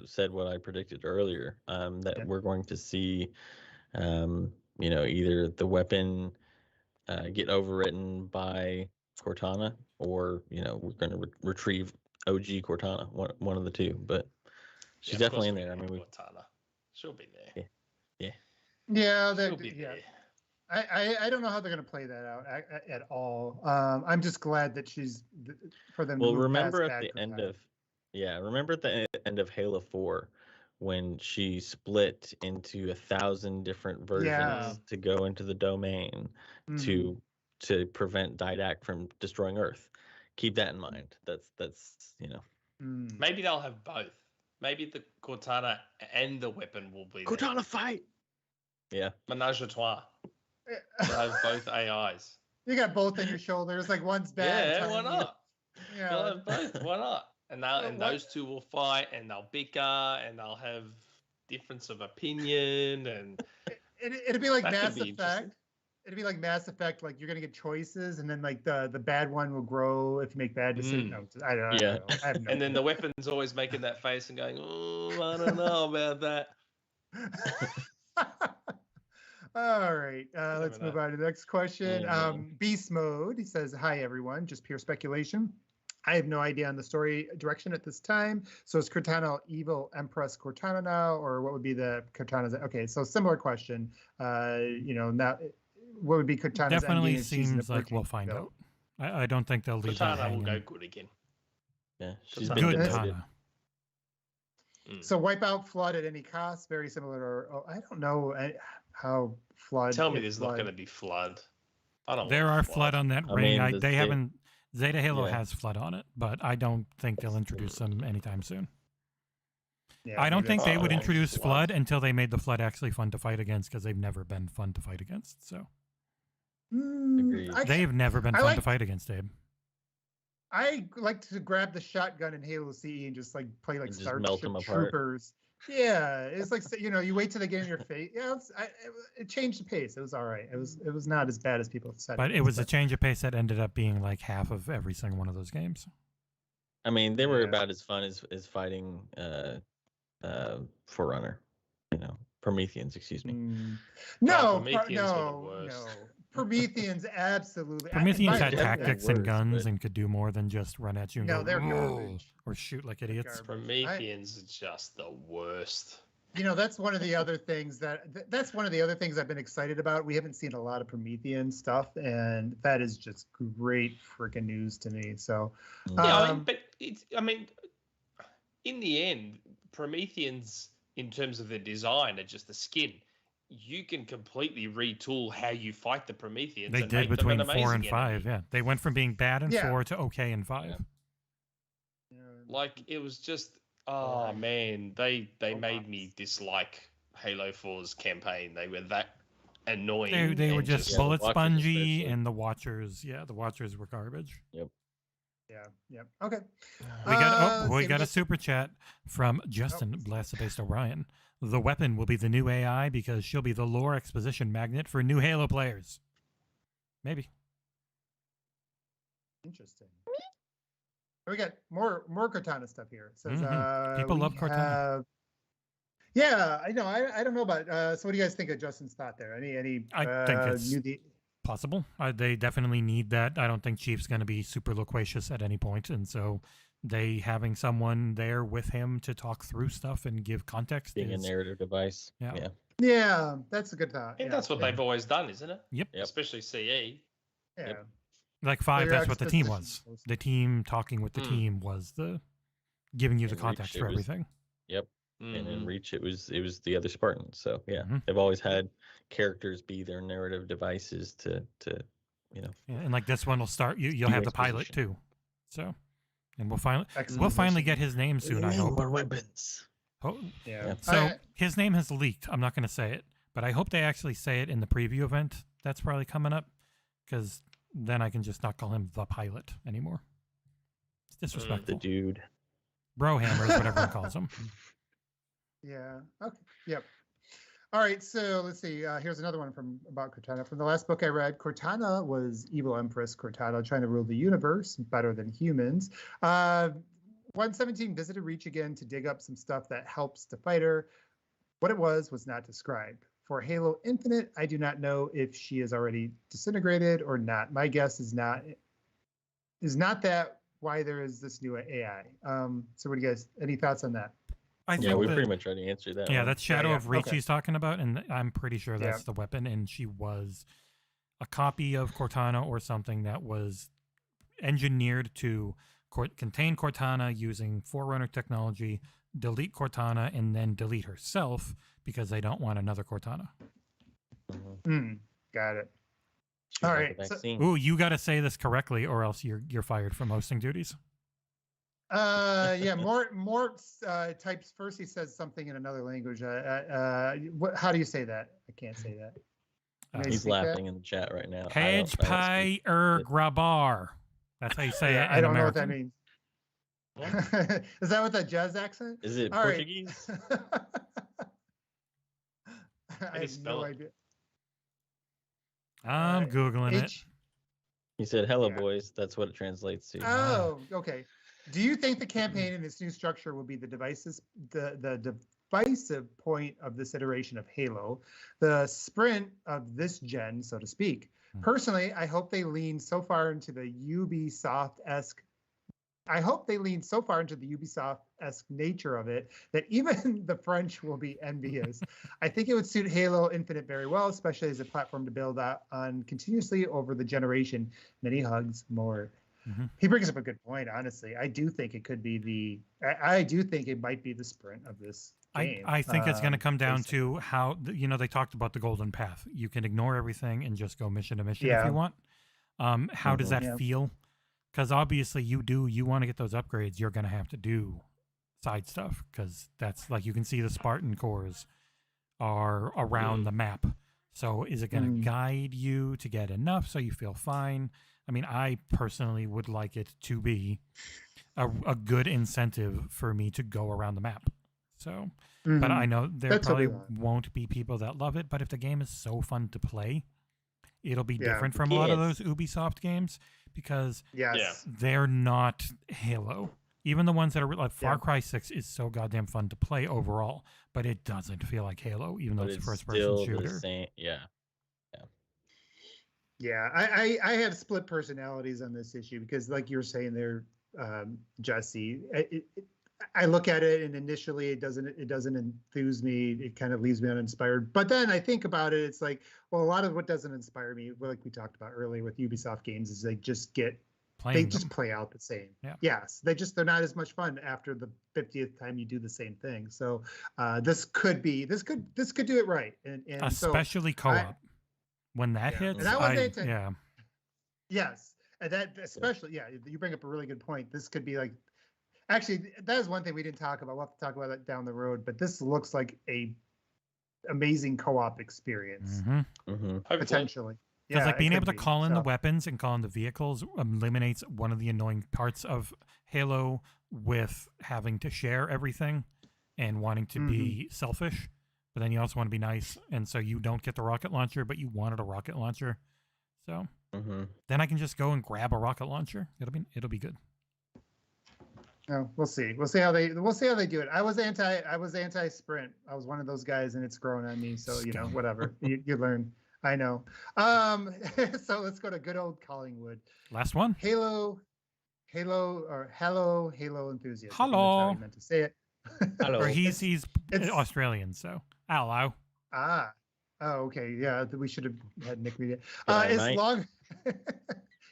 said what I predicted earlier, that we're going to see either the weapon get overwritten by Cortana, or we're going to retrieve OG Cortana, one of the two. But she's definitely in there. I mean, Cortana, she'll be there. Yeah, she'll be there. I don't know how they're going to play that out at all. I'm just glad that she's for them. Well, remember at the end of Halo 4. When she split into 1,000 different versions to go into the domain to prevent Didact from destroying Earth. Keep that in mind. That's Maybe they'll have both. Maybe the Cortana and the weapon will be Cortana there. Fight. Yeah. Menage a trois. They'll have both AIs. You got both on your shoulders. Like one's bad. Yeah, why not? Yeah, they'll have both. Why not? And those two will fight, and they'll bicker, and they'll have difference of opinion, and it'd be like Mass Effect. It'd be like Mass Effect. Like you're gonna get choices, and then like the bad one will grow if you make bad decisions. No, I don't know. I have no and then the weapon's always making that face and going, "Oh, I don't know about that." All right, let's move on to the next question. Beast Mode. He says, "Hi everyone. Just pure speculation. I have no idea on the story direction at this time. So is Cortana evil Empress Cortana now, or what would be the Cortana's? Okay, so similar question. Now what would be Cortana's? Definitely seems like we'll find out. I don't think they'll leave that hanging. Cortana will go good again. Yeah, she's been good. Cortana. So wipe out Flood at any cost. Very similar to. I don't know how Flood. Tell me there's not going to be Flood. I don't. There are Flood on that ring. They haven't. Zeta Halo has Flood on it, but I don't think they'll introduce them anytime soon. Yeah, I don't think they would introduce Flood until they made the Flood actually fun to fight against, because they've never been fun to fight against. So they've never been fun to fight against, Abe. I like to grab the shotgun in Halo CE and just like play like Starship Troopers. Yeah, it's like you wait till they get in your face. Yeah, it changed the pace. It was all right. It was not as bad as people said. But it was a change of pace that ended up being like half of every single one of those games. I mean, they were about as fun as fighting Forerunner, Prometheans. Excuse me. No, no. Prometheans, absolutely. Prometheans had tactics and guns and could do more than just run at you and they're garbage. Or shoot like idiots. Prometheans is just the worst. That's one of the other things I've been excited about. We haven't seen a lot of Promethean stuff, and that is just great freaking news to me. So, but in the end, Prometheans, in terms of the design, are just the skin. You can completely retool how you fight the Prometheans. They did between 4 and 5. Yeah, they went from being bad in 4 to okay in 5. Yeah. Like it was just, oh man, they made me dislike Halo 4's campaign. They were that annoying. They were just bullet spongy, and the Watchers. Yeah, the Watchers were garbage. Yep. Yeah. Okay. We got a super chat from Justin Blast-Based Orion. The weapon will be the new AI because she'll be the lore exposition magnet for new Halo players. Maybe. Interesting. We got more Cortana stuff here. It says people love Cortana. Yeah, I know. I don't know about. So, what do you guys think of Justin's thought there? Any? I think it's possible. They definitely need that. I don't think Chief's going to be super loquacious at any point, and so they having someone there with him to talk through stuff and give context, being a narrative device. Yeah, that's a good thought. I think that's what they've always done, isn't it? Yep. Especially CE. Yeah. Yep. Like 5, that's what the team was. The team talking with the team was the giving you the context for everything. Yep. And in Reach, it was the other Spartans. So they've always had characters be their narrative devices to Yeah, and like this one will start. You'll have the pilot too. So, and we'll finally get his name soon. I hope. More weapons. Oh, yeah. So his name has leaked. I'm not going to say it, but I hope they actually say it in the preview event. That's probably coming up, because then I can just not call him the pilot anymore. It's disrespectful. The dude. Brohammer is what everyone calls him. Yeah. Okay. Yep. All right. So let's see. Here's another one about Cortana. From the last book I read, Cortana was evil Empress Cortana trying to rule the universe better than humans. 117 visited Reach again to dig up some stuff that helps the fighter. What it was not described. For Halo Infinite, I do not know if she is already disintegrated or not. My guess is not that why there is this new AI. So what do you guys, any thoughts on that? We pretty much already answered that. Yeah, that's Shadow of Reach he's talking about, and I'm pretty sure that's the weapon, and she was a copy of Cortana or something that was engineered to contain Cortana using Forerunner technology, delete Cortana, and then delete herself because they don't want another Cortana. Got it. All right. You got to say this correctly, or else you're fired from hosting duties. More types. First, he says something in another language. How do you say that? I can't say that. He's laughing in the chat right now. Hedge pie grabar. That's how you say it. I don't American. know what that means. Is that with that jazz accent? Is it Portuguese? I have no idea. I'm Googling it. He said, hello, boys. That's what it translates to. Oh, okay. Do you think the campaign in its new structure will be the divisive point of this iteration of Halo, the sprint of this gen, so to speak? Personally, I hope they lean so far into the Ubisoft-esque nature of it that even the French will be envious. I think it would suit Halo Infinite very well, especially as a platform to build on continuously over the generation. Many hugs, more. He brings up a good point, honestly. I do think it could be I do think it might be the sprint of this game. I think it's going to come down to how, they talked about the golden path. You can ignore everything and just go mission to mission if you want. How does that feel? Because obviously you want to get those upgrades, you're going to have to do side stuff, because that's like, you can see the Spartan cores are around the map. So is it going to guide you to get enough so you feel fine? I mean, I personally would like it to be a good incentive for me to go around the map. So, but I know there probably won't be people that love it, but if the game is so fun to play, it'll be different from a lot of those Ubisoft games, because they're not Halo. Even the ones that are like Far Cry 6 is so goddamn fun to play overall, but it doesn't feel like Halo, even though it's a first-person shooter. Yeah, I have split personalities on this issue, because like you were saying there, Jesse, I look at it and initially it doesn't enthuse me. It kind of leaves me uninspired. But then I think about it, it's like, well, a lot of what doesn't inspire me, like we talked about earlier with Ubisoft games, is they just play out the same. Yeah. Yes, they're not as much fun after the 50th time you do the same thing. So this could do it right, and especially co-op. When that hits, yes, and that especially, you bring up a really good point. This could be like, actually, that is one thing we didn't talk about. We'll have to talk about that down the road. But this looks like a amazing co-op experience, potentially. Because like being it able to could be. call in the So- weapons and call in the vehicles eliminates one of the annoying parts of Halo with having to share everything and wanting to be selfish. But then you also want to be nice, and so you don't get the rocket launcher, but you wanted a rocket launcher. So then I can just go and grab a rocket launcher. It'll be good. Oh, we'll see. We'll see how they do it. I was anti sprint. I was one of those guys, and it's grown on me. So whatever. you learn. I know. So let's go to good old Collingwood. Last one. Hello enthusiast. Hello. That's how he meant to say it. Hello. Or he's Australian, so hello. Oh, okay. Yeah, we should have had Nick read it. G'day, It's mate. long.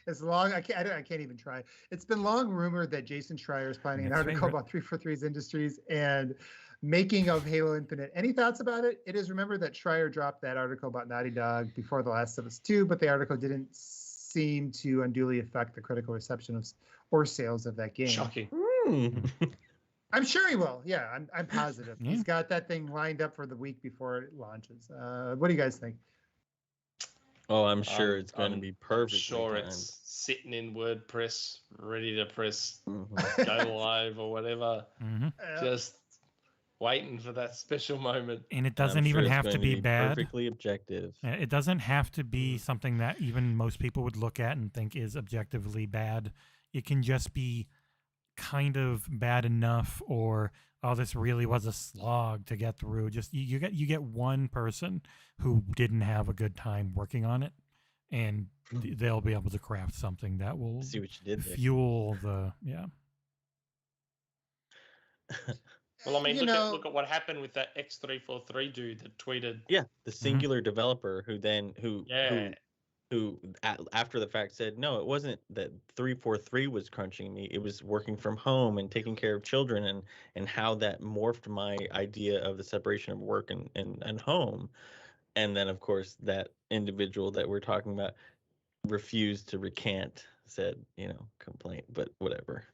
It's long. I can't even try. It's been long rumored that Jason Schreier is planning an Nick's article favorite. about 343's Industries and making of Halo Infinite. Any thoughts about it? It is remembered that Schreier dropped that article about Naughty Dog before The Last of Us 2, but the article didn't seem to unduly affect the critical reception or sales of that game. Shocking. I'm sure he will. Yeah, I'm positive. Yeah. He's got that thing lined up for the week before it launches. What do you guys think? Oh, I'm sure it's going to I'm be perfect. Sure, it's sitting in WordPress, ready to press go live or whatever. Just waiting for that special moment. And it doesn't even have to be bad. Perfectly objective. It doesn't have to be something that even most people would look at and think is objectively bad. It can just be kind of bad enough, or this really was a slog to get through. Just you get one person who didn't have a good time working on it, and they'll be able to craft something that will See what you did there. fuel the Well, I mean, look at what happened with that X343 dude that tweeted. Yeah, the singular developer who after the fact said, no, it wasn't that 343 was crunching me. It was working from home and taking care of children, and how that morphed my idea of the separation of work and home. And then, of course, that individual that we're talking about refused to recant, said, complaint, but whatever.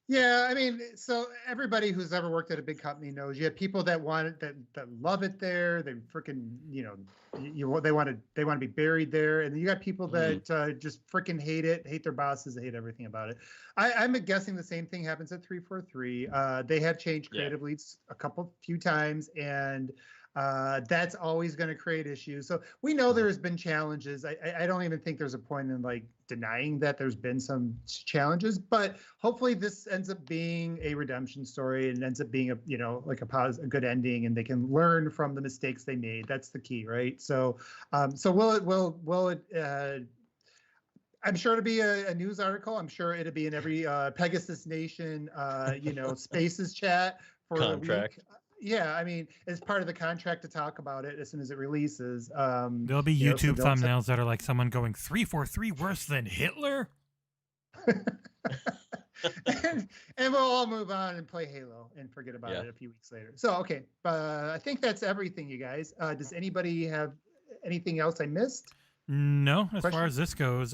Yeah, I mean, so everybody who's ever worked at a big company knows you have people that want it, that love it there. They freaking, they want to be buried there, and then you got people that just freaking hate their bosses, they hate everything about it. I'm guessing the same thing happens at 343. They have changed creative leads a few times, and that's always going to create issues. So we know there's been challenges. I don't even think there's a point in denying that there's been some challenges, but hopefully this ends up being a redemption story and ends up being a good ending, and they can learn from the mistakes they made. That's the key, right? So will it I'm sure it'll be a news article. I'm sure it'll be in every Pegasus Nation Spaces chat for contract. a week. Yeah, I mean, it's part of the contract to talk about it as soon as it releases. There'll be YouTube thumbnails that are like someone going 343 worse than Hitler. and we'll all move on and play Halo and forget about it a few weeks later. So, okay, I think that's everything, you guys. Does anybody have anything else I missed? No, as far as this goes,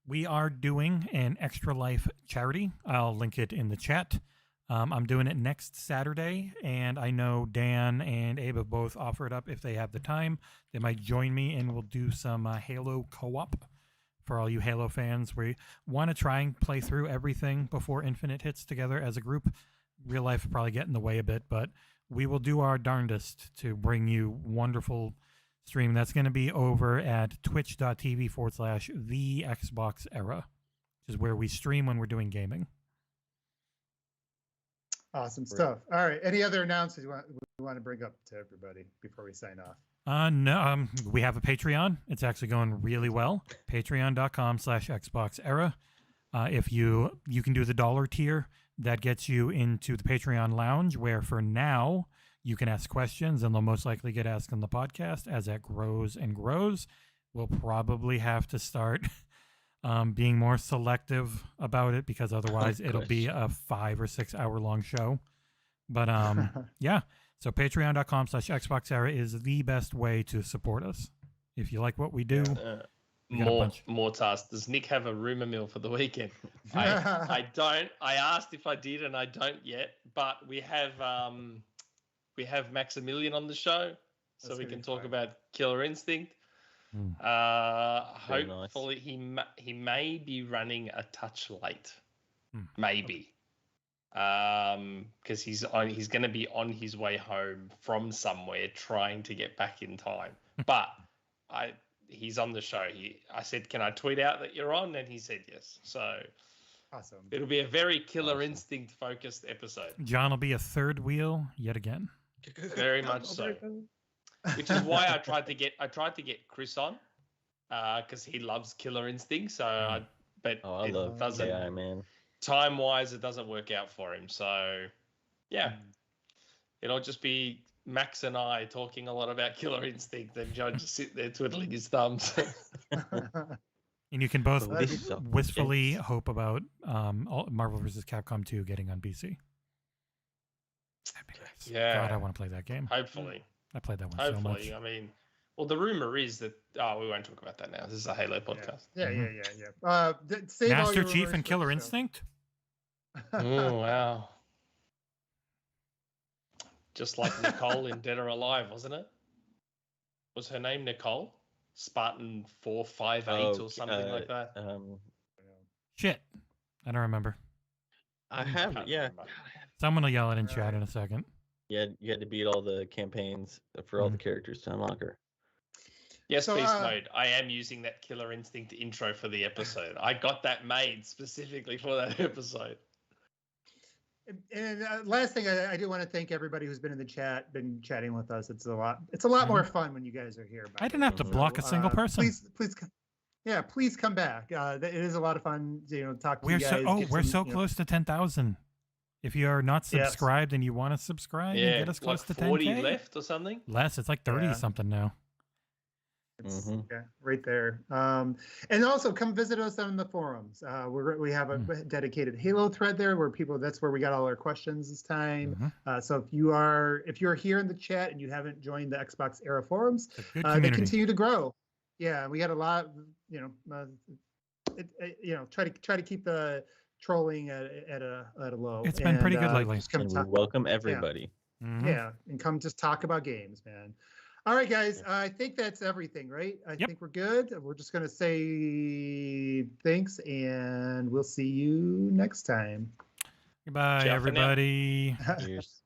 we are doing an Extra Life charity. I'll link it in the chat. I'm doing it next Saturday, and I know Dan and Abe have both offered up if they have the time. They might join me, and we'll do some Halo co-op for all you Halo fans. We want to try and play through everything before Infinite hits together as a group. Real life will probably get in the way a bit, but we will do our darndest to bring you wonderful stream. That's going to be over at twitch.tv/the XboxEra, which is where we stream when we're doing gaming. Awesome stuff. All right. Any other announcements we want to bring up to everybody before we sign off? No, we have a Patreon. It's actually going really well. Patreon.com/XboxEra. If you can do the $1 tier, that gets you into the Patreon lounge, where for now you can ask questions, and they'll most likely get asked on the podcast. As that grows and grows, we'll probably have to start being more selective about it, because otherwise it'll be a 5 or 6 hour long show. But yeah, so patreon.com/XboxEra is the best way to support us. If you like what we do, more tasks. Does Nick have a rumor mill for the weekend? I don't. I asked if I did, and I don't yet. But we have Maximilian on the show, so we can talk about Killer Instinct. Very nice. Hopefully, he may be running a touch late, maybe, because he's going to be on his way home from somewhere trying to get back in time. But he's on the show. I said, "Can I tweet out that you're on?" And he said yes. So awesome. It'll be a very Killer Instinct focused episode. John will be a third wheel yet again. Very much so. Which is why I tried to get Chris on, because he loves Killer Instinct. So, but I love AI, man. Time wise, it doesn't work out for him. So, yeah, it'll just be Max and I talking a lot about Killer Instinct, and John just sit there twiddling his thumbs. And you can both wistfully hope about Marvel vs. Capcom 2 getting on PC. That'd be nice. Yeah. God, I want to play that game. Hopefully. I played that one so much. I mean, well, the rumor is that... Oh, we won't talk about that now. This is a Halo podcast. Yeah. Save all Master your Chief rumors and for Killer the show. Instinct? Oh, wow. Just like Nicole in Dead or Alive, wasn't it? Was her name Nicole? Spartan 458 or something like that? Shit. I don't remember. I have, yeah. Someone will yell it in chat in a second. Yeah, you had to beat all the campaigns for all the characters to unlock her. Yes, Beast Mode. I am using that Killer Instinct intro for the episode. I got that made specifically for that episode. And last thing, I do want to thank everybody who's been in the chat, been chatting with us. It's a lot more fun when you guys are here. I didn't have to block a single person. Please come back. It is a lot of fun. Talk to you guys. We're so close to 10,000. If you are not subscribed and you want to subscribe and get us close to 10K, 40 left or something. Less. It's like 30 something now. It's right there. And also come visit us on the forums. We have a dedicated Halo thread there where that's where we got all our questions this time. So if you're here in the chat and you haven't joined the XboxEra forums, they continue to grow. Yeah, we got a lot. Try to keep the trolling at a low. It's been pretty good lately. And we welcome everybody. Yeah, and come just talk about games, man. All right, guys. I think that's everything, right? I think we're good. We're just going to say thanks, and we'll see you next time. Goodbye, everybody. Cheers.